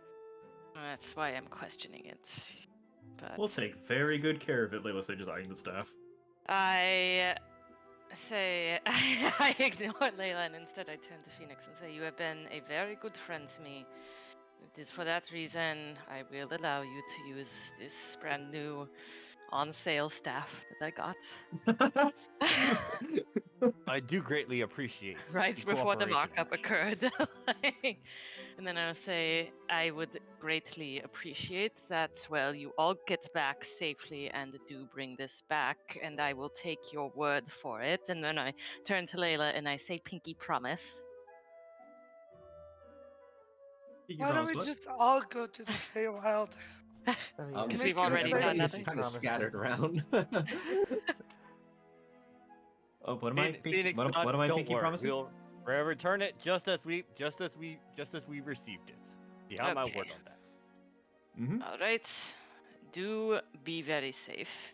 That's why I'm questioning it. But We'll take very good care of it, Layla says, eyeing the staff. I say I ignore Layla and instead I turn to Phoenix and say, you have been a very good friend to me. It is for that reason I will allow you to use this brand new on sale staff that I got. I do greatly appreciate Right the before the cooperation markup and occurred. And then I'll say, I would greatly appreciate that, well, you all get back safely and do bring this back, and I will take your word for it. And then I turn to Layla and I say, pinky promise. Why don't we just all go to the Feywild? Because we've Make it already done safe. that. Everybody's kind of scattered around. Oh, what am I? Phoenix What Nuts, am I don't pinky worry. promising? We'll return it just as we received it. You have my Okay. word on that. Mm-hmm. All right. Do be very safe.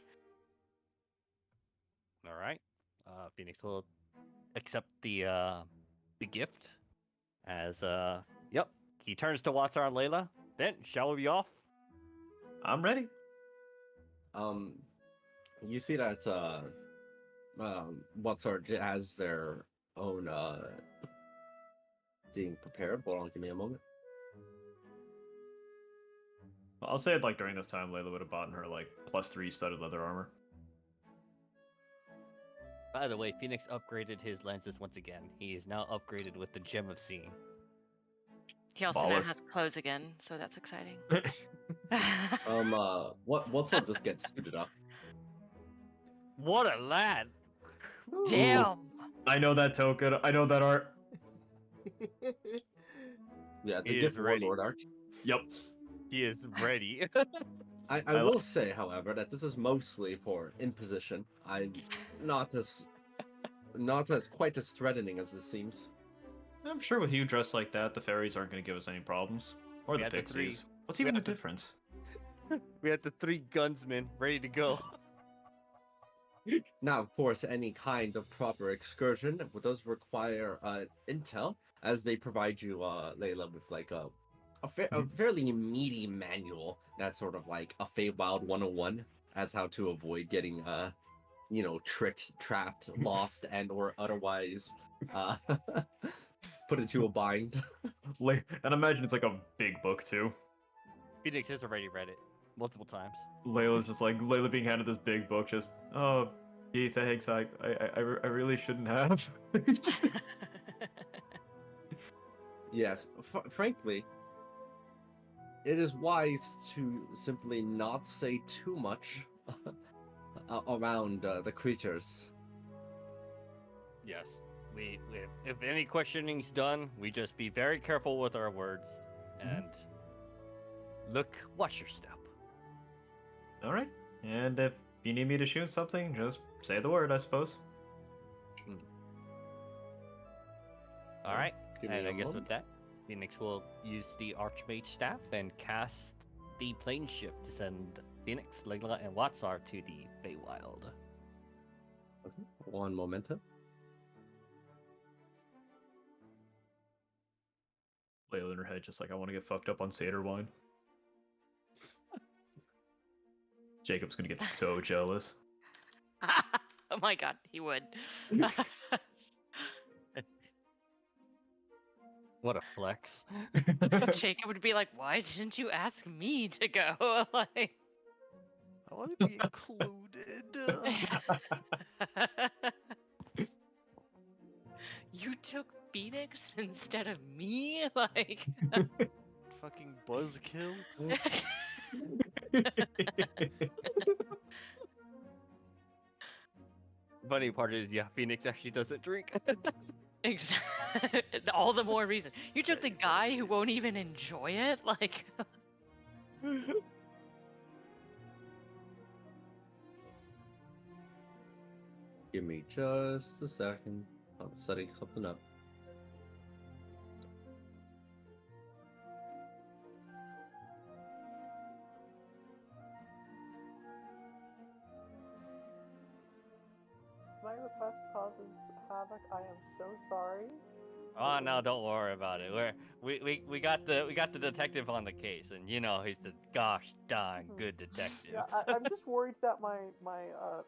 All right. Phoenix will accept the gift as yep. He turns to Watsar and Layla. Then shall we be off? I'm ready. You see that Watsar has their own being prepared. Hold on, give me a moment. I'll say it like during this time, Layla would have bought her like +3 studded leather armor. By the way, Phoenix upgraded his lenses once again. He is now upgraded with the Gem of Seeing. He also now Baller. has clothes again, so that's exciting. Watsar just gets suited up. What a lad! Damn! I know that token. I know that art. Yeah, it's He a gift is ready. warlord art. Yep. He is ready. I will say, however, that this is mostly for imposition. I'm not as quite as threatening as it seems. I'm sure with you dressed like that, the fairies aren't going to give us any problems. Or We the had the three- pixies. What's we even the had the- difference? We had the 3 gunsmen ready to go. Now, of course, any kind of proper excursion does require intel, as they provide you, Layla, with like a fairly meaty manual that's sort of like a Feywild 101 as how to avoid getting tricked, trapped, lost, and or otherwise put into a bind. And imagine it's like a big book too. Phoenix has already read it multiple times. Layla's just like Layla being handed this big book. Just gee, thanks. I really shouldn't have. Yes, frankly, it is wise to simply not say too much around the creatures. Yes. We if any questioning's done, we just be very careful with our words and watch your step. All right. And if you need me to shoot something, just say the word, I suppose. All right. Give me And a I guess moment. with that, Phoenix will use the Archmage staff and cast the plane shift to send Phoenix, Layla, and Watsar to the Feywild. Okay. One momento. Layla in her head, just like, I want to get fucked up on Seder wine. Jacob's gonna get so jealous. Oh my god, he would. What a flex. Jacob would be like, why didn't you ask me to go? Like, I want to be included. you took Phoenix instead of me? Like, Fucking buzzkill. Funny part is, yeah, Phoenix actually doesn't drink. exactly. All the more reason. You took the guy who won't even enjoy it? Like, Give me just a second. I'm setting something up. My request causes havoc. I am so sorry. Oh no, don't worry about it. We got the detective on the case, and you know he's the gosh darn good detective. Yeah, I'm just worried that my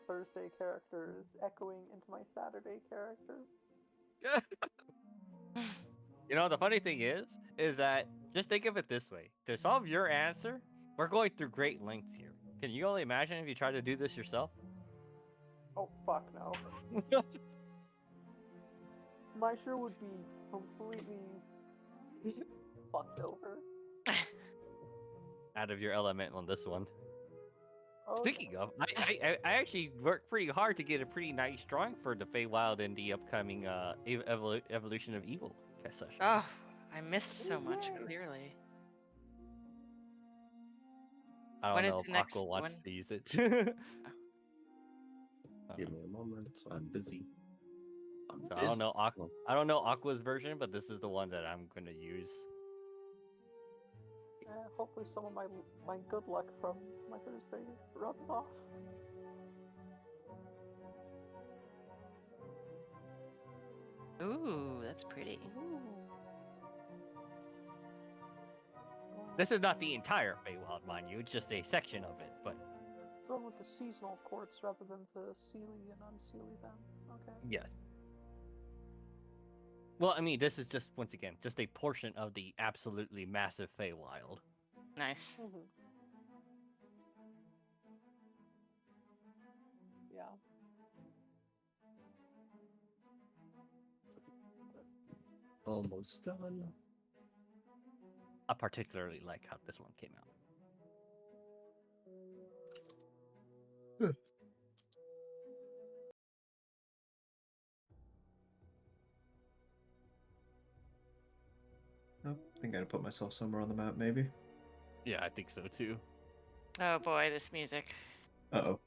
Thursday character is echoing into my Saturday character. You know the funny thing is that just think of it this way: to solve your answer, we're going through great lengths here. Can you only imagine if you tried to do this yourself? Oh, fuck no. My show would be completely fucked over. Out of your element on this one. Oh, Speaking yes. of, I actually worked pretty hard to get a pretty nice drawing for the Feywild in the upcoming Evolution of Evil session. Oh, I missed so much, Yay. clearly. I don't When is know the if next Aqua wants one? to use it. Give me a moment. I'm busy. So I don't know Aqua's version, but this is the one that I'm gonna use. Hopefully some of my good luck from my Thursday rubs off. Ooh, that's pretty. Ooh. This is not the entire Feywild, mind you. It's just a section of it, but Going with the seasonal quartz rather than the Seelie and Unseelie then. Okay. yes. Well, I mean, this is just, once again, just a portion of the absolutely massive Feywild. Nice. Mm-hmm. Yeah. Almost done. I particularly like how this one came out. Oh, I think I gotta put myself somewhere on the map, maybe. Yeah, I think so too. Oh boy, this music. Uh-oh.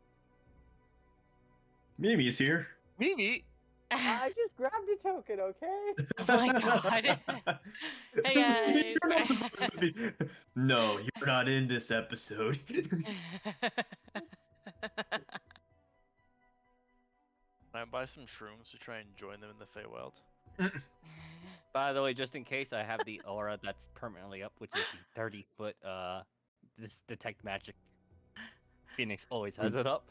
Mimi's here. Mimi! I just grabbed a token, okay? Oh my god. Hey guys. You're not supposed to be... No, you're not in this episode. Can I buy some shrooms to try and join them in the Feywild? By the way, just in case, I have the aura that's permanently up, which is the 30-foot this detect magic. Phoenix always has it up.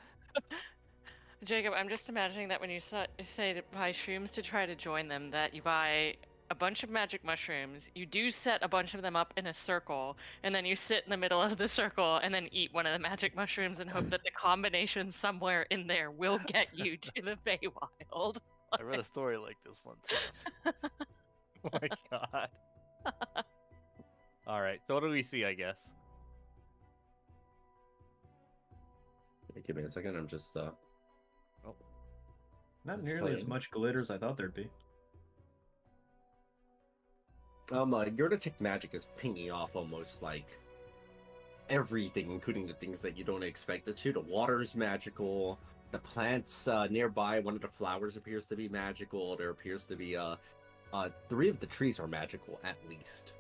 Jacob, I'm just imagining that when you say to buy shrooms to try to join them, that you buy a bunch of magic mushrooms, you do set a bunch of them up in a circle, and then you sit in the middle of the circle and then eat one of the magic mushrooms and hope that the combination somewhere in there will get you to the Feywild. I read a story like this one time. Oh my god. Alright, so what do we see, I guess? Give me a second. I'm just Not nearly as much glitter as I thought there'd be. your detect magic is pinging off almost like everything, including the things that you don't expect it to. The water's magical. The plants nearby, one of the flowers appears to be magical. There appears to be 3 of the trees are magical at least.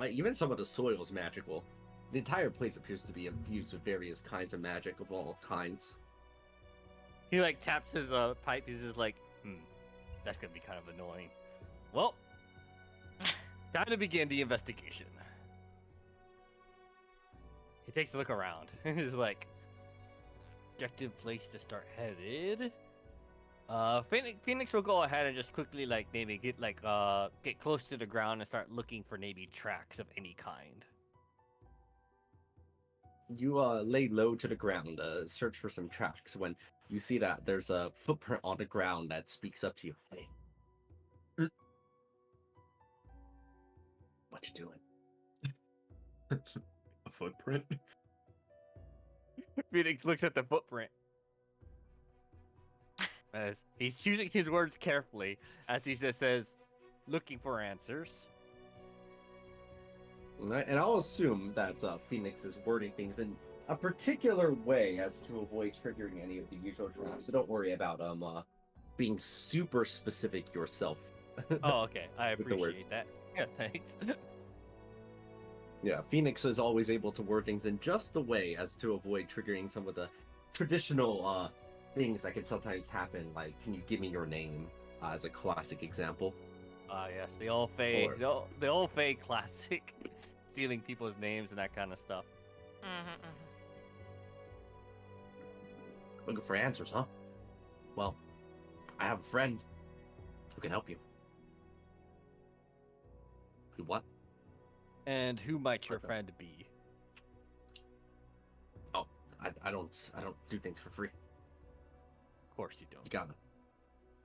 Even some of the soil is magical. The entire place appears to be infused with various kinds of magic of all kinds. He like taps his pipe, he's just like, that's gonna be kind of annoying. Well, time to begin the investigation. He takes a look around. He's like, objective place to start headed. Phoenix will go ahead and just quickly like maybe get close to the ground and start looking for maybe tracks of any kind. You lay low to the ground, search for some tracks. When you see that there's a footprint on the ground that speaks up to you. Hey, what you doing? A footprint? Phoenix looks at the footprint. As he's choosing his words carefully, as he just says, looking for answers. Right, and I'll assume that Phoenix is wording things in a particular way as to avoid triggering any of the usual traps. So don't worry about being super specific yourself. Oh, okay. I With the word. appreciate that. Yeah, thanks. Yeah, Phoenix is always able to word things in just the way as to avoid triggering some of the traditional things that can sometimes happen. Like, can you give me your name? As a classic example. Yes, the old Fae, Or- the old Fae classic, stealing people's names and that kind of stuff. Looking for answers, huh? Well, I have a friend who can help you. Who what? And who might your Okay. friend be? Oh, I don't do things for free. Of course you don't. You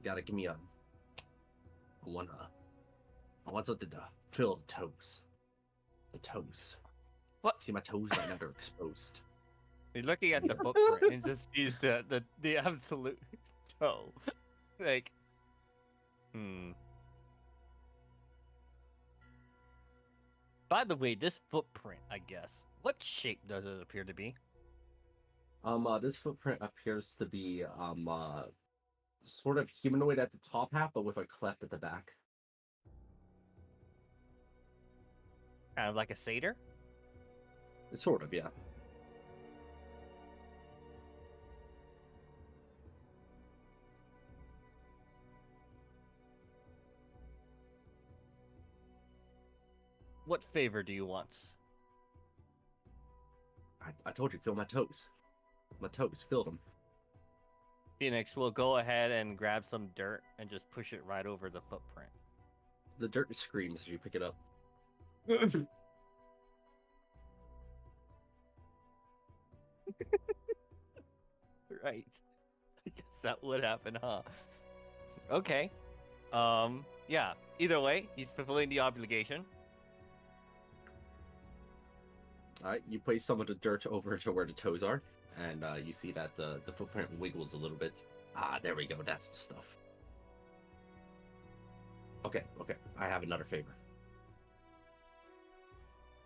gotta give me I want something to fill the toes. The toes. What? See my toes right now, they're exposed. He's looking at the footprint and just sees the absolute toe. Like, By the way, this footprint, I guess, what shape does it appear to be? This footprint appears to be sort of humanoid at the top half, but with a cleft at the back. Kind of like a satyr? Sort of, yeah. What favor do you want? I told you, feel my toes. My toes, feel them. Phoenix will go ahead and grab some dirt and just push it right over the footprint. The dirt screams as you pick it up. Right. I guess that would happen, huh? Okay. Yeah. Either way, he's fulfilling the obligation. Alright, you place some of the dirt over to where the toes are, and you see that the footprint wiggles a little bit. Ah, there we go, that's the stuff. Okay, I have another favor.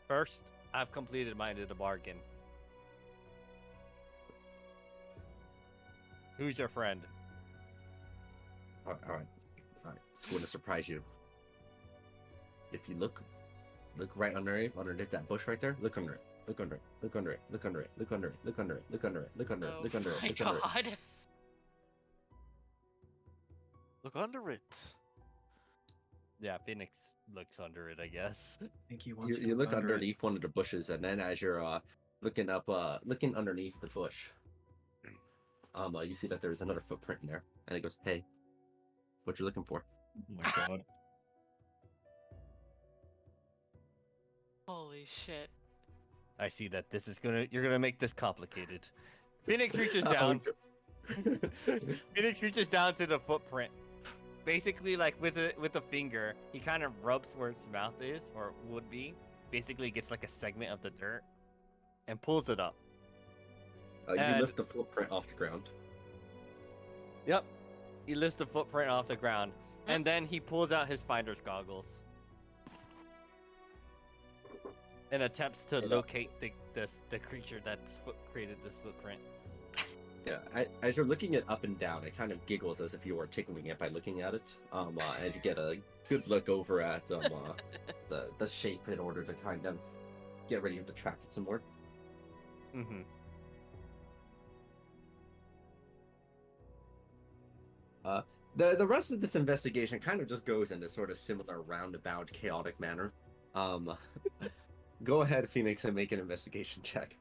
First, I've completed mine to the bargain. Who's your friend? Alright. It's going to surprise you. If you look right underneath that bush right there, look under it. Look under it. Look under it. Look under it. Look under it. Look under it. Look under it. Look under it. Look under it. My Look under it. God. Look under it. Yeah, Phoenix looks under it, I guess. I think he wants You look underneath one of the bushes, and then as you're looking underneath the bush, you see that there's another footprint in there, and it goes, "Hey, what you looking for?" Oh my god. Holy shit. I see that you're gonna make this complicated. Phoenix reaches down. Phoenix reaches down to the footprint. Basically, like with a finger, he kind of rubs where its mouth is, or would be. Basically, gets like a segment of the dirt, and pulls it up. You And- lift the footprint off the ground. Yep. He lifts the footprint off the ground, and then he pulls out his finder's goggles and attempts to locate the creature that created this footprint. Yeah, as you're looking it up and down, it kind of giggles as if you were tickling it by looking at it. And you get a good look over at the shape in order to kind of get ready to track it some more. Mm-hmm. The rest of this investigation kind of just goes in this sort of similar roundabout, chaotic manner. Go ahead, Phoenix, and make an investigation check.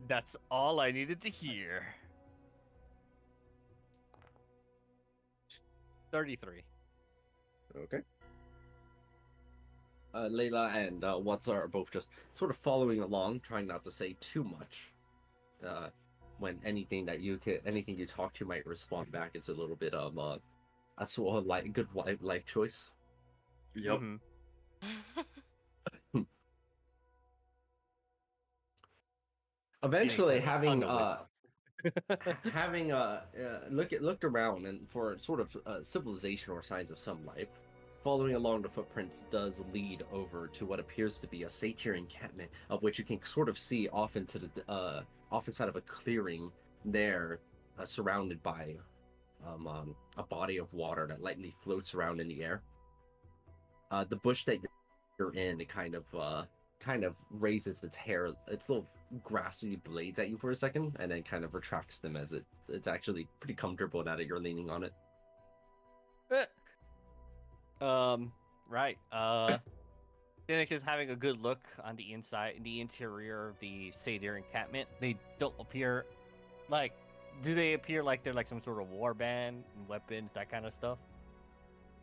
That's all I needed to hear. 33. Okay. Layla and Watsa are both just sort of following along, trying not to say too much. When anything you talk to might respond back, it's a little bit of a sort of good life choice. Yep. Mhm. Eventually, Phoenix has a having ton of looked around and for sort of civilization or signs of some life, following along the footprints does lead over to what appears to be a satyr encampment, of which you can sort of see off into the off inside of a clearing there, surrounded by a body of water that lightly floats around in the air. The bush that you're in, it kind of raises its hair, its little grassy blades at you for a second, and then kind of retracts them as it's actually pretty comfortable now that you're leaning on it. Right. Phoenix is having a good look on the interior of the satyr encampment. They don't appear do they appear like they're like some sort of warband and weapons, that kind of stuff?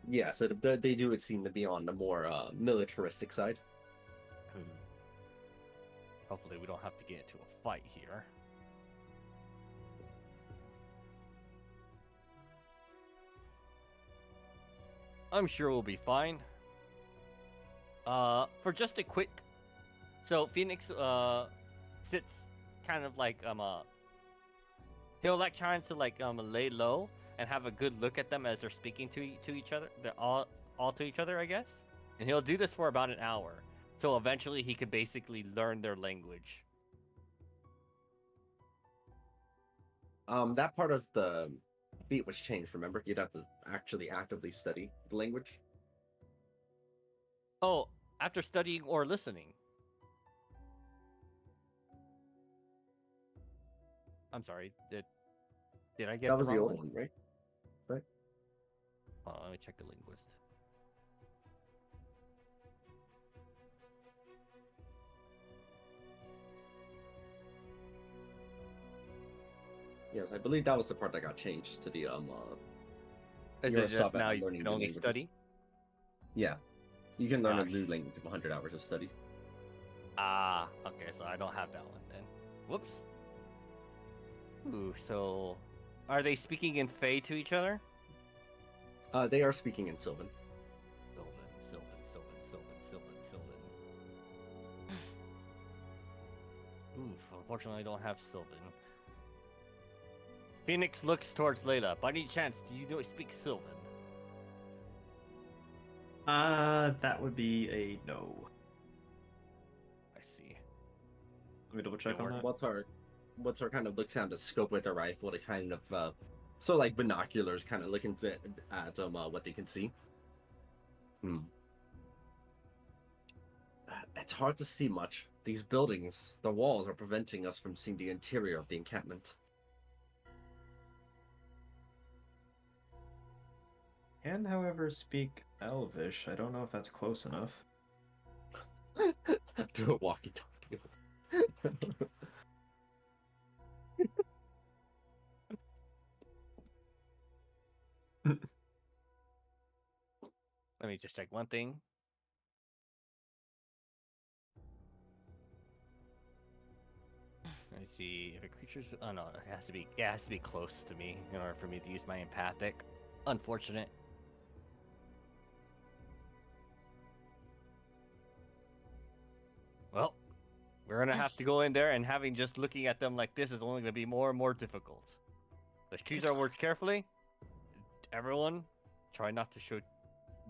Yeah, so they do seem to be on the more militaristic side. Hopefully we don't have to get into a fight here. I'm sure we'll be fine. For just a quick, so Phoenix sits kind of like he'll like trying to like lay low and have a good look at them as they're speaking to each other. They're all to each other, I guess. And he'll do this for about an hour. So eventually he could basically learn their language. That part of the feat was changed. Remember, you'd have to actually actively study the language. Oh, after studying or listening. I'm sorry. Did I get That was the the wrong old one, right? Right. Oh, let me check the linguist. Yes, I believe that was the part that got changed to the Is your it just sub at now you learning can new only languages. study? Yeah, you can learn a Gosh. new language of 100 hours of study. Ah, okay, so I don't have that one then. Whoops. Ooh, so are they speaking in Fey to each other? They are speaking in Sylvan. Sylvan. Oof, unfortunately I don't have Sylvan. Phoenix looks towards Layla. By any chance, do you speak Sylvan? That would be a no. I see. Let me double check Don't on worry. that. What's our kind of looks down to scope with the rifle to kind of sort of like binoculars, kind of looking at what they can see. It's hard to see much. These buildings, the walls are preventing us from seeing the interior of the encampment. Can, however, speak Elvish. I don't know if that's close enough. Through a walkie-talkie. Let me just check one thing. Let me see if a creature's. Oh no, it has to be. Yeah, it has to be close to me in order for me to use my empathic. Unfortunate. Well, we're gonna have to go in there, and having just looking at them like this is only gonna be more and more difficult. Let's choose our words carefully. Everyone, try not to show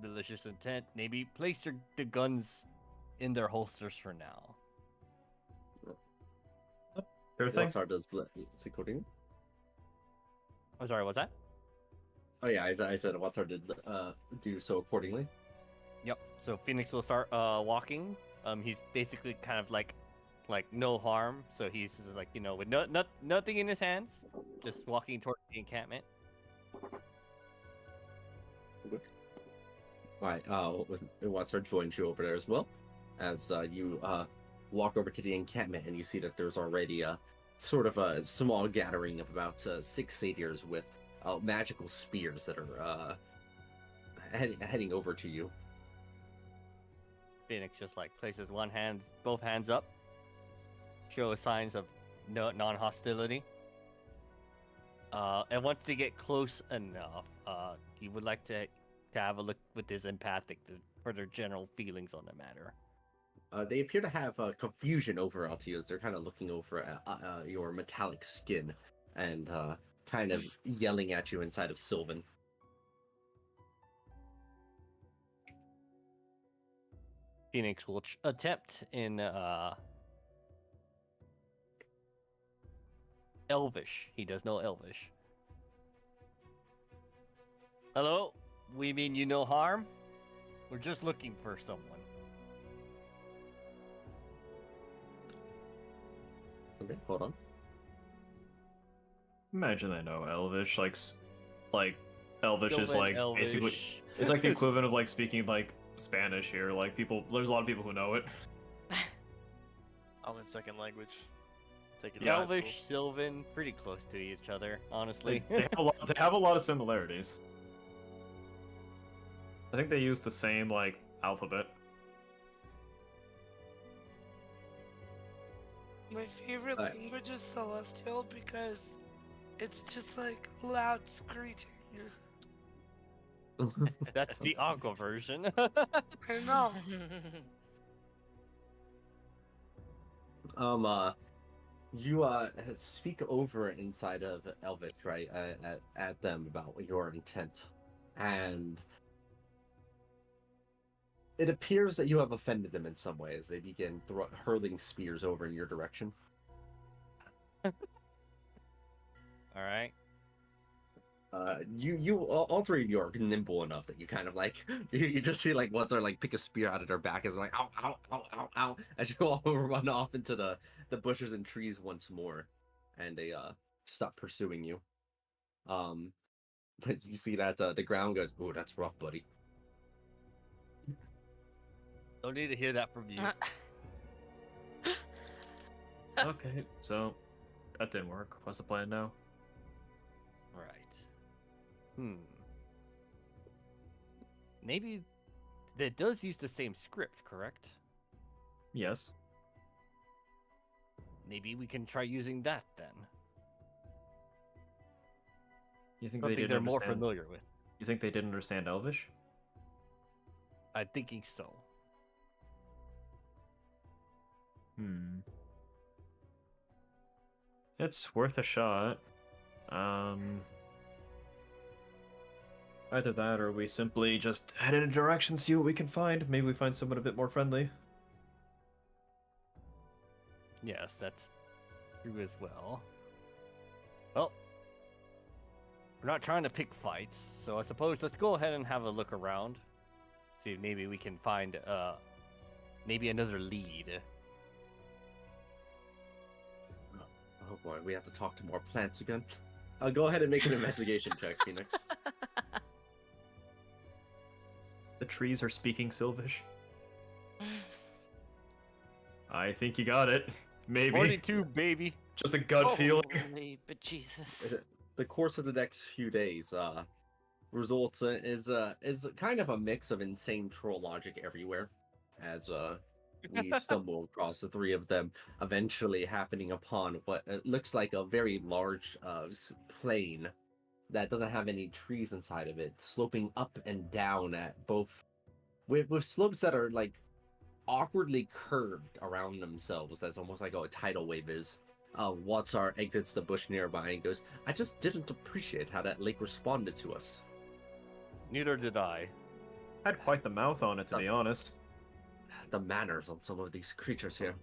malicious intent. Maybe place the guns in their holsters for now. Sure thing. What's our does is it coding? I'm sorry, what's that? Oh yeah, I said what's our did do so accordingly. Yep. So Phoenix will start walking. He's basically kind of like no harm. So he's like, you know, with nothing in his hands, just walking towards the encampment. Alright, Watsar joins you over there as well. As you walk over to the encampment and you see that there's already a sort of a small gathering of about 6 satyrs with magical spears that are heading over to you. Phoenix just like places both hands up, show signs of non-hostility. And once they get close enough, he would like to have a look with his empathic for their general feelings on the matter. They appear to have confusion over to you as they're kind of looking over at your metallic skin and kind of yelling at you inside of Sylvan. Phoenix will attempt in Elvish. He does know Elvish. Hello? We mean you no harm? We're just looking for someone. Okay, hold on. Imagine they know Elvish, like Elvish is Sylvan, like Elvish. basically it's like the equivalent of like speaking like Spanish here. Like there's a lot of people who know it. I'm in second language. Take it Yeah, to high school. Elvish, Sylvan, pretty close to each other, honestly. They have a lot of similarities. I think they use the same like alphabet. My favorite Alright. language is Celestial because it's just like loud screeching. That's the Aqua version. I know. You speak over inside of Elvic, right? At them about your intent, and it appears that you have offended them in some way as they begin hurling spears over in your direction. All right. All three of you are nimble enough that you kind of like you just see like ones are like pick a spear out of their back as like ow ow ow ow ow as you all run off into the bushes and trees once more, and they stop pursuing you. But you see that the ground goes, "Ooh, that's rough, buddy." Don't need to hear that from you. Okay, so that didn't work. What's the plan now? Right. Maybe that does use the same script, correct? Yes. Maybe we can try using that then. You think Something they're more familiar with. You think they didn't understand Elvish? I'm thinking so. It's worth a shot. Either that, or we simply just head in a direction, see what we can find. Maybe we find someone a bit more friendly. Yes, that's true as well. Well, we're not trying to pick fights, so I suppose let's go ahead and have a look around. See if maybe we can find maybe another lead. Oh boy, we have to talk to more plants again. I'll go ahead and make an investigation check, Phoenix. The trees are speaking Sylvish. I think you got it. Maybe. 42, baby. Just a gut feeling. Holy bejesus. The course of the next few days results is kind of a mix of insane troll logic everywhere, as we stumble across the three of them, eventually happening upon what looks like a very large plain that doesn't have any trees inside of it, sloping up and down at both, with slopes that are like awkwardly curved around themselves. That's almost like a tidal wave is. Watsar exits the bush nearby and goes, "I just didn't appreciate how that lake responded to us." Neither did I. Had quite the mouth on it, to be honest. The manners on some of these creatures here.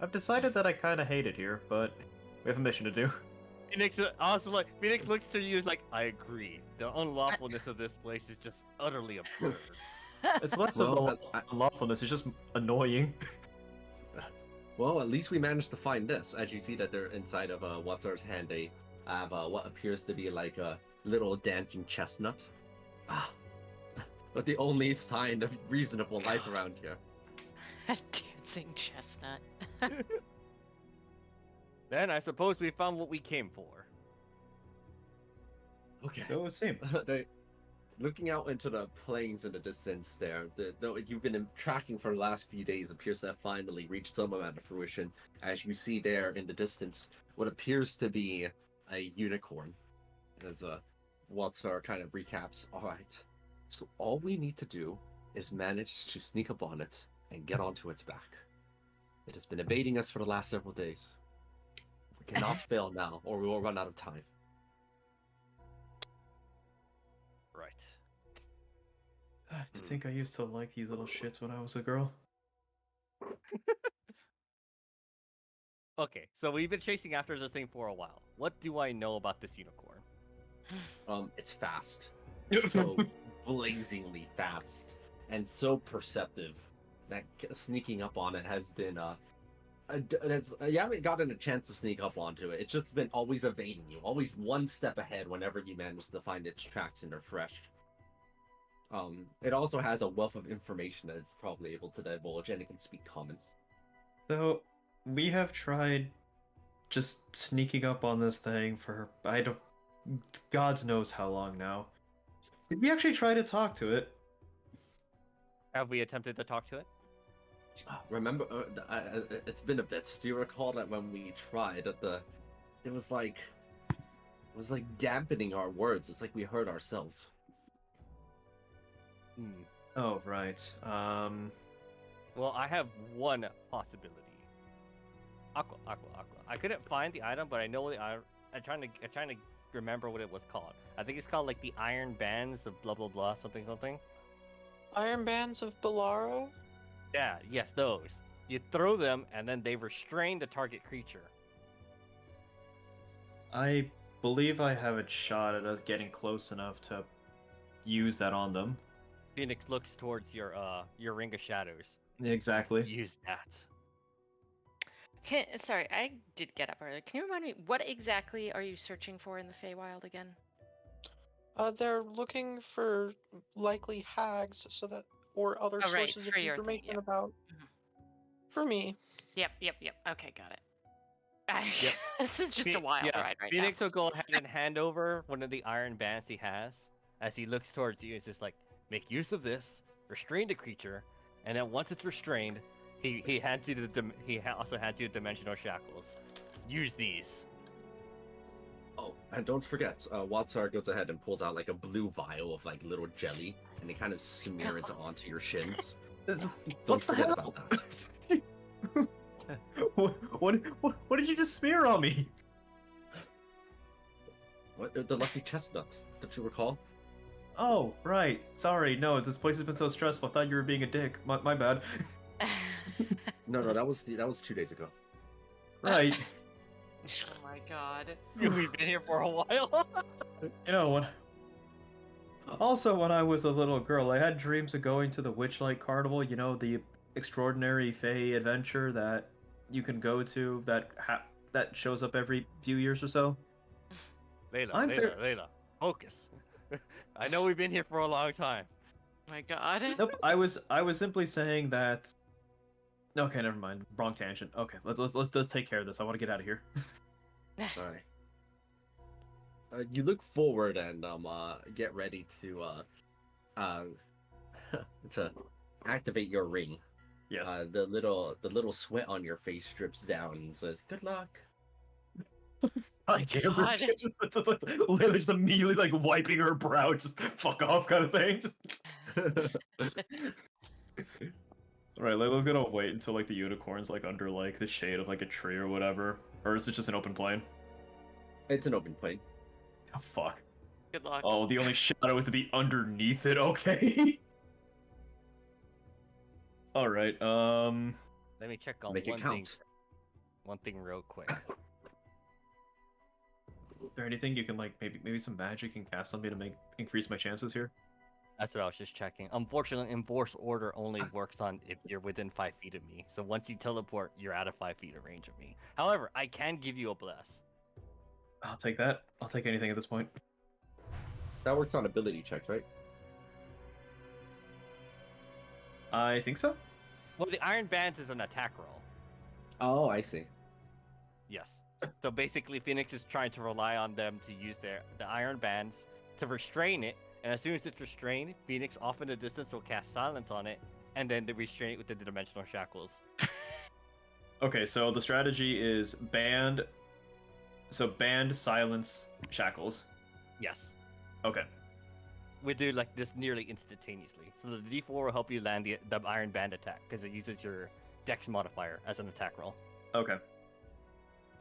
I've decided that I kind of hate it here, but we have a mission to do. Phoenix also like Phoenix looks to you like, I agree. The unlawfulness of this place is just utterly absurd. It's less of the unlawfulness, it's just annoying. Well, at least we managed to find this. As you see that they're inside of Watsar's hand, they have what appears to be like a little dancing chestnut. But the only sign of reasonable life around here. A dancing chestnut. Then I suppose we found what we came for. Okay. So it would seem. Looking out into the plains in the distance there, you've been tracking for the last few days appears to have finally reached some amount of fruition, as you see there in the distance what appears to be a unicorn. As Watsar kind of recaps, alright, so all we need to do is manage to sneak up on it and get onto its back. It has been evading us for the last several days. We cannot fail now, or we will run out of time. Right. To think I used to like these little shits when I was a girl. Okay, so we've been chasing after this thing for a while. What do I know about this unicorn? It's fast. So blazingly fast. And so perceptive that sneaking up on it has been you haven't gotten a chance to sneak up onto it. It's just been always evading you, always one step ahead whenever you manage to find its tracks and they're fresh. It also has a wealth of information that it's probably able to divulge, and it can speak common. So, we have tried just sneaking up on this thing for, God knows how long now. Did we actually try to talk to it? Have we attempted to talk to it? Remember, it's been a bit. Do you recall that when we tried, it was like dampening our words. It's like we heard ourselves. Hmm. Oh, right. Well, I have one possibility. Aqua, aqua, aqua. I couldn't find the item, but I know the item. I'm trying to remember what it was called. I think it's called like the Iron Bands of blah blah blah something something. Iron Bands of Bolaro? Yeah, yes, those. You throw them, and then they restrain the target creature. I believe I have a shot at us getting close enough to use that on them. Phoenix looks towards your ring of shadows. Exactly. Use that. Sorry, I did get up earlier. Can you remind me, what exactly are you searching for in the Feywild again? They're looking for likely hags, so that or other Oh, right, sources of for your thing, information yep. about. Mhm. For me. Yep. Okay, got it. Yep. This is just a wild ride right Phoenix now. will go ahead and hand over one of the iron bands he has as he looks towards you. It's just like, make use of this, restrain the creature, and then once it's restrained, he hands you also hands you the dimensional shackles. Use these. Oh, and don't forget, Watsar goes ahead and pulls out like a blue vial of like little jelly, and they kind of smear it onto your shins. Don't forget about that. What did you just smear on me? What? The lucky chestnut. Don't you recall? Oh, right. Sorry. No, this place has been so stressful. I thought you were being a dick. My bad. No, that was 2 days ago. Right. Oh my god. We've been here for a while. You know what? Also, when I was a little girl, I had dreams of going to the Witchlight Carnival. You know, the extraordinary Fey adventure that you can go to that shows up every few years or so. Layla, focus. I know we've been here for a long time. My god. Nope. I was simply saying that. Okay, never mind. Wrong tangent. Okay, let's take care of this. I want to get out of here. All right. You look forward and get ready to to activate your ring. Yes. The little sweat on your face drips down and says, "Good luck." I damn her. Literally just immediately like wiping her brow, just fuck off kind of thing. Just... Alright, Layla's gonna wait until like the unicorn's like under like the shade of like a tree or whatever. Or is it just an open plain? It's an open plain. Oh fuck. Good luck. Oh, the only shadow is to be underneath it, okay. Alright, Let me check on Make it one count. thing. One thing real quick. is there anything you can like maybe some magic can cast on me to increase my chances here? That's what I was just checking. Unfortunately, Enforce Order only works on if you're within 5 feet of me. So once you teleport, you're out of 5 feet of range of me. However, I can give you a bless. I'll take that. I'll take anything at this point. That works on ability checks, right? I think so. Well, the Iron Bands is an attack roll. Oh, I see. Yes. So basically, Phoenix is trying to rely on them to use the Iron Bands to restrain it. And as soon as it's restrained, Phoenix off in the distance will cast Silence on it, and then they restrain it with the Dimensional Shackles. Okay, so the strategy is band, silence, shackles. Yes. Okay. We do like this nearly instantaneously. So the D4 will help you land the Iron Band attack, because it uses your Dex modifier as an attack roll. Okay.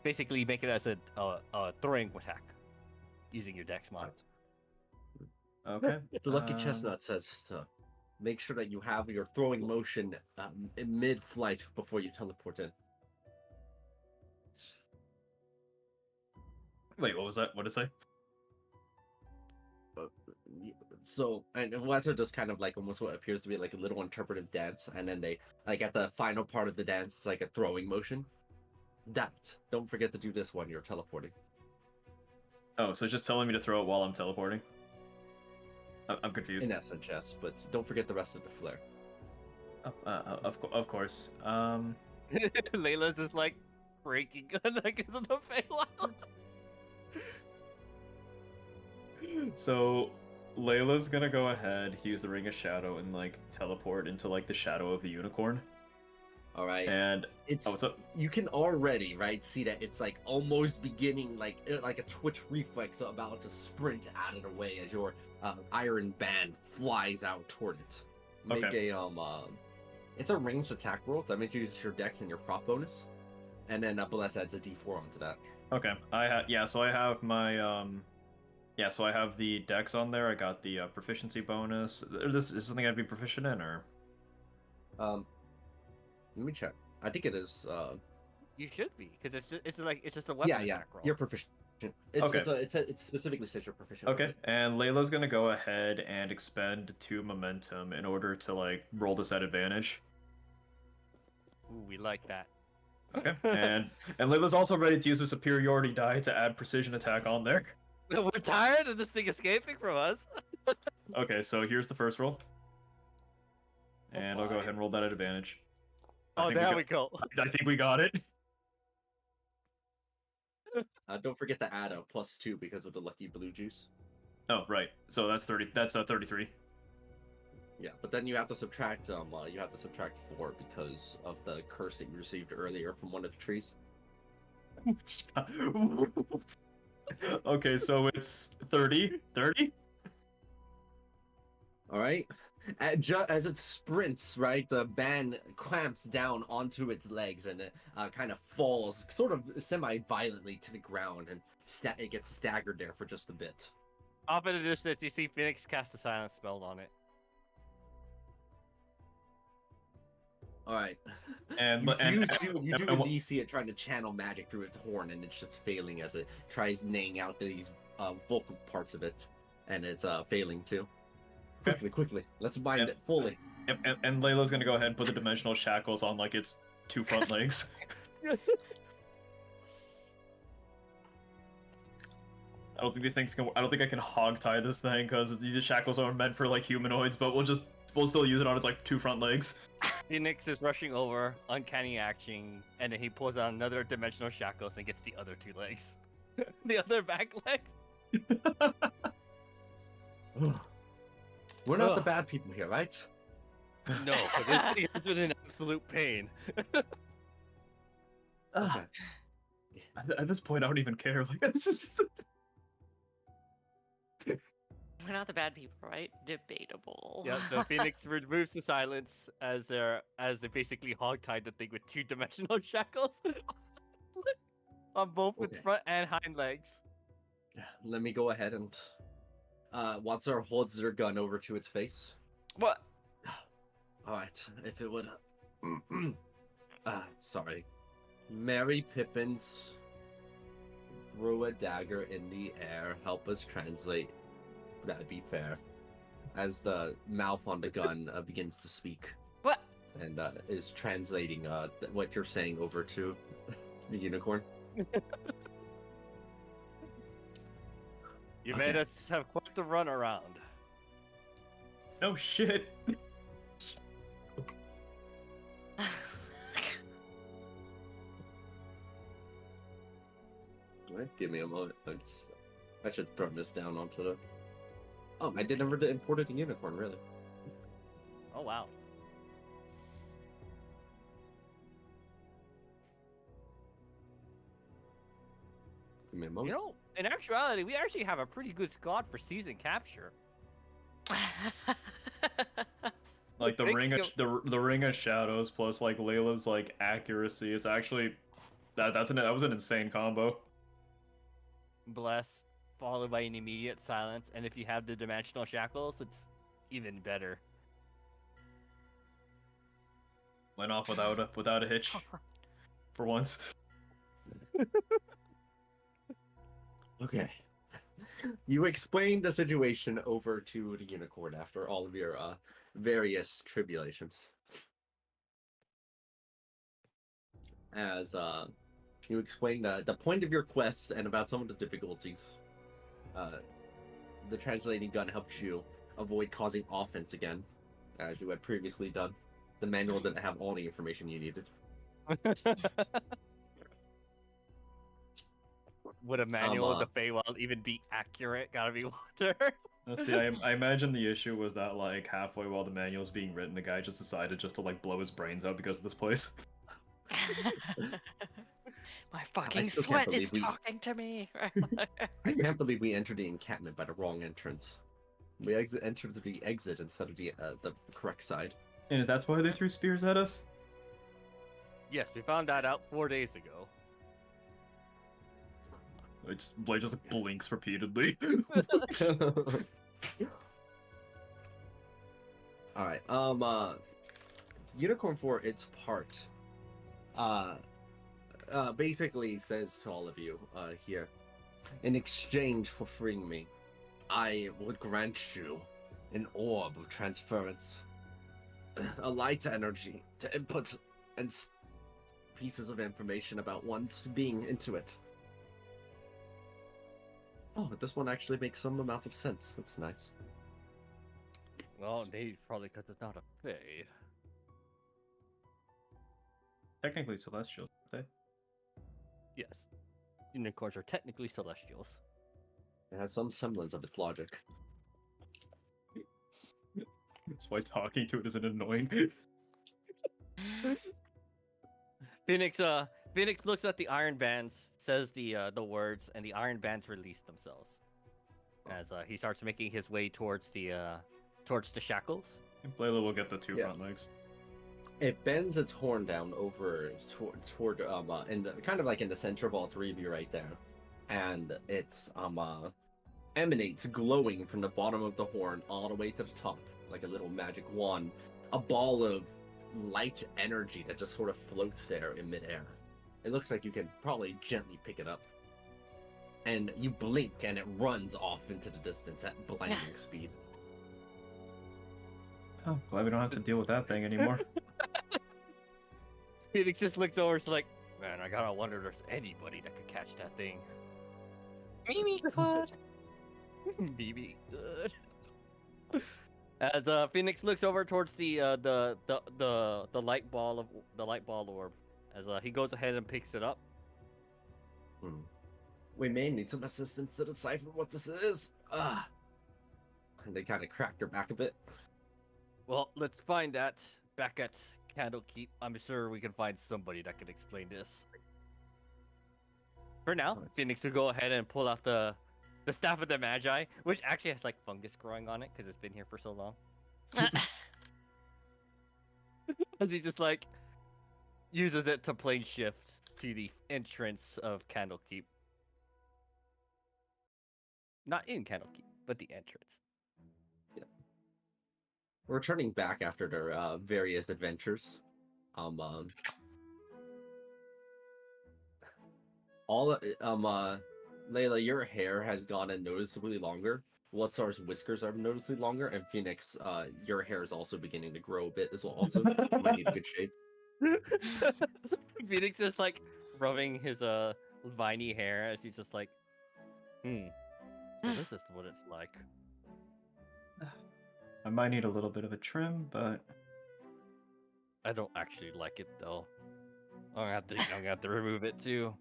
Basically, make it as a throwing attack, using your Dex mod. Okay. The lucky chestnut says to make sure that you have your throwing motion in mid-flight before you teleport in. Wait, what was that? What did it say? So, and Watson does kind of like almost what appears to be like a little interpretive dance, and then they like at the final part of the dance, it's like a throwing motion. Don't forget to do this when you're teleporting. Oh, so it's just telling me to throw it while I'm teleporting? I'm confused. In essence, yes, but don't forget the rest of the flare. Of course. Layla's just like breaking like it's the Feywild. So Layla's gonna go ahead, use the Ring of Shadow, and like teleport into like the shadow of the unicorn. All right. And It's what's up? you can already see that it's like almost beginning like a twitch reflex about to sprint out of the way as your iron band flies out toward it. Make Okay. it's a ranged attack roll. That means you use your dex and your prop bonus, and then Bless adds a d4 onto that. Okay. So I have my so I have the dex on there. I got the proficiency bonus. This is something I'd be proficient in, or Let me check. I think it is. You should be, because it's just a weapon attack roll. You're proficient. It's specifically says you're proficient. okay. And Layla's gonna go ahead and expend 2 momentum in order to like roll this at advantage. Ooh, we like that. Okay. and Layla's also ready to use the superiority die to add precision attack on there. We're tired of this thing escaping from us. Okay, so here's the first roll. And I'll go ahead and roll that at advantage. Oh, there we go. I think we got it. Don't forget to add a +2 because of the lucky blue juice. Oh, right. So that's 30. That's 33. Yeah, but then you have to subtract 4 because of the curse that you received earlier from one of the trees. Okay, so it's 30. 30? All right. As it sprints, right, the band clamps down onto its legs and it kind of falls, sort of semi-violently to the ground, and it gets staggered there for just a bit. Off in the distance, you see Phoenix cast a silence spell on it. All right. And you do a DC at trying to channel magic through its horn, and it's just failing as it tries neighing out these vocal parts of it, and it's failing too. Quickly, let's bind it fully. And Layla's gonna go ahead and put the dimensional shackles on like its 2 front legs. I don't think these things can. I don't think I can hog tie this thing because these shackles are meant for like humanoids, but we'll still use it on its like 2 front legs. Phoenix is rushing over, uncanny action, and then he pulls out another dimensional shackles and gets the other 2 legs. The other back legs. We're not the bad people here, right? No, but this thing has been in absolute pain. Okay. At this point, I don't even care. Like this is just. We're not the bad people, right? Debatable. Yeah, so Phoenix removes the silence as they basically hogtied the thing with 2 dimensional shackles on both its front and hind legs. Let me go ahead and Watsar holds their gun over to its face. What? All right, if it would. Sorry. Mary Pippins threw a dagger in the air. Help us translate. That'd be fair. As the mouth on the gun begins to speak. What? And is translating what you're saying over to the unicorn. You made us have quite the run around. Oh shit. Wait, give me a moment. I should throw this down onto the. Oh, I never imported a unicorn, really. Oh wow. Give me a moment. You know, in actuality, we actually have a pretty good squad for season capture. Like the ring of shadows plus like Layla's like accuracy. It's actually that was an insane combo. Bless, followed by an immediate silence, and if you have the dimensional shackles, it's even better. Went off without a hitch. For once. Okay. You explained the situation over to the unicorn after all of your various tribulations. As you explained the point of your quest and about some of the difficulties, the translating gun helped you avoid causing offense again, as you had previously done. The manual didn't have all the information you needed. Would a manual of the Feywild even be accurate? Gotta be water. See, I imagine the issue was that like halfway while the manual was being written, the guy just decided just to like blow his brains out because of this place. My I fucking still can't sweat is believe we. talking to me. I can't believe we entered the encampment by the wrong entrance. We entered the exit instead of the correct side. And that's why they threw spears at us? Yes, we found that out 4 days ago. Blade just like, blinks repeatedly. Alright, Unicorn for its part, basically says to all of you, here, in exchange for freeing me, I would grant you an orb of transference, a light energy to input, and pieces of information about one's being into it. Oh, this one actually makes some amount of sense. That's nice. Well, they probably because it's not a fae. Technically celestials, aren't Yes. Unicorns are technically celestials. It has some semblance of its logic. they? That's why talking to it isn't annoying. Phoenix looks at the iron bands, says the words, and the iron bands release themselves. As he starts making his way towards the shackles. Layla will get the two Yeah. front legs. It bends its horn down over toward in the, kind of like in the center of all three of you right there, and it's emanates glowing from the bottom of the horn all the way to the top like a little magic wand, a ball of light energy that just sort of floats there in midair. It looks like you can probably gently pick it up, and you blink and it runs off into the distance at blinding speed. Oh, glad we don't have to deal with that thing anymore. Phoenix just looks over, it's like, man, I gotta wonder if there's anybody that could catch that thing. Mimi could. BB good. As Phoenix looks over towards the light ball orb, as he goes ahead and picks it up. We may need some assistance to decipher what this is. And they kind of crack their back a bit. Well, let's find that back at Candlekeep. I'm sure we can find somebody that can explain this. For now, Phoenix will go ahead and pull out the Staff of the Magi, which actually has like fungus growing on it because it's been here for so long. As he just like uses it to plane shift to the entrance of Candlekeep. Not in Candlekeep, but the entrance. Returning back after their various adventures, Layla, your hair has gotten noticeably longer. Watsar's whiskers are noticeably longer, and Phoenix, your hair is also beginning to grow a bit as well. Also, you might need a good shave. Phoenix is like rubbing his viney hair as he's just like, so this is what it's like. I might need a little bit of a trim, but I don't actually like it though. I'm gonna have to remove it too.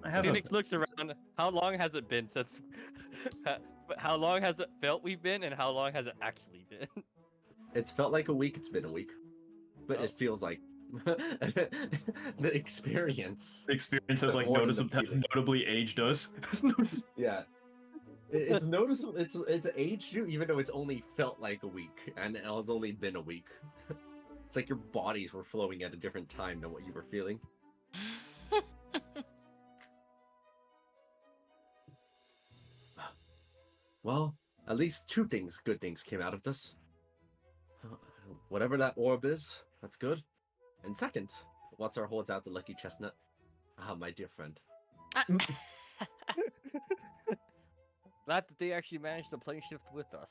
Phoenix looks around. How long has it been since? How long has it felt we've been, and how long has it actually been? It's felt like a week. It's been a week, but it feels like the experience. The experience has like notably aged us. Yeah. It's noticeable. It's aged you, even though it's only felt like a week, and it has only been a week. It's like your bodies were flowing at a different time than what you were feeling. Well, at least two good things came out of this. Whatever that orb is, that's good. And second, Watsar holds out the lucky chestnut. My dear friend. Glad that they actually managed to plane shift with us.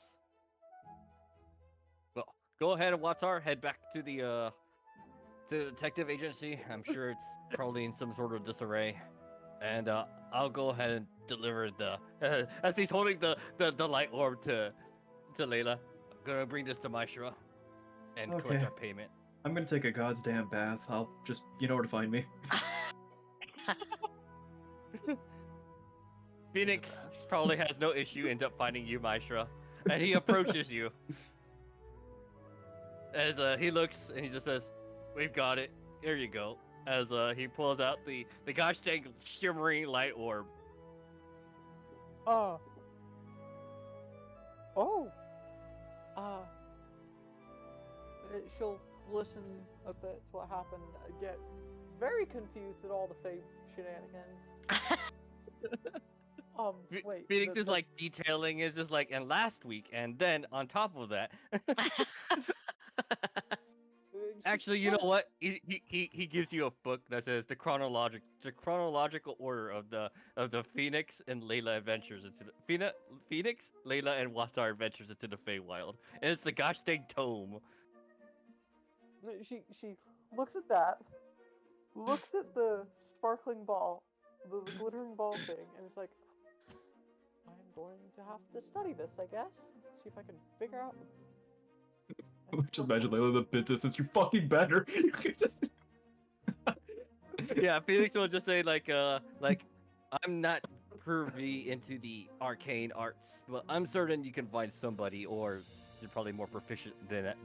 Well, go ahead and Watsar, head back to the detective agency. I'm sure it's probably in some sort of disarray. And I'll go ahead and deliver the as he's holding the light orb to Layla. I'm gonna bring this to Maishra and collect our payment. I'm gonna take a goddamn bath. I'll just, you know where to find me. Phoenix probably has no issue, ends up finding you, Maestra, and he approaches you. As he looks and he just says, "We've got it. Here you go." As he pulls out the gosh dang shimmering light orb. Oh. She'll listen a bit to what happened, get very confused at all the Fae shenanigans. Wait. Phoenix is like detailing is just like, and last week, and then on top of that, actually, you know what? He gives you a book that says the chronological order of the Phoenix and Layla adventures into the Phoenix, Layla, and Watar adventures into the Feywild, and it's the gosh dang tome. She looks at that, looks at the sparkling ball, the glittering ball thing, and is like, I'm going to have to study this, I guess. See if I can figure out. Just imagine Layla the Pinta since you're fucking better. You could just. Yeah, Phoenix will just say like I'm not privy into the arcane arts, but I'm certain you can find somebody, or you're probably more proficient than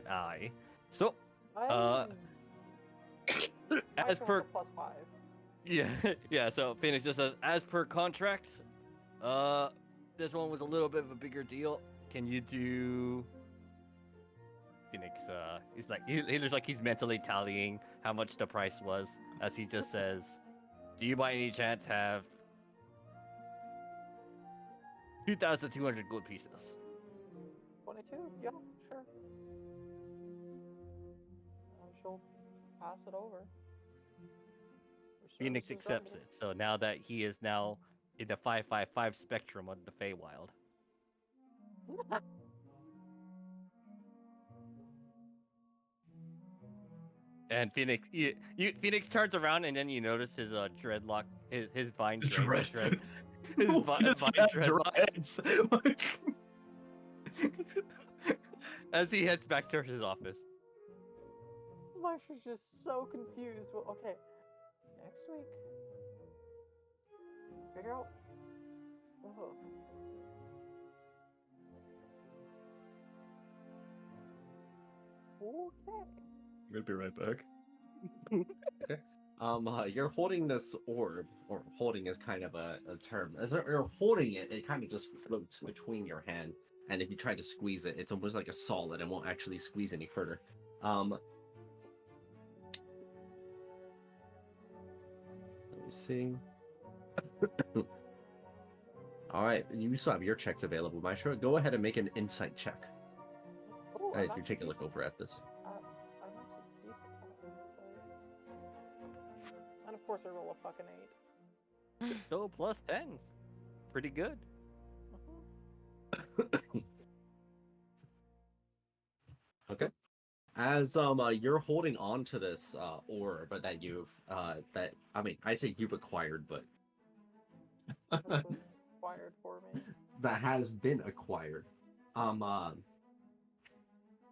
I. So, as per +5. yeah. So Phoenix just says, as per contract, this one was a little bit of a bigger deal. Can you do? Phoenix, he's like he looks like he's mentally tallying how much the price was, as he just says, "Do you by any chance have 2,200 gold pieces?" 22? Yeah, sure. She'll pass it over. Phoenix accepts it. So now that he is now in the 555 spectrum of the Feywild. And Phoenix, Phoenix turns around and then you notice his dreadlock, his vine dread, his vine dreadlocks. As he heads back to his office. Marsha's just so confused. Well, okay, next week, figure out. Oh. Okay. I'm gonna be right back. Okay. You're holding this orb, or holding is kind of a term. As you're holding it, it kind of just floats between your hand, and if you try to squeeze it, it's almost like a solid and won't actually squeeze any further. Let me see. All right, you still have your checks available, Maestro. Go ahead and make an insight check. Ooh, As you take a look over at this. I'm actually decent at insight. And of course I roll a fucking 8. So plus 10s. Pretty good. Okay. As you're holding on to this orb that you've I'd say you've acquired, but Acquired for me. that has been acquired.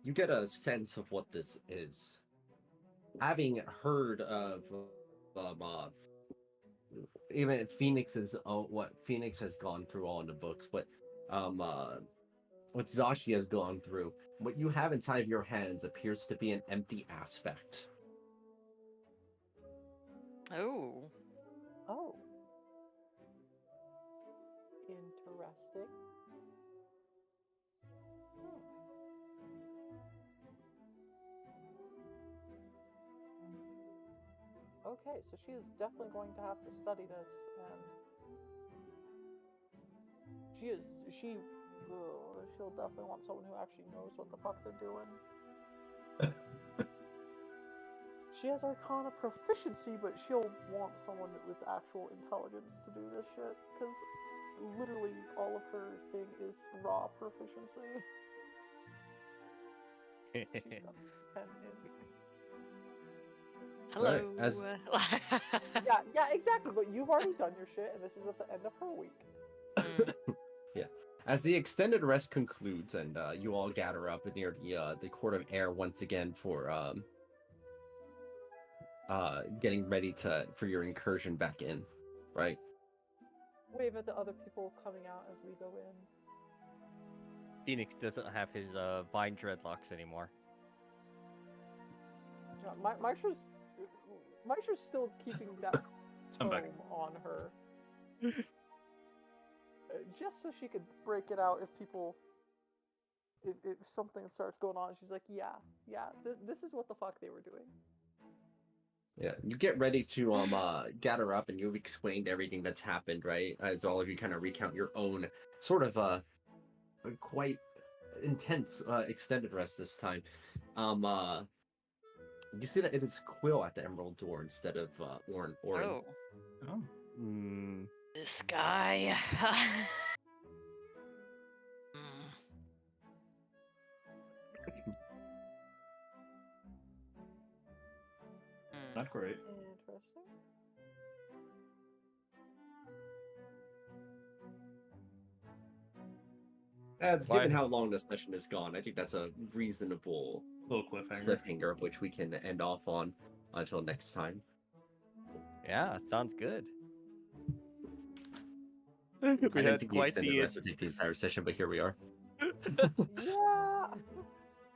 You get a sense of what this is. Having heard of even Phoenix's what Phoenix has gone through all in the books, but what Zashi has gone through, what you have inside of your hands appears to be an empty aspect. Oh. Oh. Interesting. Okay, so she is definitely going to have to study this, and she'll definitely want someone who actually knows what the fuck they're doing. She has Arcana proficiency, but she'll want someone with actual intelligence to do this shit, because literally all of her thing is raw proficiency. She's got 10 int. Hello. Right, yeah, exactly. But you've already done your shit, and this is at the end of her week. Yeah. As the extended rest concludes, and you all gather up near the Court of Air once again for getting ready for your incursion back in, right? wave at the other people coming out as we go in. Phoenix doesn't have his vine dreadlocks anymore. Yeah, Maisha's still keeping that I'm back. tome on her. Just so she could break it out if people... If something starts going on, she's like, yeah, this is what the fuck they were doing. Yeah, you get ready to gather up, and you've explained everything that's happened, right? As all of you kind of recount your own sort of quite intense extended rest this time. You see that it is Quill at the Emerald Door instead of Orin. Oh, Oh. this guy. Hmm. Not great. Interesting. Given how long the session has gone, I think that's a reasonable Little cliffhanger. cliffhanger of which we can end off on until next time. Yeah, sounds good. I We didn't had think the quite extended the rest would take the entire session, but here we are. Yeah.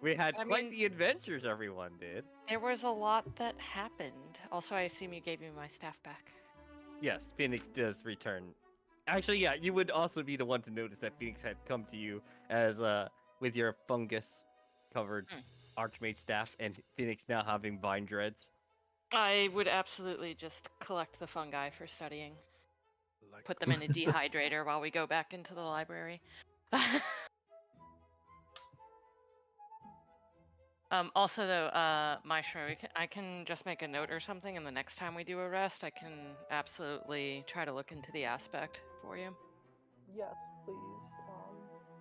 we had I quite mean- the adventures everyone did. There was a lot that happened. Also, I assume you gave me my staff back. Yes, Phoenix does return. Actually, yeah, you would also be the one to notice that Phoenix had come to you as with your fungus-covered Archmage staff, and Phoenix now having vine dreads. I would absolutely just collect the fungi for studying. Like, Put them in a dehydrator while we go back into the library. Also, though, Maestro, I can just make a note or something, and the next time we do a rest, I can absolutely try to look into the aspect for you. Yes, please.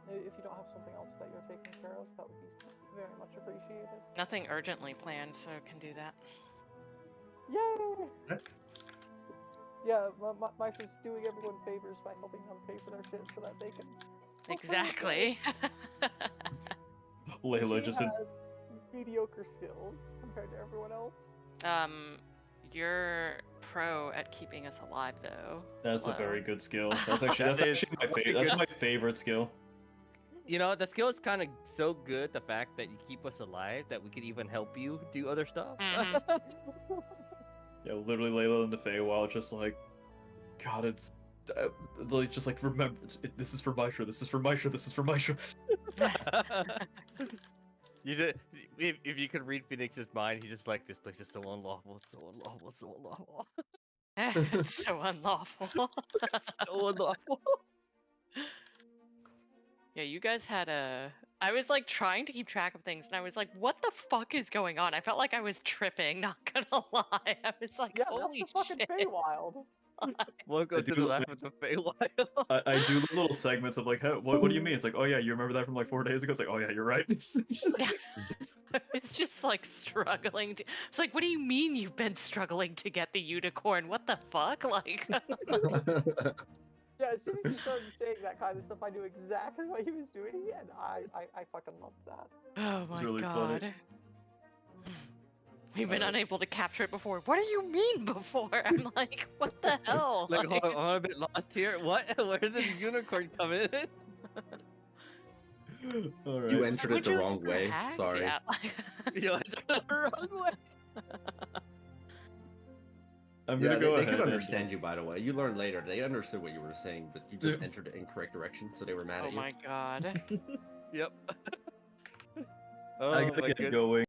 If you don't have something else that you're taking care of, that would be very much appreciated. Nothing urgently planned, so can do that. Yay! Okay. Yeah, Maisha's doing everyone favors by helping them pay for their shit so that they can... Exactly. Layla She just has mediocre skills compared to everyone else. You're pro at keeping us alive, though. That's a Hello. very good skill. That's actually That is my favorite. That's my favorite skill. You know, the skill is kind of so good, the fact that you keep us alive, that we could even help you do other stuff. Mhm. Yeah, literally Layla and the Feywild just like, God, it's like just like remember, this is for Maisha, this is for Maisha, this is for Maisha. You just, if you could read Phoenix's mind, he's just like, this place is so unlawful, it's so unlawful, it's so unlawful. It's so unlawful. It's so unlawful. Yeah, you guys had a... I was like trying to keep track of things, and I was like, what the fuck is going on? I felt like I was tripping, not gonna lie. I was like, Yeah, that's holy the fucking shit. Feywild. Welcome to the Laugh with the Feywild. I do little segments of like, what do you mean? It's like, oh yeah, you remember that from like 4 days ago? It's like, oh yeah, you're right. It's just like struggling to... It's like, what do you mean you've been struggling to get the unicorn? What the fuck? Like... Yeah, as soon as he started saying that kind of stuff, I knew exactly what he was doing, and I fucking loved that. Oh my really god. funny. We've been unable to capture it before. What do you mean before? I'm like, what the hell? Like, hold on, I'm a bit lost here. What? Where did the unicorn come in? All right. You entered it Would the you wrong look for way. hags? Sorry. Yeah. You entered the wrong way. I'm Yeah, gonna go they ahead. could and- understand you, by the way. You learned later. They understood what you were saying, but you just entered the incorrect direction, so they were mad Oh at you. my god. Yep. I Oh gotta my get goodness. going.